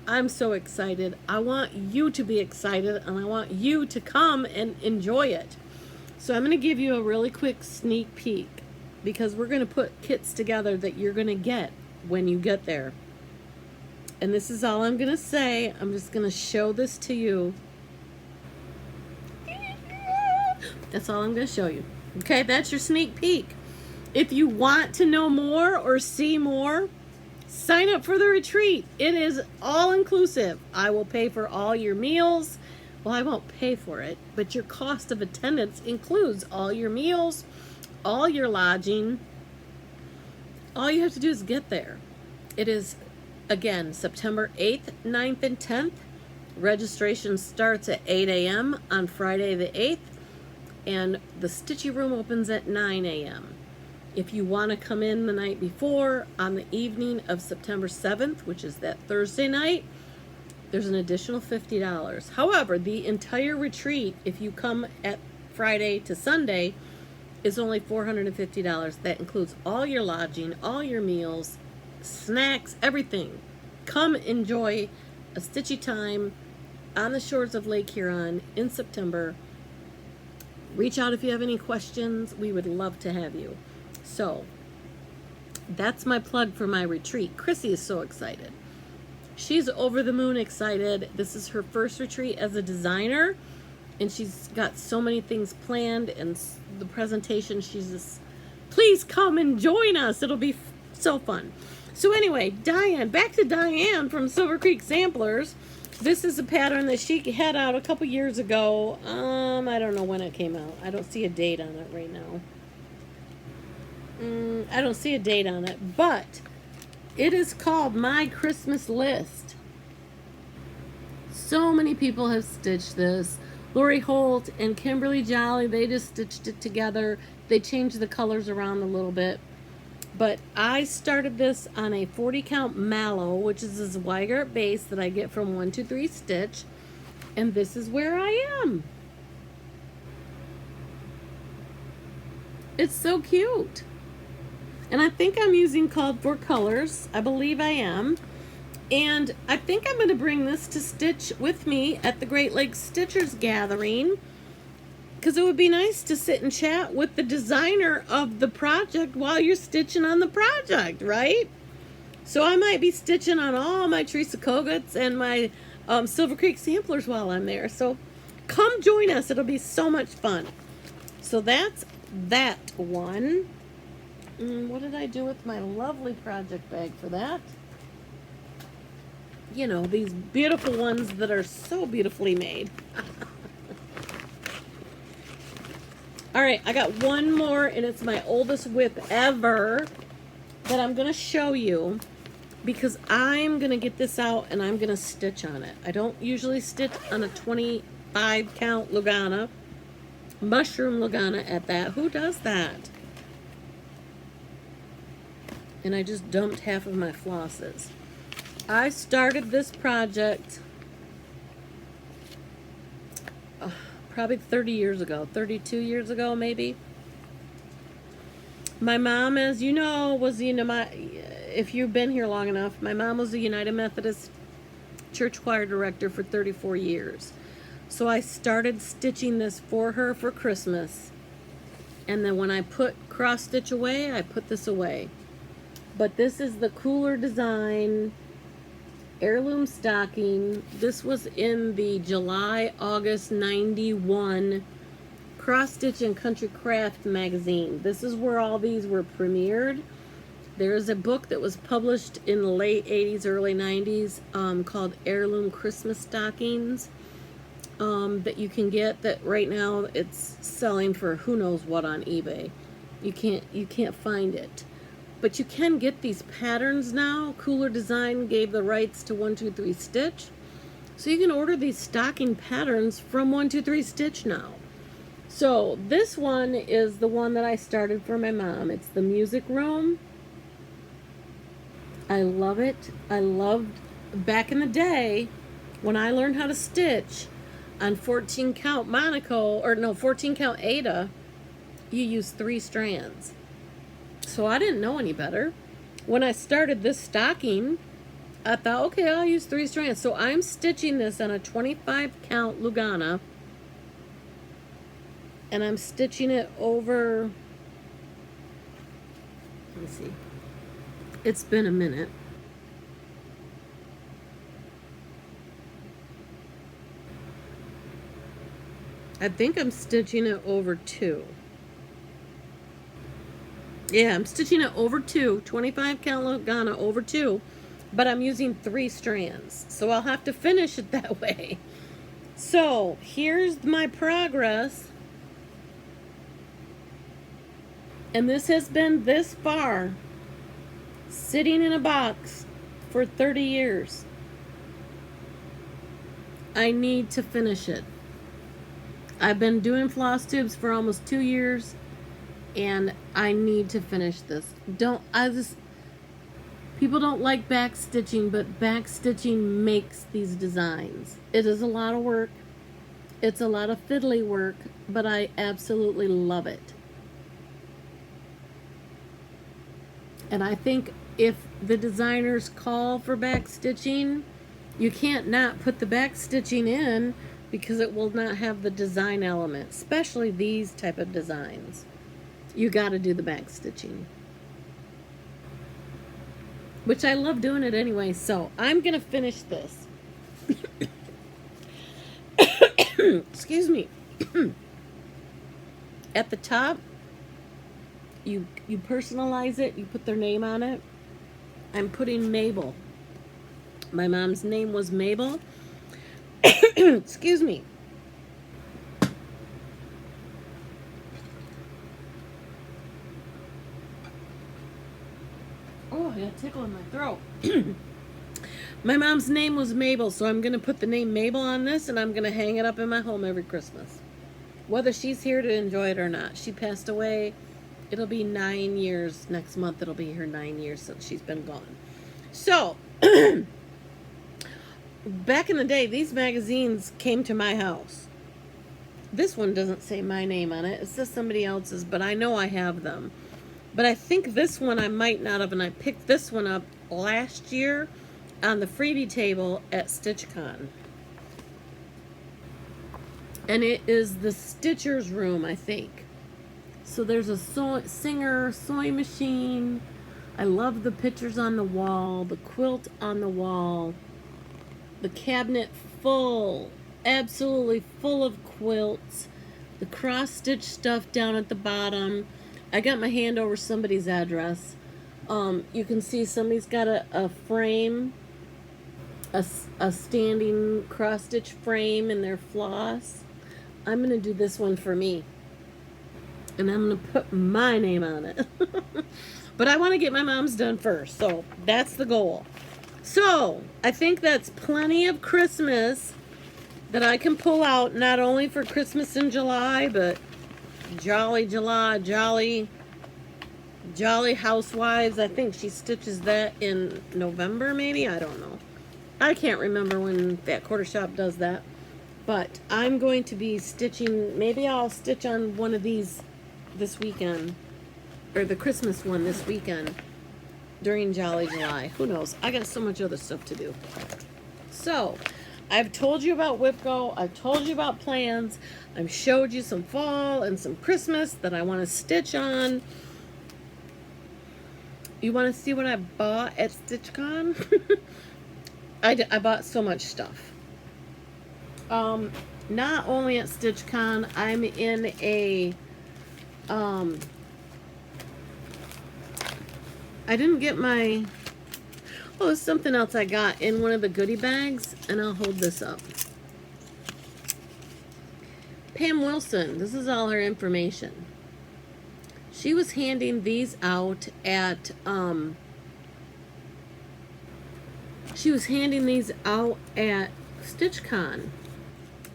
Speaker 1: I'm so excited. I want you to be excited, and I want you to come and enjoy it. So I'm going to give you a really quick sneak peek, because we're going to put kits together that you're going to get when you get there. And this is all I'm going to say. I'm just going to show this to you. That's all I'm going to show you. Okay, that's your sneak peek. If you want to know more or see more, sign up for the retreat. It is all inclusive. I will pay for all your meals. Well, I won't pay for it, but your cost of attendance includes all your meals, all your lodging. All you have to do is get there. It is, again, September 8th, 9th, and 10th. Registration starts at 8 a.m. on Friday the 8th, and the Stitchy Room opens at 9 a.m. If you want to come in the night before, on the evening of September 7th, which is that Thursday night, there's an additional $50. However, the entire retreat, if you come at Friday to Sunday, is only $450. That includes all your lodging, all your meals, snacks, everything. Come enjoy a Stitchy time on the shores of Lake Huron in September. Reach out if you have any questions. We would love to have you. So, that's my plug for my retreat. Chrissy is so excited. She's over the moon excited. This is her first retreat as a designer, and she's got so many things planned, and the presentation, she's just, please come and join us. It'll be so fun. So anyway, Diane, back to Diane from Silver Creek Samplers. This is a pattern that she had out a couple years ago. I don't know when it came out. I don't see a date on it right now. I don't see a date on it, but it is called My Christmas List. So many people have stitched this. Lori Holt and Kimberly Jolly, they just stitched it together. They changed the colors around a little bit. But I started this on a 40 count mallow, which is this Weigert base that I get from 123 Stitch. And this is where I am. It's so cute. And I think I'm using called for colors. I believe I am. And I think I'm going to bring this to stitch with me at the Great Lakes Stitchers Gathering, because it would be nice to sit and chat with the designer of the project while you're stitching on the project, right? So I might be stitching on all my Teresa Kogut's and my Silver Creek Samplers while I'm there. So come join us. It'll be so much fun. So that's that one. What did I do with my lovely project bag for that? You know, these beautiful ones that are so beautifully made. All right, I got one more, and it's my oldest whip ever that I'm going to show you, because I'm going to get this out and I'm going to stitch on it. I don't usually stitch on a 25 count Lugana, mushroom Lugana at that. Who does that? And I just dumped half of my flosses. I started this project probably 30 years ago, 32 years ago maybe. My mom, as you know, was, if you've been here long enough, my mom was a United Methodist Church choir director for 34 years. So I started stitching this for her for Christmas. And then when I put cross stitch away, I put this away. But this is the cooler design Heirloom stocking. This was in the July, August 91 Cross Stitch and Country Craft magazine. This is where all these were premiered. There's a book that was published in the late 80s, early 90s called Heirloom Christmas Stockings that you can get, that right now it's selling for who knows what on eBay. You can't find it. But you can get these patterns now. Cooler Design gave the rights to 123 Stitch. So you can order these stocking patterns from 123 Stitch now. So this one is the one that I started for my mom. It's the Music Room. I love it. I loved back in the day when I learned how to stitch on 14 count Monaco, or no, 14 count Ada, you use 3 strands. So I didn't know any better. When I started this stocking, I thought, okay, I'll use 3 strands. So I'm stitching this on a 25 count Lugana, and I'm stitching it over, let me see, it's been a minute. I think I'm stitching it over 2. Yeah, I'm stitching it over 2, 25 count Lugana over 2, but I'm using 3 strands. So I'll have to finish it that way. So here's my progress. And this has been this far, sitting in a box for 30 years. I need to finish it. I've been doing floss tubes for almost 2 years, and I need to finish this. People don't like back stitching, but back stitching makes these designs. It is a lot of work. It's a lot of fiddly work, but I absolutely love it. And I think if the designers call for back stitching, you can't not put the back stitching in, because it will not have the design element, especially these type of designs. You got to do the back stitching, which I love doing it anyway. So I'm gonna finish this. Excuse me. At the top, you personalize it. You put their name on it. I'm putting Mabel. My mom's name was Mabel. Excuse me. Oh, I got a tickle in my throat. My mom's name was Mabel, so I'm going to put the name Mabel on this, and I'm going to hang it up in my home every Christmas. Whether she's here to enjoy it or not. She passed away. It'll be 9 years. Next month it'll be her 9 years since she's been gone. So, back in the day, these magazines came to my house. This one doesn't say my name on it. It says somebody else's, but I know I have them. But I think this one I might not have, and I picked this one up last year on the freebie table at Stitchcon. And it is the Stitcher's Room, I think. So there's a Singer sewing machine. I love the pictures on the wall, the quilt on the wall, the cabinet full, absolutely full of quilts, the cross-stitch stuff down at the bottom. I got my hand over somebody's address. You can see somebody's got a frame, a standing cross-stitch frame in their floss. I'm going to do this one for me. And I'm going to put my name on it. But I want to get my mom's done first. So that's the goal. So I think that's plenty of Christmas that I can pull out, not only for Christmas in July, but Jolly July, Jolly Housewives. I think she stitches that in November, maybe. I don't know. I can't remember when that quarter shop does that. But I'm going to be stitching. Maybe I'll stitch on one of these this weekend, or the Christmas one this weekend during Jolly July. Who knows? I got so much other stuff to do. So I've told you about WIPGO. I've told you about plans. I've showed you some fall and some Christmas that I want to stitch on. You want to see what I bought at Stitchcon? I bought so much stuff. Not only at Stitchcon, I'm in a, I didn't get my, oh, there's something else I got in one of the goodie bags, and I'll hold this up. Pam Wilson, this is all her information. She was handing these out at, Stitchcon.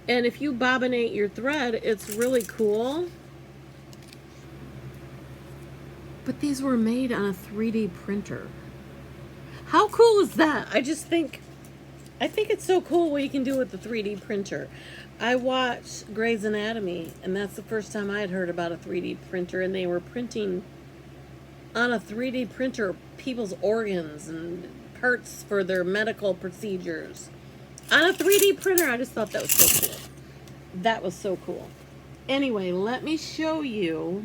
Speaker 1: And if you bobbinate your thread, it's really cool. But these were made on a 3D printer. How cool is that? I think it's so cool what you can do with the 3D printer. I watched Grey's Anatomy, and that's the first time I had heard about a 3D printer, and they were printing on a 3D printer people's organs and parts for their medical procedures. On a 3D printer. I just thought that was so cool. That was so cool. Anyway, let me show you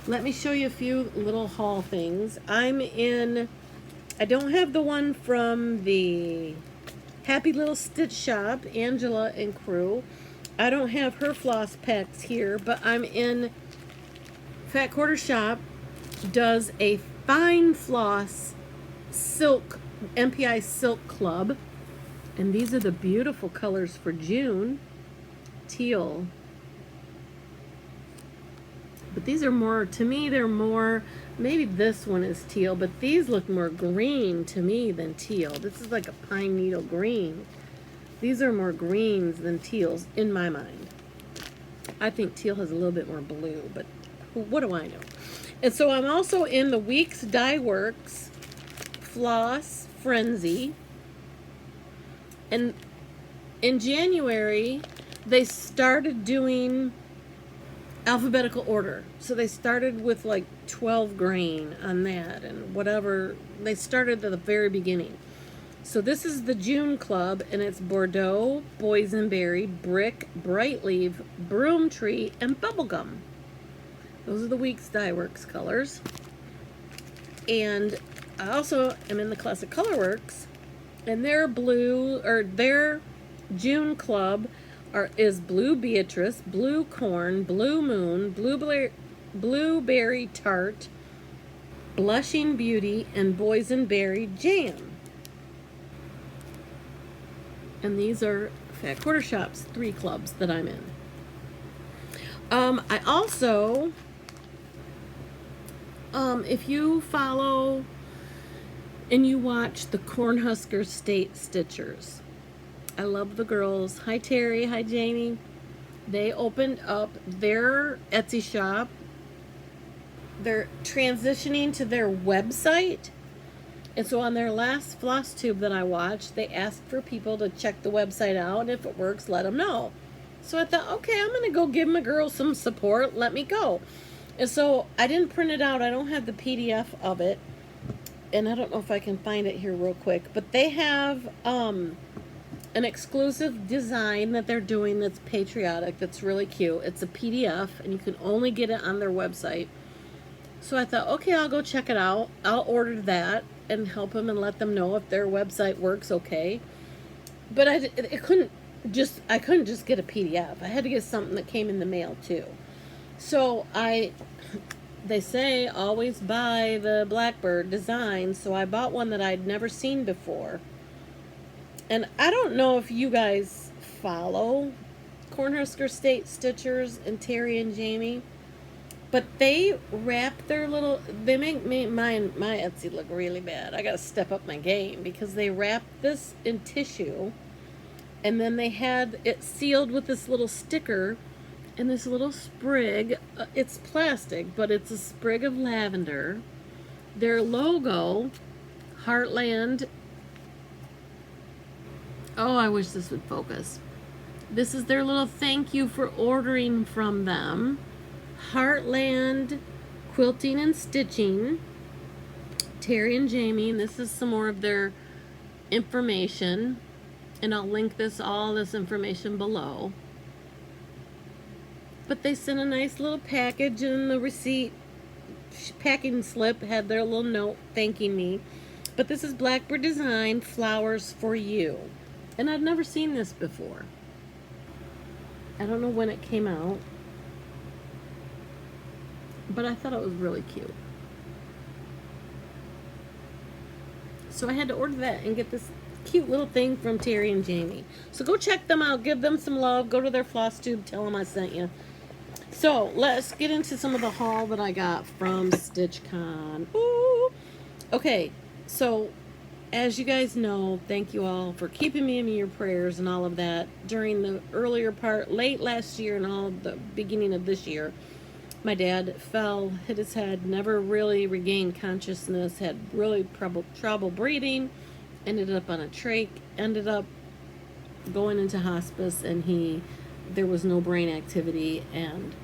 Speaker 1: a few little haul things. I don't have the one from the Happy Little Stitch Shop, Angela and crew. I don't have her floss packs here, but I'm in Fat Quarter Shop, does a fine floss silk, MPI Silk Club. And these are the beautiful colors for June. Teal. But these are more, to me, they're more, maybe this one is teal, but these look more green to me than teal. This is like a pine needle green. These are more greens than teals in my mind. I think teal has a little bit more blue, but what do I know? And so I'm also in the Weeks Dye Works Floss Frenzy. And in January, they started doing alphabetical order. So they started with like 12 grain on that and whatever. They started at the very beginning. So this is the June Club, and it's Bordeaux, Boysenberry, Brick, Bright Leaf, Broom Tree, and Bubblegum. Those are the Weeks Dye Works colors. And I also am in the Classic Colorworks, and their blue, or their June Club is Blue Beatrice, Blue Corn, Blue Moon, Blueberry Tart, Blushing Beauty, and Boysenberry Jam. And these are Fat Quarter Shop's 3 clubs that I'm in. I also, if you follow and you watch the Cornhusker State Stitchers, I love the girls. Hi Terry, hi Jamie. They opened up their Etsy shop. They're transitioning to their website. And so on their last Flosstube that I watched, they asked for people to check the website out, and if it works, let them know. So I thought, okay, I'm going to go give my girl some support. Let me go. And so I didn't print it out. I don't have the PDF of it. And I don't know if I can find it here real quick. But they have an exclusive design that they're doing that's patriotic, that's really cute. It's a PDF, and you can only get it on their website. So I thought, okay, I'll go check it out. I'll order that and help them and let them know if their website works okay. But I couldn't just get a PDF. I had to get something that came in the mail too. So they say always buy the Blackbird design, so I bought one that I'd never seen before. And I don't know if you guys follow Cornhusker State Stitchers and Terry and Jamie, but they wrap their little, they make my Etsy look really bad. I gotta step up my game, because they wrapped this in tissue, and then they had it sealed with this little sticker and this little sprig. It's plastic, but it's a sprig of lavender. Their logo, Heartland. Oh, I wish this would focus. This is their little thank you for ordering from them. Heartland Quilting and Stitching, Terry and Jamie, and this is some more of their information, and I'll link all this information below. But they sent a nice little package, and the receipt packing slip had their little note thanking me. But this is Blackbird Design Flowers for You. And I've never seen this before. I don't know when it came out, but I thought it was really cute. So I had to order that and get this cute little thing from Terry and Jamie. So go check them out. Give them some love. Go to their Flosstube. Tell them I sent you. So let's get into some of the haul that I got from Stitchcon. Ooh. Okay, so as you guys know, thank you all for keeping me in your prayers and all of that during the earlier part, late last year and all of the beginning of this year. My dad fell, hit his head, never really regained consciousness, had really trouble breathing, ended up on a trach, ended up going into hospice, and there was no brain activity, and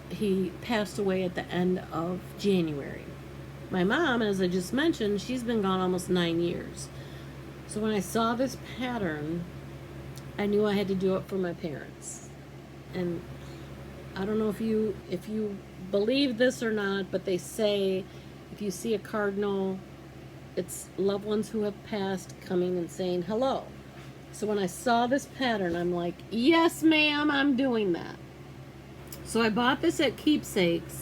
Speaker 1: he passed away at the end of January. My mom, as I just mentioned, she's been gone almost 9 years. So when I saw this pattern, I knew I had to do it for my parents. And I don't know if you believe this or not, but they say if you see a cardinal, it's loved ones who have passed coming and saying hello. So when I saw this pattern, I'm like, yes, ma'am, I'm doing that. So I bought this at Keepsakes.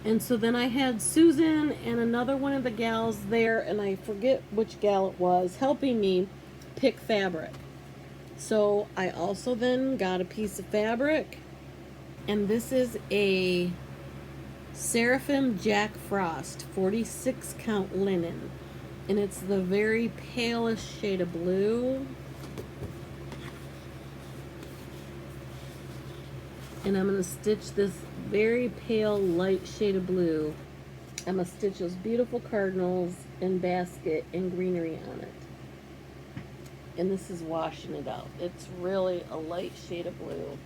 Speaker 1: And so then I had Susan and another one of the gals there, and I forget which gal it was, helping me pick fabric. So I also then got a piece of fabric, and this is a Seraphim Jack Frost 46 count linen, and it's the very palest shade of blue. And I'm going to stitch this very pale light shade of blue. I'm going to stitch those beautiful cardinals and basket and greenery on it. And this is washing it out. It's really a light shade of blue.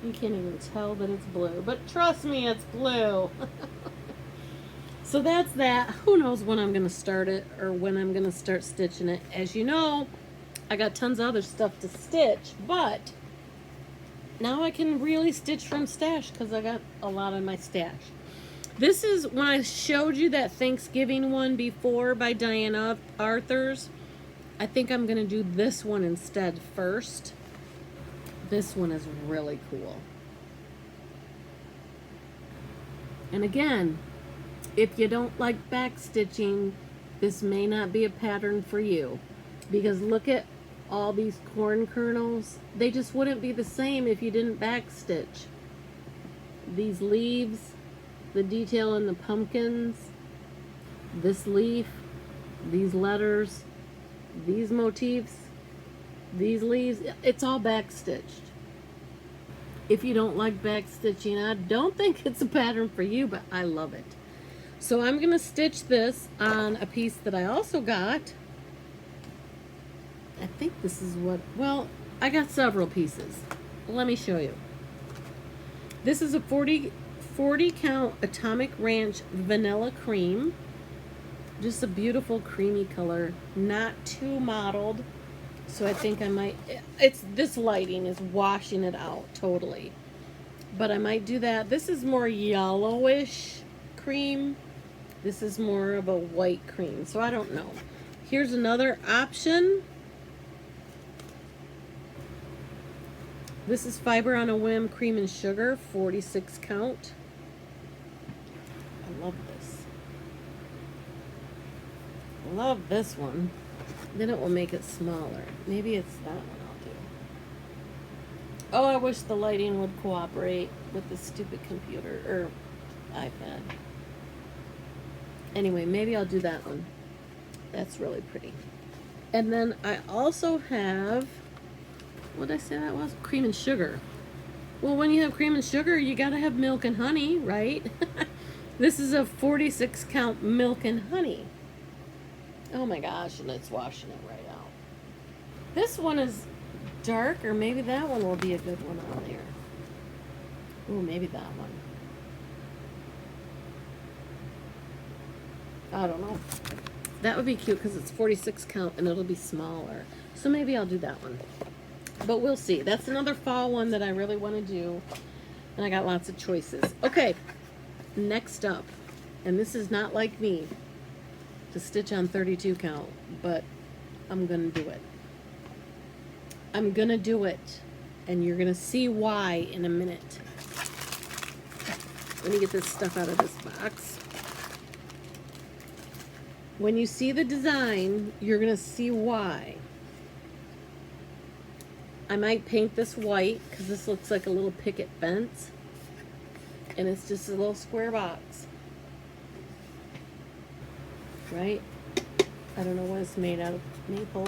Speaker 1: You can't even tell that it's blue, but trust me, it's blue. So that's that. Who knows when I'm going to start it or when I'm going to start stitching it. As you know, I got tons of other stuff to stitch, but now I can really stitch from stash because I got a lot in my stash. This is when I showed you that Thanksgiving one before by Diana Arthurs. I think I'm going to do this one instead first. This one is really cool. And again, if you don't like back stitching, this may not be a pattern for you. Because look at all these corn kernels. They just wouldn't be the same if you didn't back stitch. These leaves, the detail in the pumpkins, this leaf, these letters, these motifs, these leaves, it's all back stitched. If you don't like back stitching, I don't think it's a pattern for you, but I love it. So I'm going to stitch this on a piece that I also got. I think this is what, well, I got several pieces. Let me show you. This is a 40 count Atomic Ranch Vanilla Cream. Just a beautiful creamy color, not too mottled. So I think I might, this lighting is washing it out totally. But I might do that. This is more yellowish cream. This is more of a white cream. So I don't know. Here's another option. This is Fiber on a Whim Cream and Sugar, 46 count. I love this. I love this one. Then it will make it smaller. Maybe it's that one I'll do. Oh, I wish the lighting would cooperate with the stupid computer or iPad. Anyway, maybe I'll do that one. That's really pretty. And then I also have, what did I say that was? Cream and sugar. Well, when you have cream and sugar, you gotta have milk and honey, right? This is a 46 count milk and honey. Oh my gosh, and it's washing it right out. This one is dark, or maybe that one will be a good one on there. Oh, maybe that one. I don't know. That would be cute because it's 46 count and it'll be smaller. So maybe I'll do that one. But we'll see. That's another fall one that I really want to do. And I got lots of choices. Okay, next up. And this is not like me to stitch on 32 count, but I'm gonna do it. I'm gonna do it, and you're gonna see why in a minute. Let me get this stuff out of this box. When you see the design, you're gonna see why. I might paint this white because this looks like a little picket fence, and it's just a little square box, right? I don't know what it's made out of. Maple.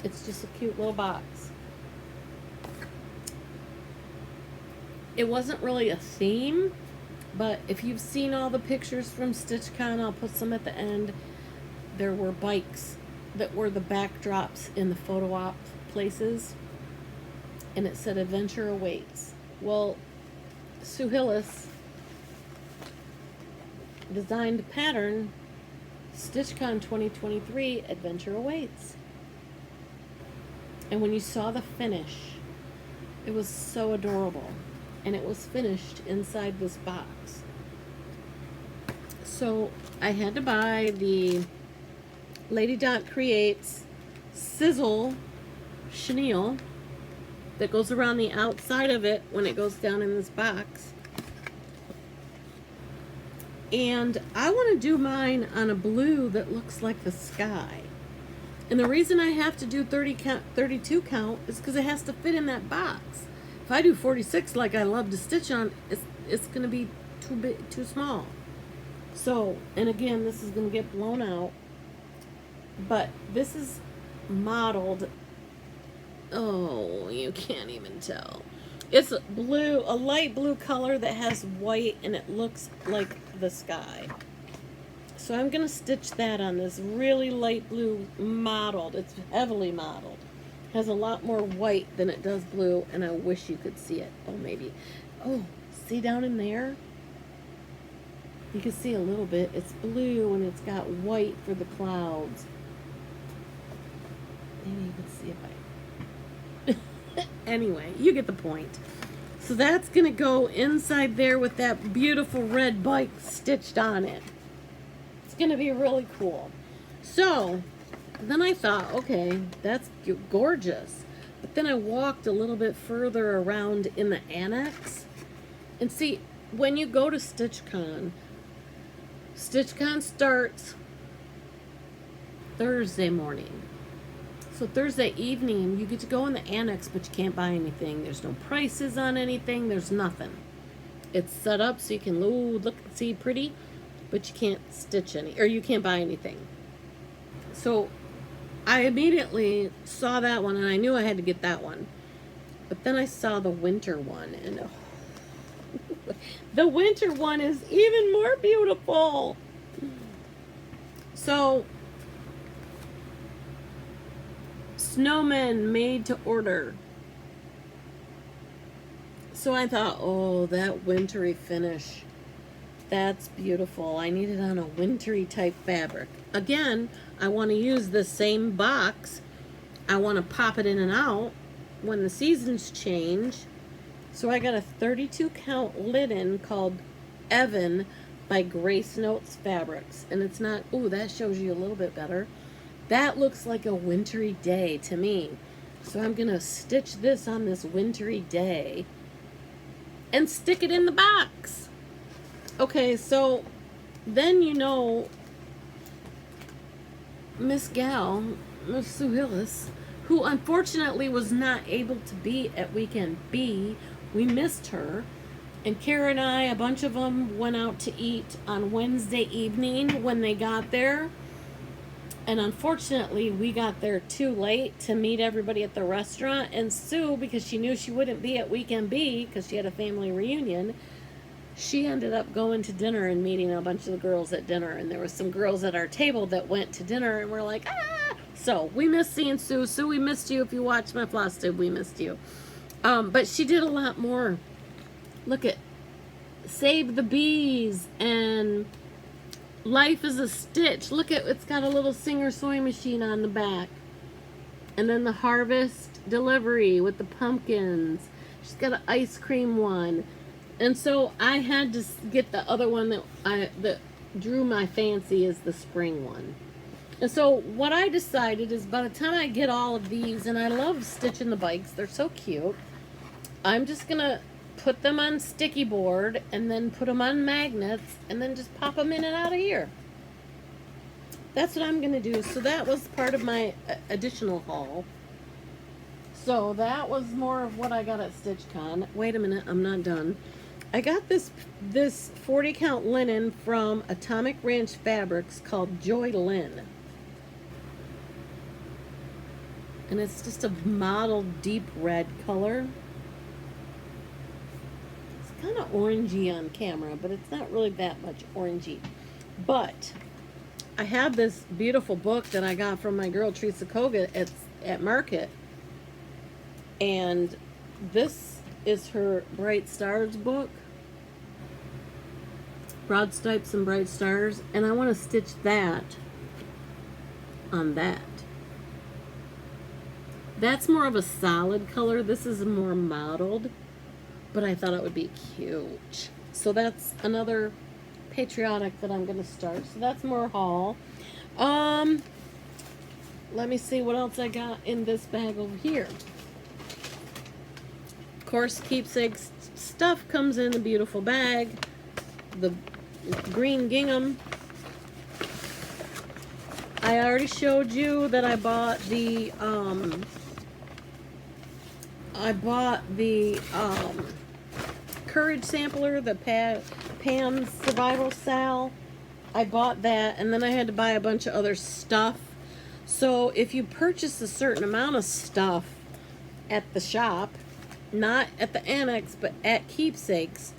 Speaker 1: It's just a cute little box. It wasn't really a theme, but if you've seen all the pictures from Stitchcon, I'll put some at the end. There were bikes that were the backdrops in the photo op places, and it said adventure awaits. Well, Sue Hillis designed a pattern, Stitchcon 2023 adventure awaits. And when you saw the finish, it was so adorable, and it was finished inside this box. So I had to buy the Lady Dot Creates sizzle chenille that goes around the outside of it when it goes down in this box. And I want to do mine on a blue that looks like the sky. And the reason I have to do 32 count is because it has to fit in that box. If I do 46 like I love to stitch on, it's going to be too big, too small. So, and again, this is going to get blown out. But this is modeled. Oh, you can't even tell. It's blue, a light blue color that has white, and it looks like the sky. So I'm going to stitch that on this really light blue modeled. It's heavily modeled. Has a lot more white than it does blue, and I wish you could see it. Oh, maybe. Oh, see down in there? You can see a little bit. It's blue, and it's got white for the clouds. Maybe you can see if I... Anyway, you get the point. So that's going to go inside there with that beautiful red bike stitched on it. It's going to be really cool. So then I thought, okay, that's gorgeous. But then I walked a little bit further around in the annex. And see, when you go to Stitchcon, Stitchcon starts Thursday morning. So Thursday evening, you get to go in the annex, but you can't buy anything. There's no prices on anything. There's nothing. It's set up so you can look, see pretty, but you can't stitch any, or you can't buy anything. So I immediately saw that one, and I knew I had to get that one. But then I saw the winter one, and the winter one is even more beautiful. So snowmen made to order. So I thought, oh, that wintry finish, that's beautiful. I need it on a wintry type fabric. Again, I want to use the same box. I want to pop it in and out when the seasons change. So I got a 32 count linen called Evan by Grace Notes Fabrics. And it's not, oh, that shows you a little bit better. That looks like a wintry day to me. So I'm going to stitch this on this wintry day and stick it in the box. Okay, so then you know Miss Sue Hillis, who unfortunately was not able to be at Weekend B. We missed her. And Kara and I, a bunch of them, went out to eat on Wednesday evening when they got there. And unfortunately, we got there too late to meet everybody at the restaurant. And Sue, because she knew she wouldn't be at Weekend B, because she had a family reunion, she ended up going to dinner and meeting a bunch of the girls at dinner. And there were some girls at our table that went to dinner, and we're like, ah! So we missed seeing Sue. Sue, we missed you. If you watched my Flosstube, we missed you. But she did a lot more. Look at Save the Bees and Life is a Stitch. Look at, it's got a little Singer sewing machine on the back. And then the Harvest Delivery with the pumpkins. She's got an ice cream one. And so I had to get the other one that drew my fancy is the spring one. And so what I decided is by the time I get all of these, and I love stitching the bikes, they're so cute, I'm just gonna put them on sticky board and then put them on magnets and then just pop them in and out of here. That's what I'm gonna do. So that was part of my additional haul. So that was more of what I got at Stitchcon. Wait a minute, I'm not done. I got this 40 count linen from Atomic Ranch Fabrics called Joy Lin. And it's just a mottled deep red color. It's kind of orangey on camera, but it's not really that much orangey. But I have this beautiful book that I got from my girl Teresa Koga at Market. And this is her Bright Stars book. Broad Stripes and Bright Stars. And I want to stitch that on that. That's more of a solid color. This is more mottled, but I thought it would be cute. So that's another patriotic that I'm going to start. So that's more haul. Let me see what else I got in this bag over here. Of course, keepsake stuff comes in a beautiful bag. The green gingham. I already showed you that I bought the Courage sampler, the Pam's Survival Sal. I bought that, and then I had to buy a bunch of other stuff. So if you purchase a certain amount of stuff at the shop, not at the annex, but at Keepsakes,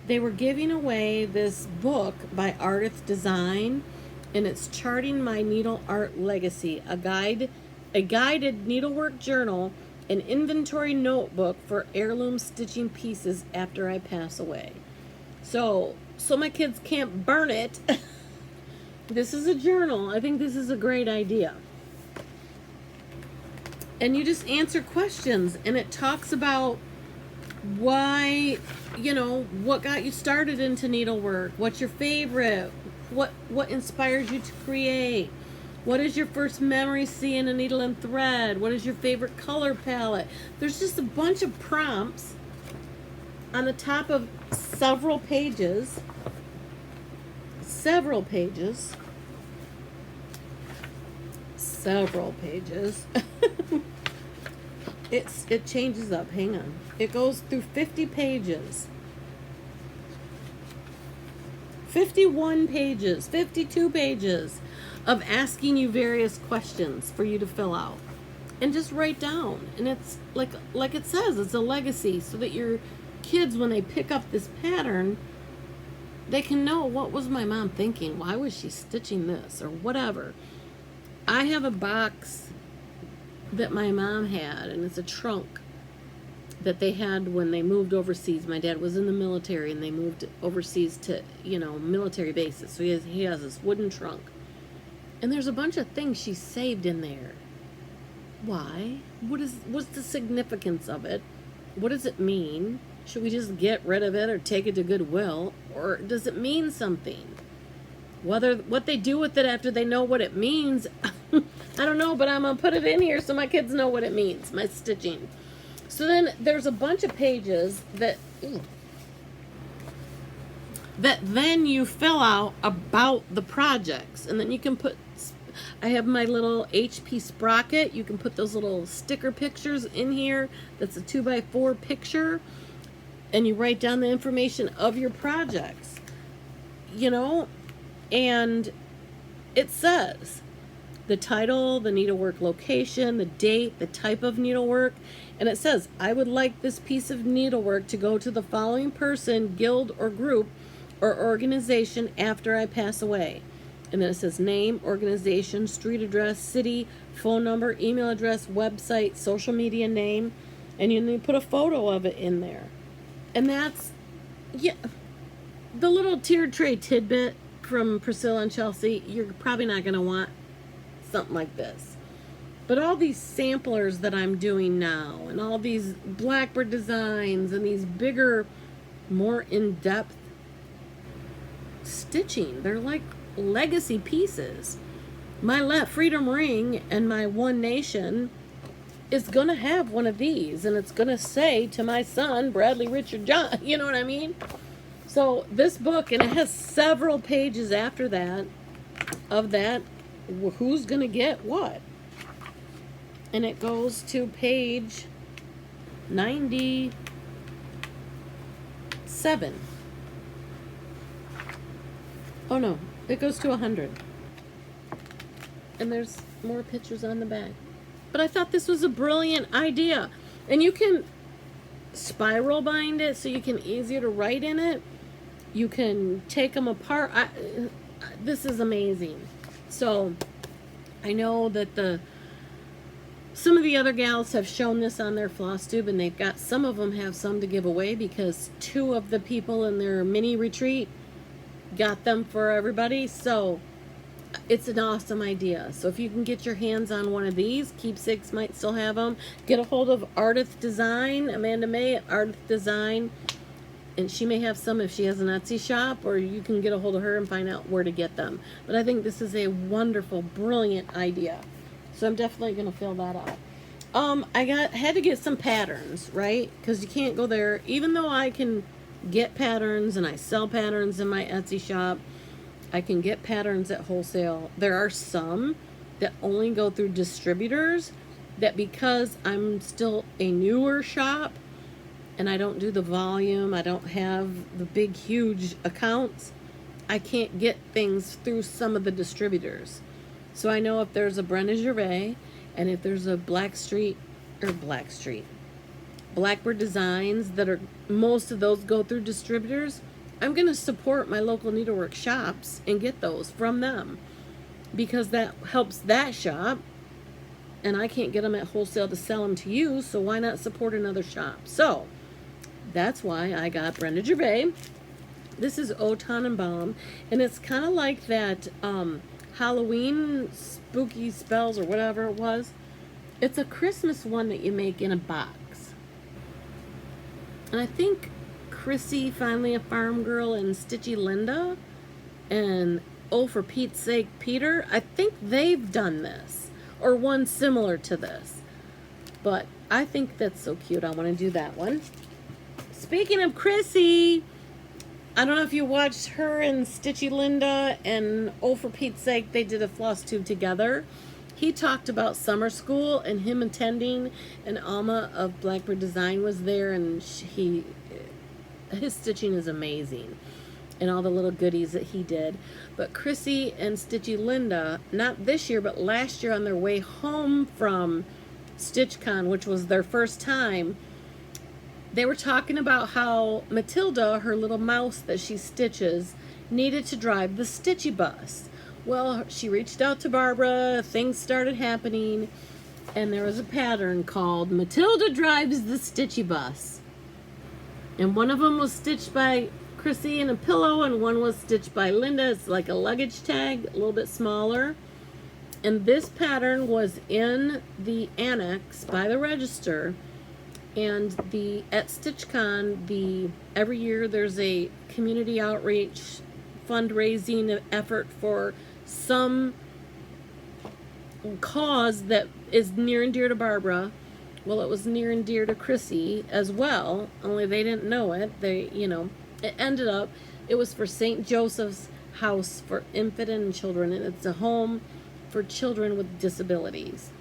Speaker 1: they were giving away this book by Artist Design, and it's Charting My Needle Art Legacy, a guided needlework journal, an inventory notebook for heirloom stitching pieces after I pass away. So my kids can't burn it. This is a journal. I think this is a great idea. And you just answer questions, and it talks about why, what got you started into needlework, what's your favorite, what inspires you to create, what is your first memory seeing a needle and thread, what is your favorite color palette. There's just a bunch of prompts on the top of several pages. It changes up. Hang on. It goes through 50 pages. 51 pages, 52 pages of asking you various questions for you to fill out and just write down. And it's like it says, it's a legacy, so that your kids, when they pick up this pattern, they can know, what was my mom thinking? Why was she stitching this or whatever? I have a box that my mom had, and it's a trunk that they had when they moved overseas. My dad was in the military, and they moved overseas to, military bases. So he has this wooden trunk. And there's a bunch of things she saved in there. Why? What's the significance of it? What does it mean? Should we just get rid of it or take it to Goodwill? Or does it mean something? What they do with it after they know what it means, I don't know, but I'm going to put it in here so my kids know what it means, my stitching. So then there's a bunch of pages that then you fill out about the projects. And then you can put, I have my little HP sprocket. You can put those little sticker pictures in here. That's a 2x4 picture. And you write down the information of your projects. And it says the title, the needlework location, the date, the type of needlework. And it says, I would like this piece of needlework to go to the following person, guild, or group, or organization after I pass away. And then it says name, organization, street address, city, phone number, email address, website, social media name, and you put a photo of it in there. And that's, the little tiered tray tidbit from Priscilla and Chelsea, you're probably not going to want something like this. But all these samplers that I'm doing now, and all these Blackbird designs, and these bigger more in-depth stitching. They're like legacy pieces. My Freedom Ring and my One Nation is going to have one of these, and it's going to say to my son, Bradley Richard John, you know what I mean? So this book, and it has several pages after that, of that, who's going to get what. And it goes to page 97. Oh no, it goes to 100. And there's more pictures on the back. But I thought this was a brilliant idea. And you can spiral bind it so you can easier to write in it. You can take them apart. This is amazing. So I know that some of the other gals have shown this on their Flosstube, and they've got, some of them have some to give away because 2 of the people in their mini retreat got them for everybody. So it's an awesome idea. So if you can get your hands on one of these, Keepsakes might still have them. Get a hold of Ardith Design, Amanda May at Ardith Design, and she may have some if she has an Etsy shop, or you can get a hold of her and find out where to get them. But I think this is a wonderful, brilliant idea. So I'm definitely going to fill that out. I had to get some patterns, right? Because you can't go there. Even though I can get patterns and I sell patterns in my Etsy shop, I can get patterns at wholesale. There are some that only go through distributors that, because I'm still a newer shop and I don't do the volume, I don't have the big, huge accounts, I can't get things through some of the distributors. So I know if there's a Brenda Gervais and if there's a Blackbird Designs, that are, most of those go through distributors, I'm going to support my local needlework shops and get those from them, because that helps that shop, and I can't get them at wholesale to sell them to you, so why not support another shop? So that's why I got Brenda Gervais. This is Eau Tannenbaum, and it's kind of like that Halloween spooky spells or whatever it was. It's a Christmas one that you make in a box. And I think Chrissy, Finally a Farm Girl, and Stitchy Linda, and Oh for Pete's Sake Peter, I think they've done this, or one similar to this. But I think that's so cute. I want to do that one. Speaking of Chrissy, I don't know if you watched her and Stitchy Linda and Oh for Pete's Sake, they did a Flosstube together. He talked about summer school and him attending, and Alma of Blackbird Design was there, and his stitching is amazing, and all the little goodies that he did. But Chrissy and Stitchy Linda, not this year, but last year, on their way home from Stitchcon, which was their first time, they were talking about how Matilda, her little mouse that she stitches, needed to drive the Stitchy bus. Well, she reached out to Barbara, things started happening, and there was a pattern called Matilda Drives the Stitchy Bus. And one of them was stitched by Chrissy in a pillow, and one was stitched by Linda. It's like a luggage tag, a little bit smaller. And this pattern was in the annex by the register. And at Stitchcon, every year there's a community outreach fundraising effort for some cause that is near and dear to Barbara. Well, it was near and dear to Chrissy as well, only they didn't know it. It ended up, it was for St. Joseph's House for Infant and Children, and it's a home for children with disabilities.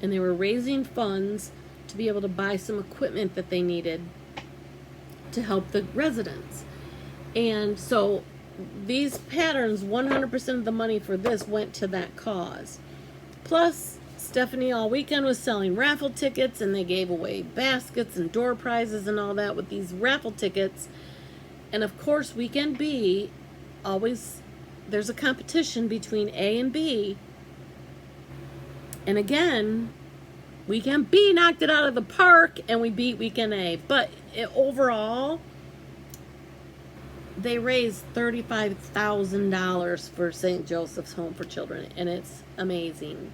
Speaker 1: And they were raising funds to be able to buy some equipment that they needed to help the residents. And so these patterns, 100% of the money for this went to that cause. Plus, Stephanie all weekend was selling raffle tickets, and they gave away baskets and door prizes and all that with these raffle tickets. And of course, weekend B, always there's a competition between A and B. And again, weekend B knocked it out of the park, and we beat weekend A. But overall, they raised $35,000 for St. Joseph's Home for Children, and it's amazing.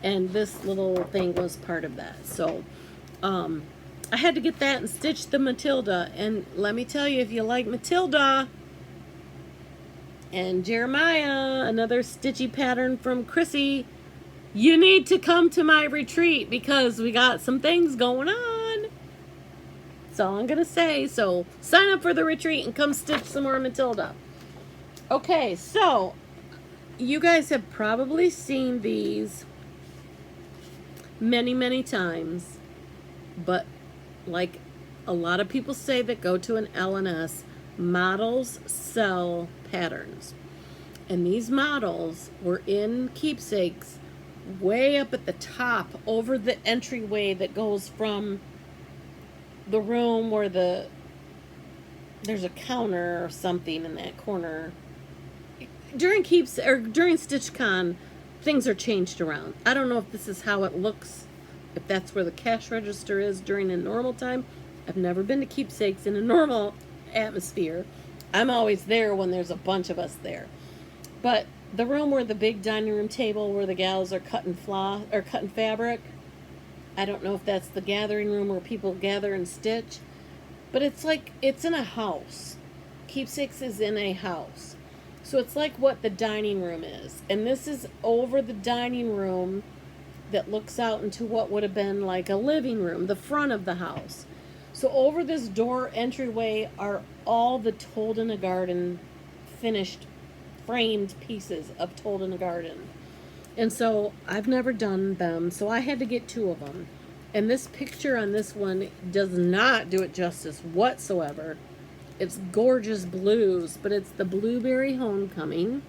Speaker 1: And this little thing was part of that. So I had to get that and stitch the Matilda. And let me tell you, if you like Matilda and Jeremiah, another stitchy pattern from Chrissy, you need to come to my retreat because we got some things going on. That's all I'm going to say. So sign up for the retreat and come stitch some more Matilda. Okay, so you guys have probably seen these many, many times, but like a lot of people say that go to an LNS, models sell patterns. And these models were in keepsakes way up at the top over the entryway that goes from the room where there's a counter or something in that corner. During Stitchcon, things are changed around. I don't know if this is how it looks, if that's where the cash register is during a normal time. I've never been to keepsakes in a normal atmosphere. I'm always there when there's a bunch of us there. But the room where the big dining room table where the gals are cutting fabric, I don't know if that's the gathering room where people gather and stitch, but it's like it's in a house. Keepsakes is in a house. So it's like what the dining room is. And this is over the dining room that looks out into what would have been like a living room, the front of the house. So over this door entryway are all the Told in a Garden finished framed pieces of Told in a Garden. And so I've never done them, so I had to get 2 of them. And this picture on this one does not do it justice whatsoever. It's gorgeous blues, but it's the Blueberry Homecoming.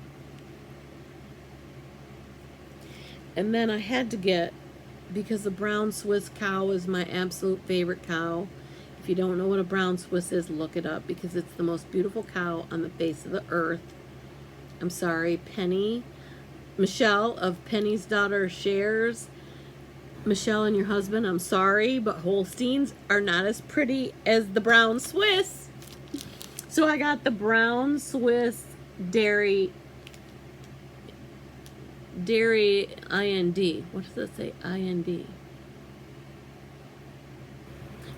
Speaker 1: And then I had to get, because the brown Swiss cow is my absolute favorite cow. If you don't know what a brown Swiss is, look it up, because it's the most beautiful cow on the face of the earth. I'm sorry, Michelle of Penny's Daughter Shares. Michelle and your husband, I'm sorry, but Holsteins are not as pretty as the brown Swiss. So I got the brown Swiss dairy IND. What does that say? IND.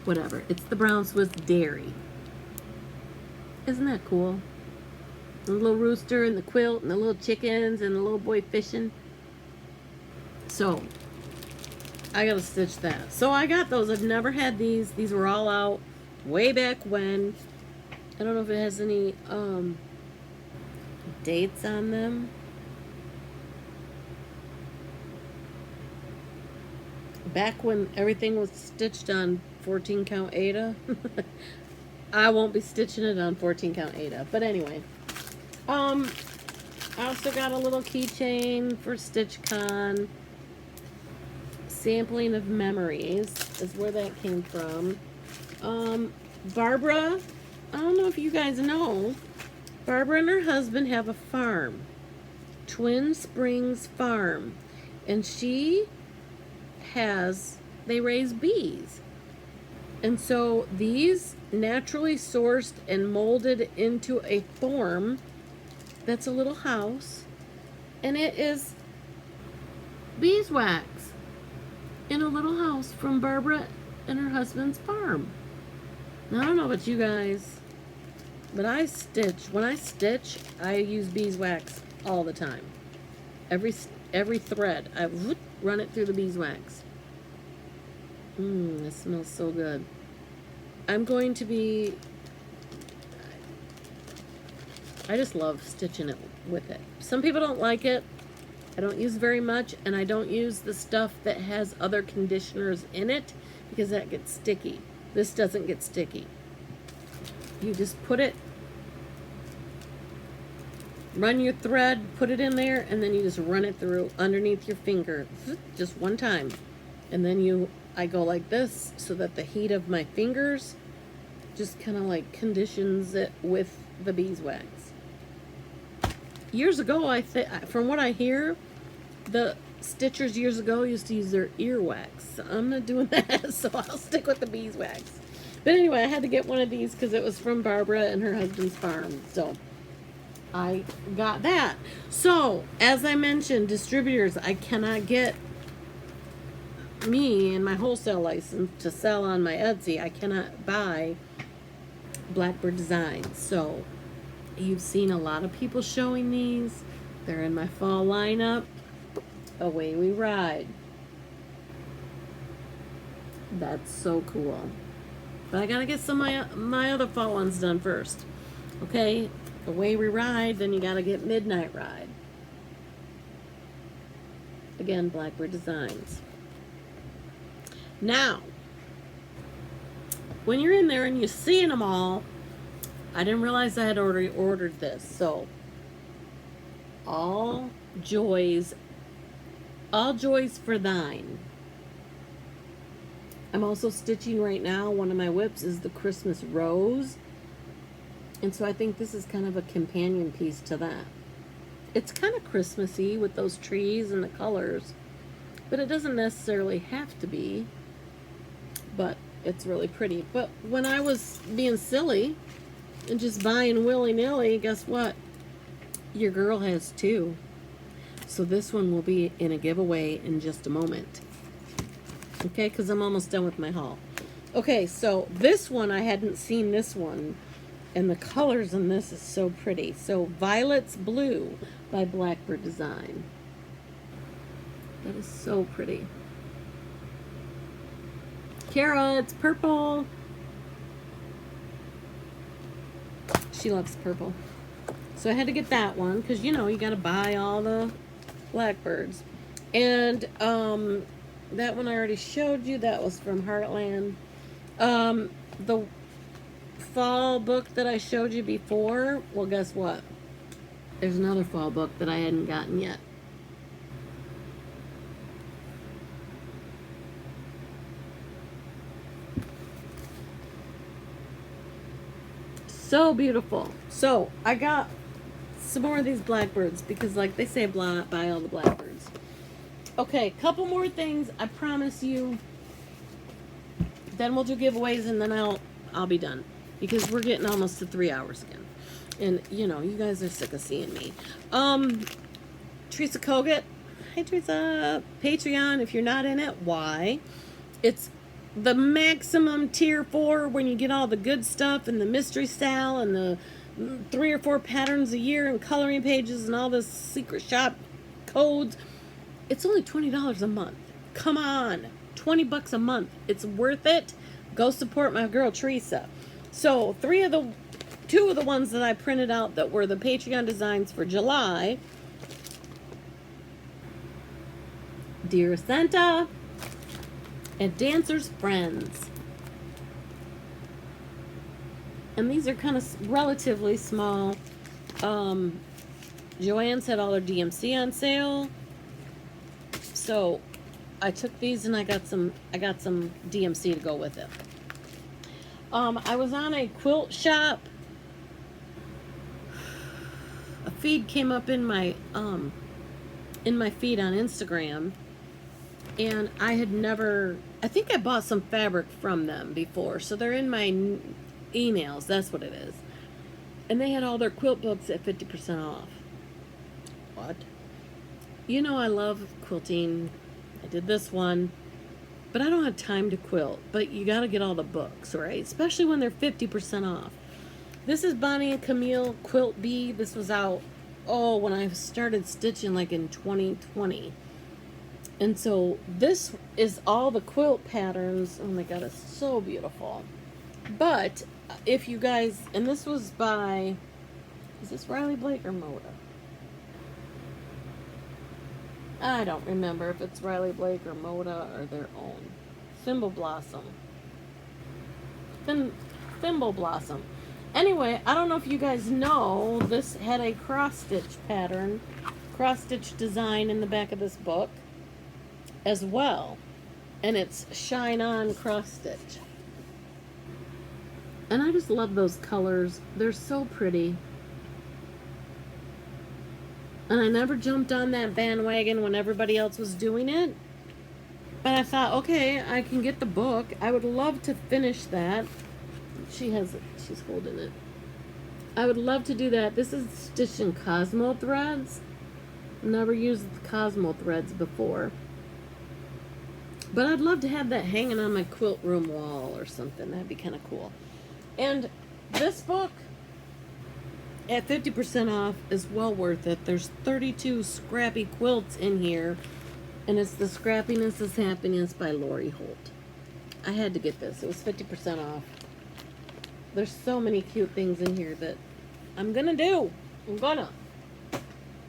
Speaker 1: Whatever. It's the brown Swiss dairy. Isn't that cool? The little rooster and the quilt and the little chickens and the little boy fishing. So I gotta stitch that. So I got those. I've never had these. These were all out way back when. I don't know if it has any dates on them. Back when everything was stitched on 14 count Aida. I won't be stitching it on 14 count Aida. But anyway. I also got a little keychain for Stitchcon. Sampling of Memories is where that came from. Barbara, I don't know if you guys know, Barbara and her husband have a farm, Twin Springs Farm, and they raise bees. And so these naturally sourced and molded into a form that's a little house, and it is beeswax in a little house from Barbara and her husband's farm. Now, I don't know about you guys, but when I stitch, I use beeswax all the time. Every thread, I run it through the beeswax. It smells so good. I just love stitching it with it. Some people don't like it. I don't use very much, and I don't use the stuff that has other conditioners in it because that gets sticky. This doesn't get sticky. You just put it, run your thread, put it in there, and then you just run it through underneath your finger just one time. And then I go like this so that the heat of my fingers just kind of like conditions it with the beeswax. Years ago, from what I hear, the stitchers years ago used to use their earwax. So I'm not doing that, so I'll stick with the beeswax. But anyway, I had to get one of these because it was from Barbara and her husband's farm. So I got that. So, as I mentioned, distributors, I cannot get me and my wholesale license to sell on my Etsy, I cannot buy Blackbird designs. So you've seen a lot of people showing these. They're in my fall lineup. Away we ride. That's so cool. But I gotta get some of my other fall ones done first. Okay, away we ride, then you gotta get Midnight Ride. Again, Blackbird Designs. Now, when you're in there and you're seeing them all, I didn't realize I had already ordered this. So, all joys for thine. I'm also stitching right now. One of my whips is the Christmas Rose. And so I think this is kind of a companion piece to that. It's kind of Christmassy with those trees and the colors. But it doesn't necessarily have to be. But it's really pretty. But when I was being silly and just buying willy-nilly, guess what? Your girl has two. So this one will be in a giveaway in just a moment. Okay, because I'm almost done with my haul. Okay, so this one, I hadn't seen this one. And the colors in this is so pretty. So Violet's Blue by Blackbird Design. That is so pretty. Kara, it's purple. She loves purple. So I had to get that one because, you know, you got to buy all the Blackbirds. And that one I already showed you. That was from Heartland. The fall book that I showed you before, well, guess what? There's another fall book that I hadn't gotten yet. So beautiful. So I got some more of these Blackbirds because, like they say, buy all the Blackbirds. Okay, couple more things. I promise you. Then we'll do giveaways, and then I'll be done because we're getting almost to 3 hours again, and you know you guys are sick of seeing me. Teresa Kogut, hi Teresa. Patreon, if you're not in it, why? It's the maximum tier 4 when you get all the good stuff and the mystery style and the 3 or 4 patterns a year and coloring pages and all this secret shop codes. It's only $20 a month. Come on, 20 bucks a month. It's worth it. Go support my girl Teresa. So 2 of the ones that I printed out that were the Patreon designs for July. Dear Santa and Dancer's Friends. And these are kind of relatively small. Joann's had all their DMC on sale. So I took these and I got some DMC to go with it. I was on a quilt shop. A feed came up in my feed on Instagram, and I think I bought some fabric from them before, so they're in my emails. That's what it is. And they had all their quilt books at 50% off. What? You know I love quilting. I did this one, but I don't have time to quilt. But you got to get all the books, right? Especially when they're 50% off. This is Bonnie and Camille Quilt Bee. This was out, when I started stitching like in 2020. And so this is all the quilt patterns. Oh my God, it's so beautiful. But if you guys, and this was by, is this Riley Blake or Moda? I don't remember if it's Riley Blake or Moda or their own. Thimble Blossom. Thimble Blossom. Anyway, I don't know if you guys know, this had a cross-stitch pattern, cross-stitch design in the back of this book as well. And it's Shine On cross-stitch. And I just love those colors. They're so pretty. And I never jumped on that bandwagon when everybody else was doing it. But I thought, okay, I can get the book. I would love to finish that. She has it. She's holding it. I would love to do that. This is stitched in Cosmo threads. Never used the Cosmo threads before. But I'd love to have that hanging on my quilt room wall or something. That'd be kind of cool. And this book at 50% off is well worth it. There's 32 scrappy quilts in here, and it's The Scrappiness is Happiness by Lori Holt. I had to get this. It was 50% off. There's so many cute things in here that I'm gonna do.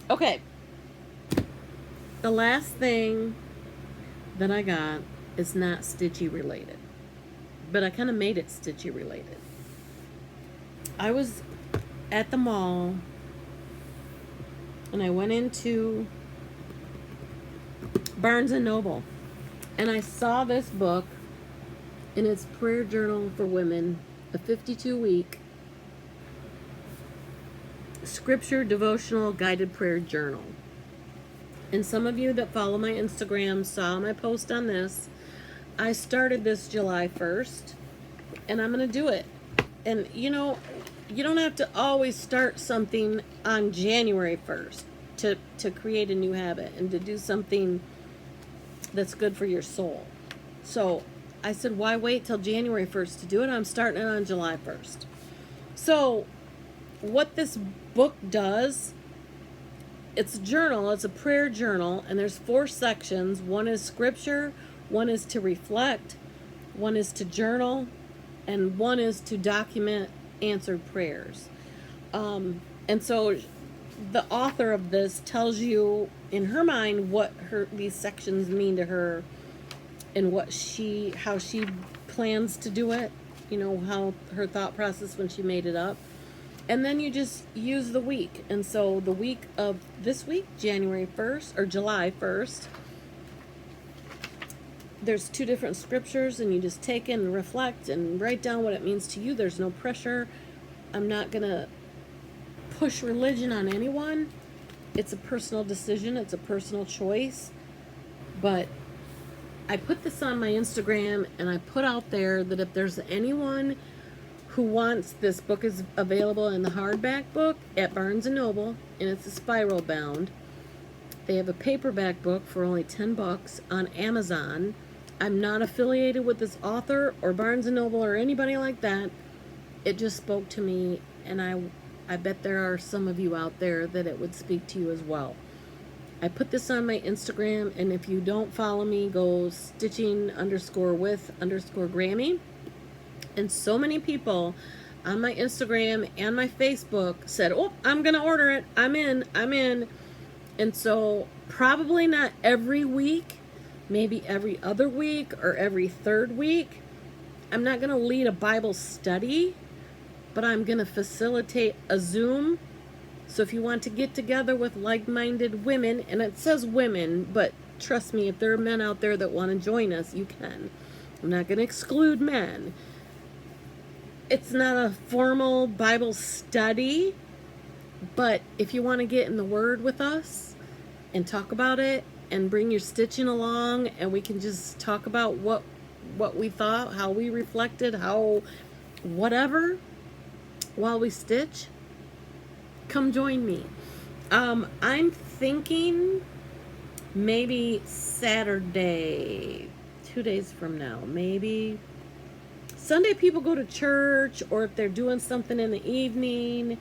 Speaker 1: Okay. The last thing that I got is not stitchy related, but I kind of made it stitchy related. I was at the mall and I went into Barnes and Noble and I saw this book, and it's Prayer Journal for Women, a 52-week scripture devotional guided prayer journal. And some of you that follow my Instagram saw my post on this. I started this July 1st, and I'm going to do it. And you know, you don't have to always start something on January 1st to create a new habit and to do something that's good for your soul. So I said, why wait till January 1st to do it? I'm starting it on July 1st. So what this book does, it's a journal, it's a prayer journal, and there's 4 sections. One is scripture, one is to reflect, one is to journal, and one is to document answered prayers. And so the author of this tells you in her mind what these sections mean to her and how she plans to do it, you know, how her thought process when she made it up. And then you just use the week. And so the week of this week, January 1st or July 1st, there's 2 different scriptures, and you just take in and reflect and write down what it means to you. There's no pressure. I'm not going to push religion on anyone. It's a personal decision. It's a personal choice. But I put this on my Instagram, and I put out there that if there's anyone who wants, this book is available in the hardback book at Barnes & Noble, and it's a spiral bound. They have a paperback book for only $10 on Amazon. I'm not affiliated with this author or Barnes & Noble or anybody like that. It just spoke to me, and I bet there are some of you out there that it would speak to you as well. I put this on my Instagram, and if you don't follow me, go stitching_with_Grammy. And so many people on my Instagram and my Facebook said, oh, I'm going to order it. I'm in. And so probably not every week, maybe every other week or every 3rd week. I'm not going to lead a Bible study, but I'm going to facilitate a Zoom. So if you want to get together with like-minded women, and it says women, but trust me, if there are men out there that want to join us, you can. I'm not going to exclude men. It's not a formal Bible study, but if you want to get in the Word with us and talk about it and bring your stitching along, and we can just talk about what we thought, how we reflected, how whatever while we stitch, come join me. I'm thinking maybe Saturday, 2 days from now, maybe. Sunday people go to church, or if they're doing something in the evening.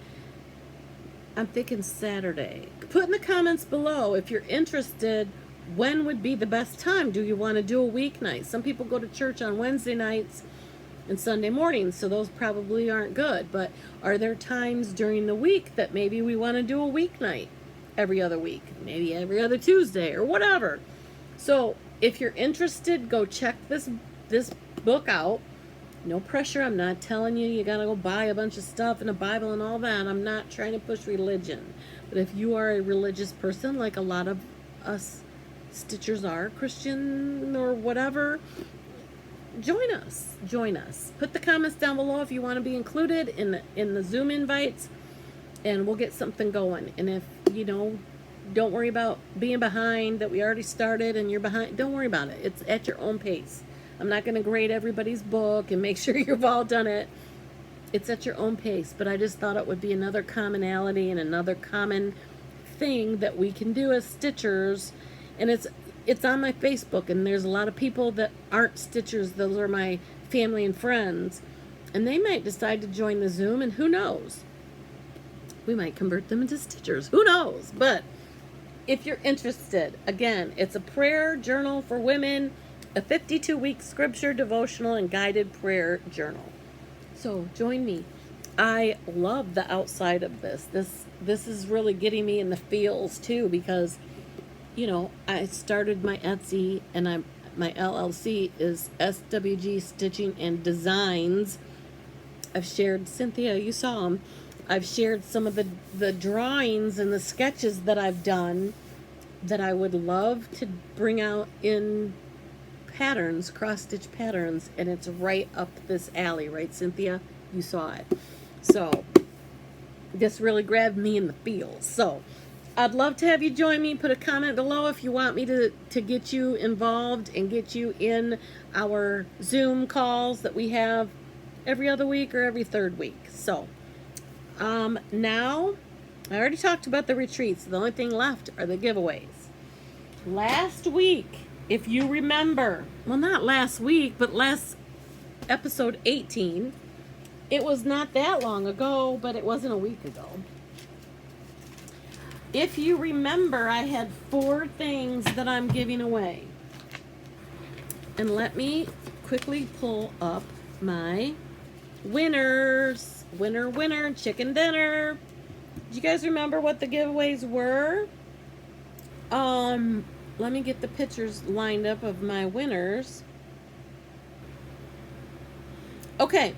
Speaker 1: I'm thinking Saturday. Put in the comments below if you're interested, when would be the best time? Do you want to do a weeknight? Some people go to church on Wednesday nights and Sunday mornings, so those probably aren't good. But are there times during the week that maybe we want to do a weeknight every other week? Maybe every other Tuesday or whatever. So if you're interested, go check this book out. No pressure. I'm not telling you gotta go buy a bunch of stuff and a Bible and all that. I'm not trying to push religion. But if you are a religious person, like a lot of us stitchers are, Christian or whatever, join us. Put the comments down below if you want to be included in the Zoom invites, and we'll get something going. And if don't worry about being behind, that we already started and you're behind. Don't worry about it. It's at your own pace. I'm not going to grade everybody's book and make sure you've all done it. It's at your own pace. But I just thought it would be another commonality and another common thing that we can do as stitchers. And it's on my Facebook, and there's a lot of people that aren't stitchers. Those are my family and friends, and they might decide to join the Zoom, and who knows, we might convert them into stitchers. Who knows? But if you're interested, again, it's a prayer journal for women, a 52-week scripture devotional and guided prayer journal. So join me. I love the outside of this. This is really getting me in the feels too, because you know, I started my Etsy, and my LLC is SWG Stitching and Designs. I've shared, Cynthia, you saw them. I've shared some of the drawings and the sketches that I've done that I would love to bring out in patterns, cross-stitch patterns, and it's right up this alley, right, Cynthia? You saw it. So this really grabbed me in the feels. So I'd love to have you join me. Put a comment below if you want me to get you involved and get you in our Zoom calls that we have every other week or every third week. So now I already talked about the retreats. The only thing left are the giveaways. Last week, if you remember, well, not last week, but last episode 18, it was not that long ago, but it wasn't a week ago. If you remember, I had 4 things that I'm giving away. And let me quickly pull up my winners. Winner, chicken dinner. Do you guys remember what the giveaways were? Let me get the pictures lined up of my winners. Okay,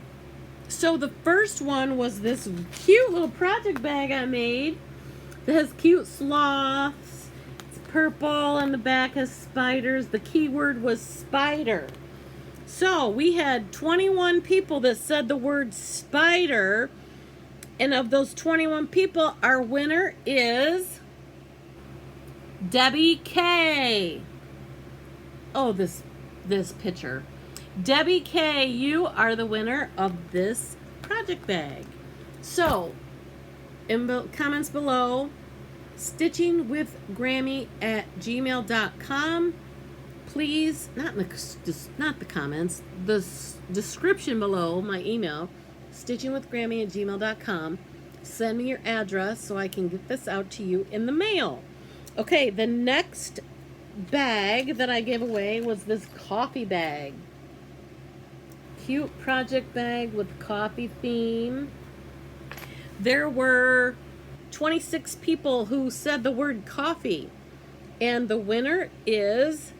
Speaker 1: so the first one was this cute little project bag I made that has cute sloths. It's purple, and the back has spiders. The keyword was spider. So we had 21 people that said the word spider, and of those 21 people, our winner is Debbie K. Oh, this picture. Debbie K, you are the winner of this project bag. So, in the comments below, stitchingwithgrammy@gmail.com. Please, not the comments, the description below my email, stitchingwithgrammy@gmail.com. Send me your address so I can get this out to you in the mail. Okay, the next bag that I gave away was this coffee bag. Cute project bag with coffee theme. There were 26 people who said the word coffee, and the winner is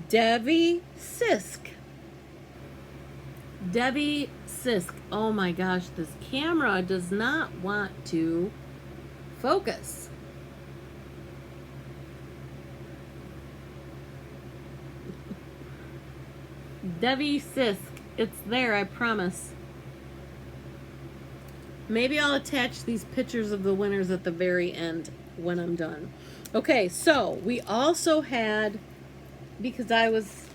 Speaker 1: Debbie Sisk. Debbie Sisk. Oh my gosh, this camera does not want to focus. Debbie Sisk. It's there, I promise. Maybe I'll attach these pictures of the winners at the very end when I'm done. Okay, so we also had, because I was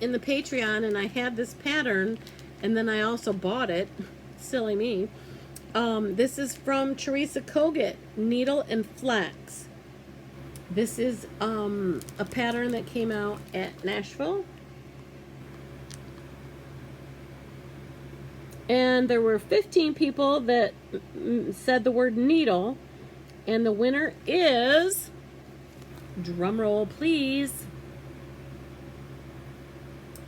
Speaker 1: in the Patreon and I had this pattern, and then I also bought it. Silly me. This is from Teresa Kogut, Needle and Flax. This is a pattern that came out at Nashville. And there were 15 people that said the word needle. And the winner is, drum roll please,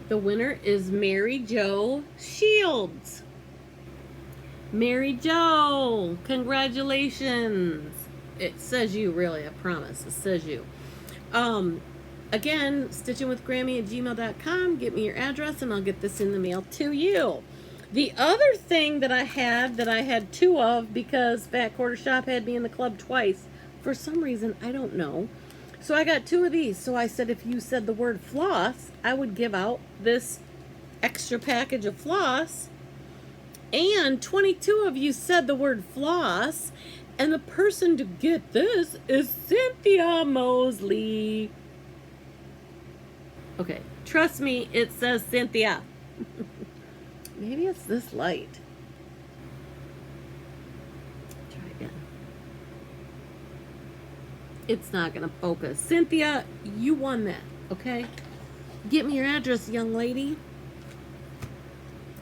Speaker 1: the winner is Mary Jo Shields. Mary Jo, congratulations. It says you, really, I promise. It says you. Again, stitchingwithgrammy@gmail.com. Get me your address and I'll get this in the mail to you. The other thing that I had 2 of, because Fat Quarter Shop had me in the club twice. For some reason, I don't know. So I got 2 of these. So I said if you said the word floss, I would give out this extra package of floss. And 22 of you said the word floss. And the person to get this is Cynthia Mosley. Okay, trust me, it says Cynthia. Maybe it's this light. Try again. It's not going to focus. Cynthia, you won that, okay? Get me your address, young lady,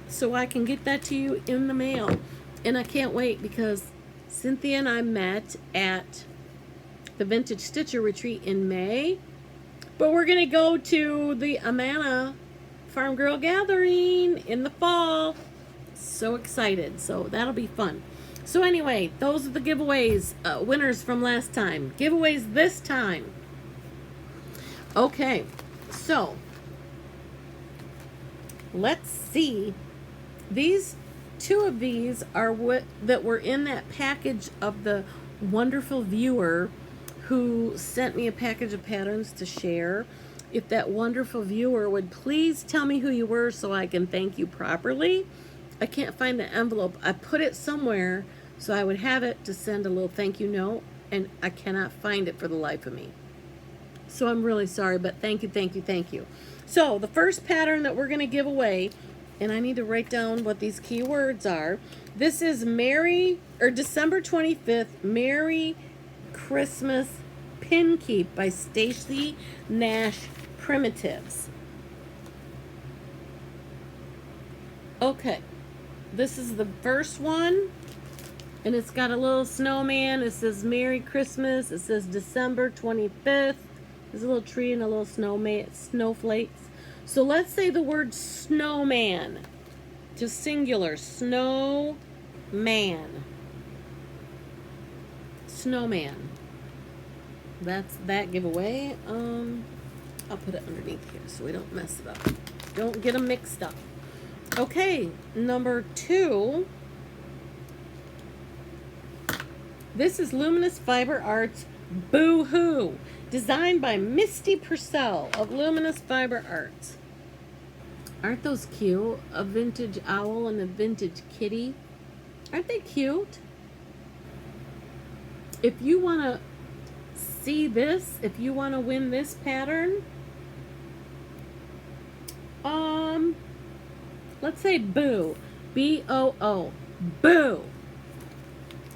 Speaker 1: so I can get that to you in the mail. And I can't wait because Cynthia and I met at the Vintage Stitcher Retreat in May. But we're going to go to the Amana Farm Girl Gathering in the fall. So excited. So that'll be fun. So anyway, those are the giveaways, winners from last time. Giveaways this time. Okay, so let's see. Two of these are what that were in that package of the wonderful viewer who sent me a package of patterns to share. If that wonderful viewer would please tell me who you were so I can thank you properly. I can't find the envelope. I put it somewhere so I would have it to send a little thank you note, and I cannot find it for the life of me. So I'm really sorry, but thank you, thank you, thank you. So the first pattern that we're going to give away, and I need to write down what these key words are. This is December 25th, Merry Christmas Pin Keep by Stacy Nash Primitives. Okay, this is the first one, and it's got a little snowman. It says Merry Christmas. It says December 25th. There's a little tree and a little snowflakes. So let's say the word snowman, just singular, snowman. Snowman. That's that giveaway. I'll put it underneath here so we don't mess it up. Don't get them mixed up. Okay, number 2. This is Luminous Fiber Arts Boo Hoo, designed by Misty Purcell of Luminous Fiber Arts. Aren't those cute? A vintage owl and a vintage kitty. Aren't they cute? If you want to see this, if you want to win this pattern, let's say Boo, B-O-O, Boo.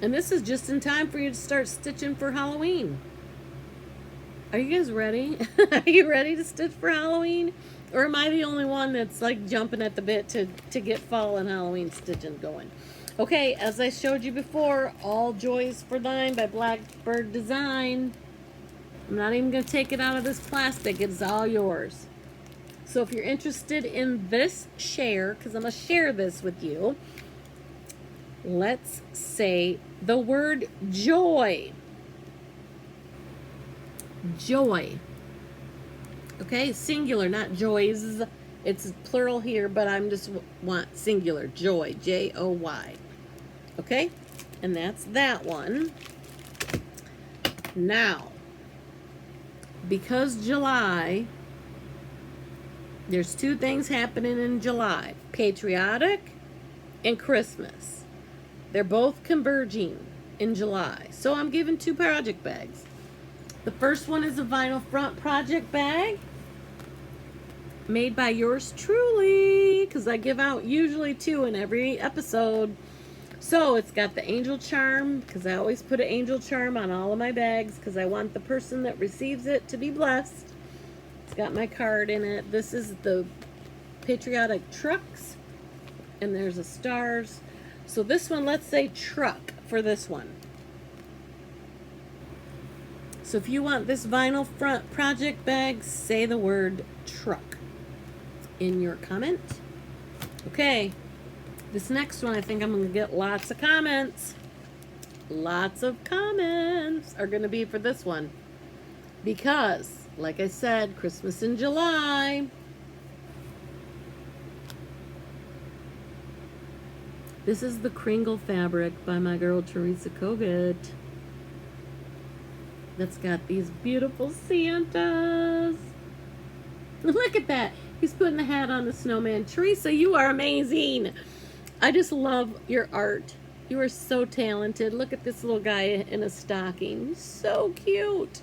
Speaker 1: And this is just in time for you to start stitching for Halloween. Are you guys ready? Are you ready to stitch for Halloween? Or am I the only one that's like jumping at the bit to get fall and Halloween stitching going? Okay, as I showed you before, All Joys for Thine by Blackbird Design. I'm not even going to take it out of this plastic. It's all yours. So if you're interested in this share, because I'm going to share this with you, let's say the word joy. Joy. Okay, singular, not joys. It's plural here, but I'm just want singular. Joy, J-O-Y. Okay, and that's that one. Now, because July, there's 2 things happening in July. Patriotic and Christmas. They're both converging in July. So I'm giving 2 project bags. The first one is a vinyl front project bag made by yours truly, because I give out usually 2 in every episode. So it's got the angel charm, because I always put an angel charm on all of my bags because I want the person that receives it to be blessed. It's got my card in it. This is the patriotic trucks, and there's a stars. So this one, let's say truck for this one. So if you want this vinyl front project bag, say the word truck in your comment. Okay, this next one, I think I'm going to get lots of comments. Lots of comments are going to be for this one. Because, like I said, Christmas in July. This is the Kringle fabric by my girl Teresa Kogut. That's got these beautiful Santas. Look at that. He's putting a hat on the snowman. Teresa, you are amazing. I just love your art. You are so talented. Look at this little guy in a stocking. So cute.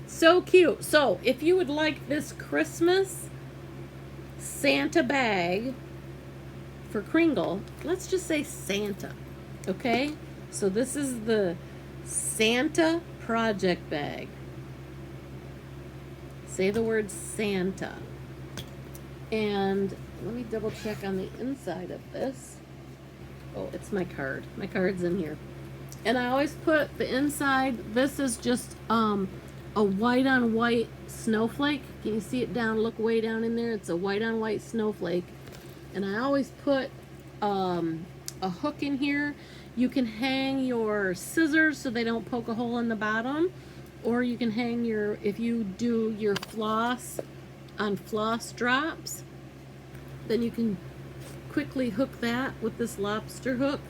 Speaker 1: So cute. So if you would like this Christmas Santa bag for Kringle, let's just say Santa. Okay? So this is the Santa project bag. Say the word Santa. And let me double check on the inside of this. Oh, it's my card. My card's in here. And I always put the inside, this is just a white on white snowflake. Can you see it down? Look way down in there. It's a white on white snowflake. And I always put a hook in here. You can hang your scissors so they don't poke a hole in the bottom. Or you can hang your, if you do your floss on floss drops, then you can quickly hook that with this lobster hook.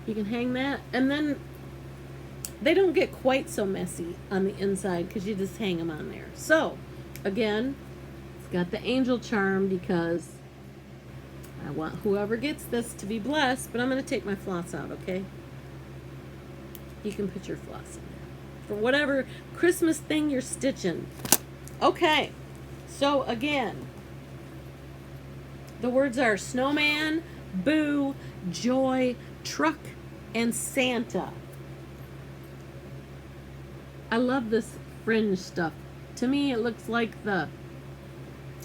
Speaker 1: You can hang that, and then they don't get quite so messy on the inside because you just hang them on there. So again, it's got the angel charm because I want whoever gets this to be blessed, but I'm going to take my floss out, okay? You can put your floss in there for whatever Christmas thing you're stitching. Okay, so again, the words are snowman, boo, joy, truck, and Santa. I love this fringe stuff. To me, it looks like the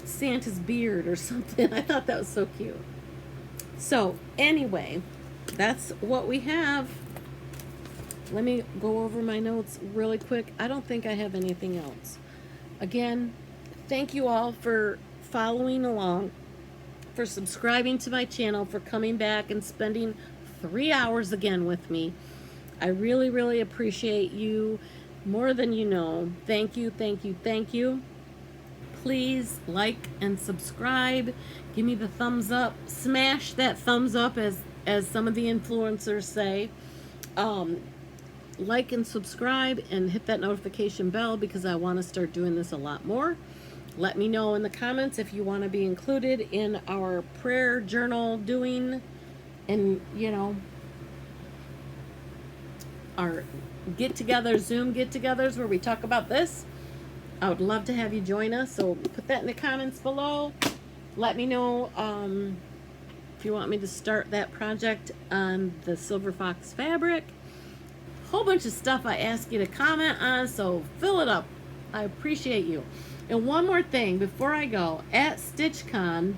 Speaker 1: Santa's beard or something. I thought that was so cute. So anyway, that's what we have. Let me go over my notes really quick. I don't think I have anything else. Again, thank you all for following along, for subscribing to my channel, for coming back and spending 3 hours again with me. I really, really appreciate you more than you know. Thank you, thank you, thank you. Please like and subscribe. Give me the thumbs up. Smash that thumbs up, as some of the influencers say. Like and subscribe and hit that notification bell because I want to start doing this a lot more. Let me know in the comments if you want to be included in our prayer journal doing, and you know, our get-togethers, Zoom get-togethers where we talk about this. I would love to have you join us, so put that in the comments below. Let me know if you want me to start that project on the Silver Fox fabric. Whole bunch of stuff I ask you to comment on, so fill it up. I appreciate you. And one more thing before I go, at Stitchcon,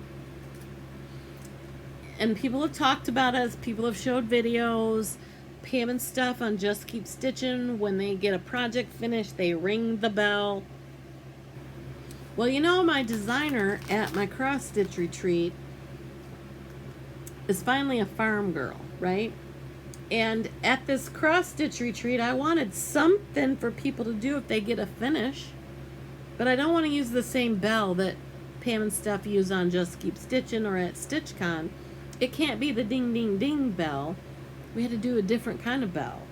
Speaker 1: and people have talked about us, people have showed videos, Pam and stuff on Just Keep Stitching. When they get a project finished, they ring the bell. Well, you know, my designer at my cross stitch retreat is finally a farm girl, right? And at this cross stitch retreat, I wanted something for people to do if they get a finish. But I don't want to use the same bell that Pam and Steph use on Just Keep Stitching or at Stitchcon. It can't be the ding, ding, ding bell. We had to do a different kind of bell.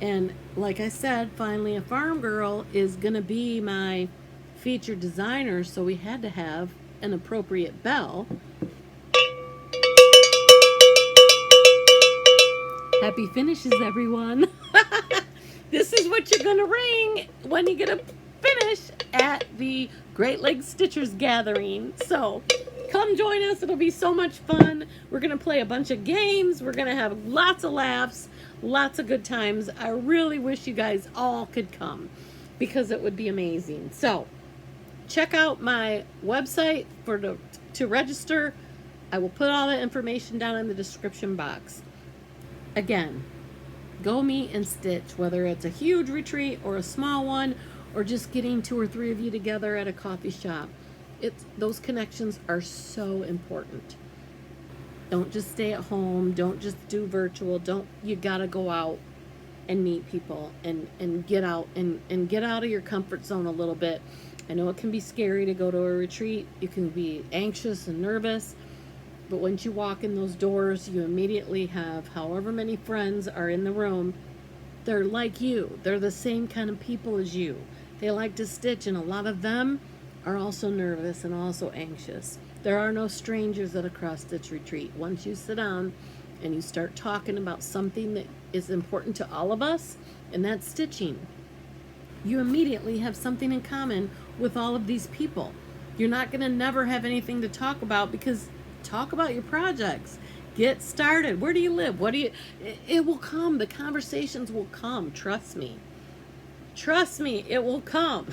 Speaker 1: And like I said, finally a farm girl is going to be my featured designer, so we had to have an appropriate bell. Happy finishes, everyone. This is what you're going to ring when you get a finish at the Great Lakes Stitchers Gathering. So come join us. It'll be so much fun. We're going to play a bunch of games. We're going to have lots of laughs, lots of good times. I really wish you guys all could come because it would be amazing. So check out my website to register. I will put all the information down in the description box. Again, go meet and stitch, whether it's a huge retreat or a small one, or just getting 2 or 3 of you together at a coffee shop. Those connections are so important. Don't just stay at home. Don't just do virtual. You gotta go out and meet people and get out and get out of your comfort zone a little bit. I know it can be scary to go to a retreat. You can be anxious and nervous. But once you walk in those doors, you immediately have however many friends are in the room. They're like you. They're the same kind of people as you. They like to stitch, and a lot of them are also nervous and also anxious. There are no strangers at a cross-stitch retreat. Once you sit down and you start talking about something that is important to all of us, and that's stitching, you immediately have something in common with all of these people. You're not going to never have anything to talk about because talk about your projects. Get started. Where do you live? What do you, it will come. The conversations will come. Trust me. Trust me, it will come.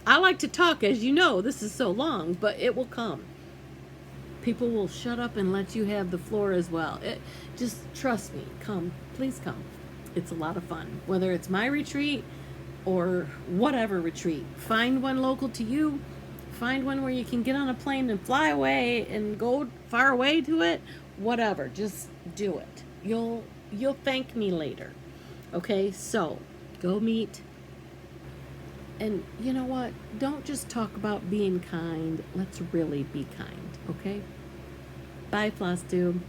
Speaker 1: I like to talk, as you know, this is so long, but it will come. People will shut up and let you have the floor as well. Just trust me. Come. Please come. It's a lot of fun. Whether it's my retreat or whatever retreat. Find one local to you. Find one where you can get on a plane and fly away and go far away to it. Whatever. Just do it. You'll thank me later. Okay? So, go meet. And you know what? Don't just talk about being kind. Let's really be kind, okay? Bye, Flosstube.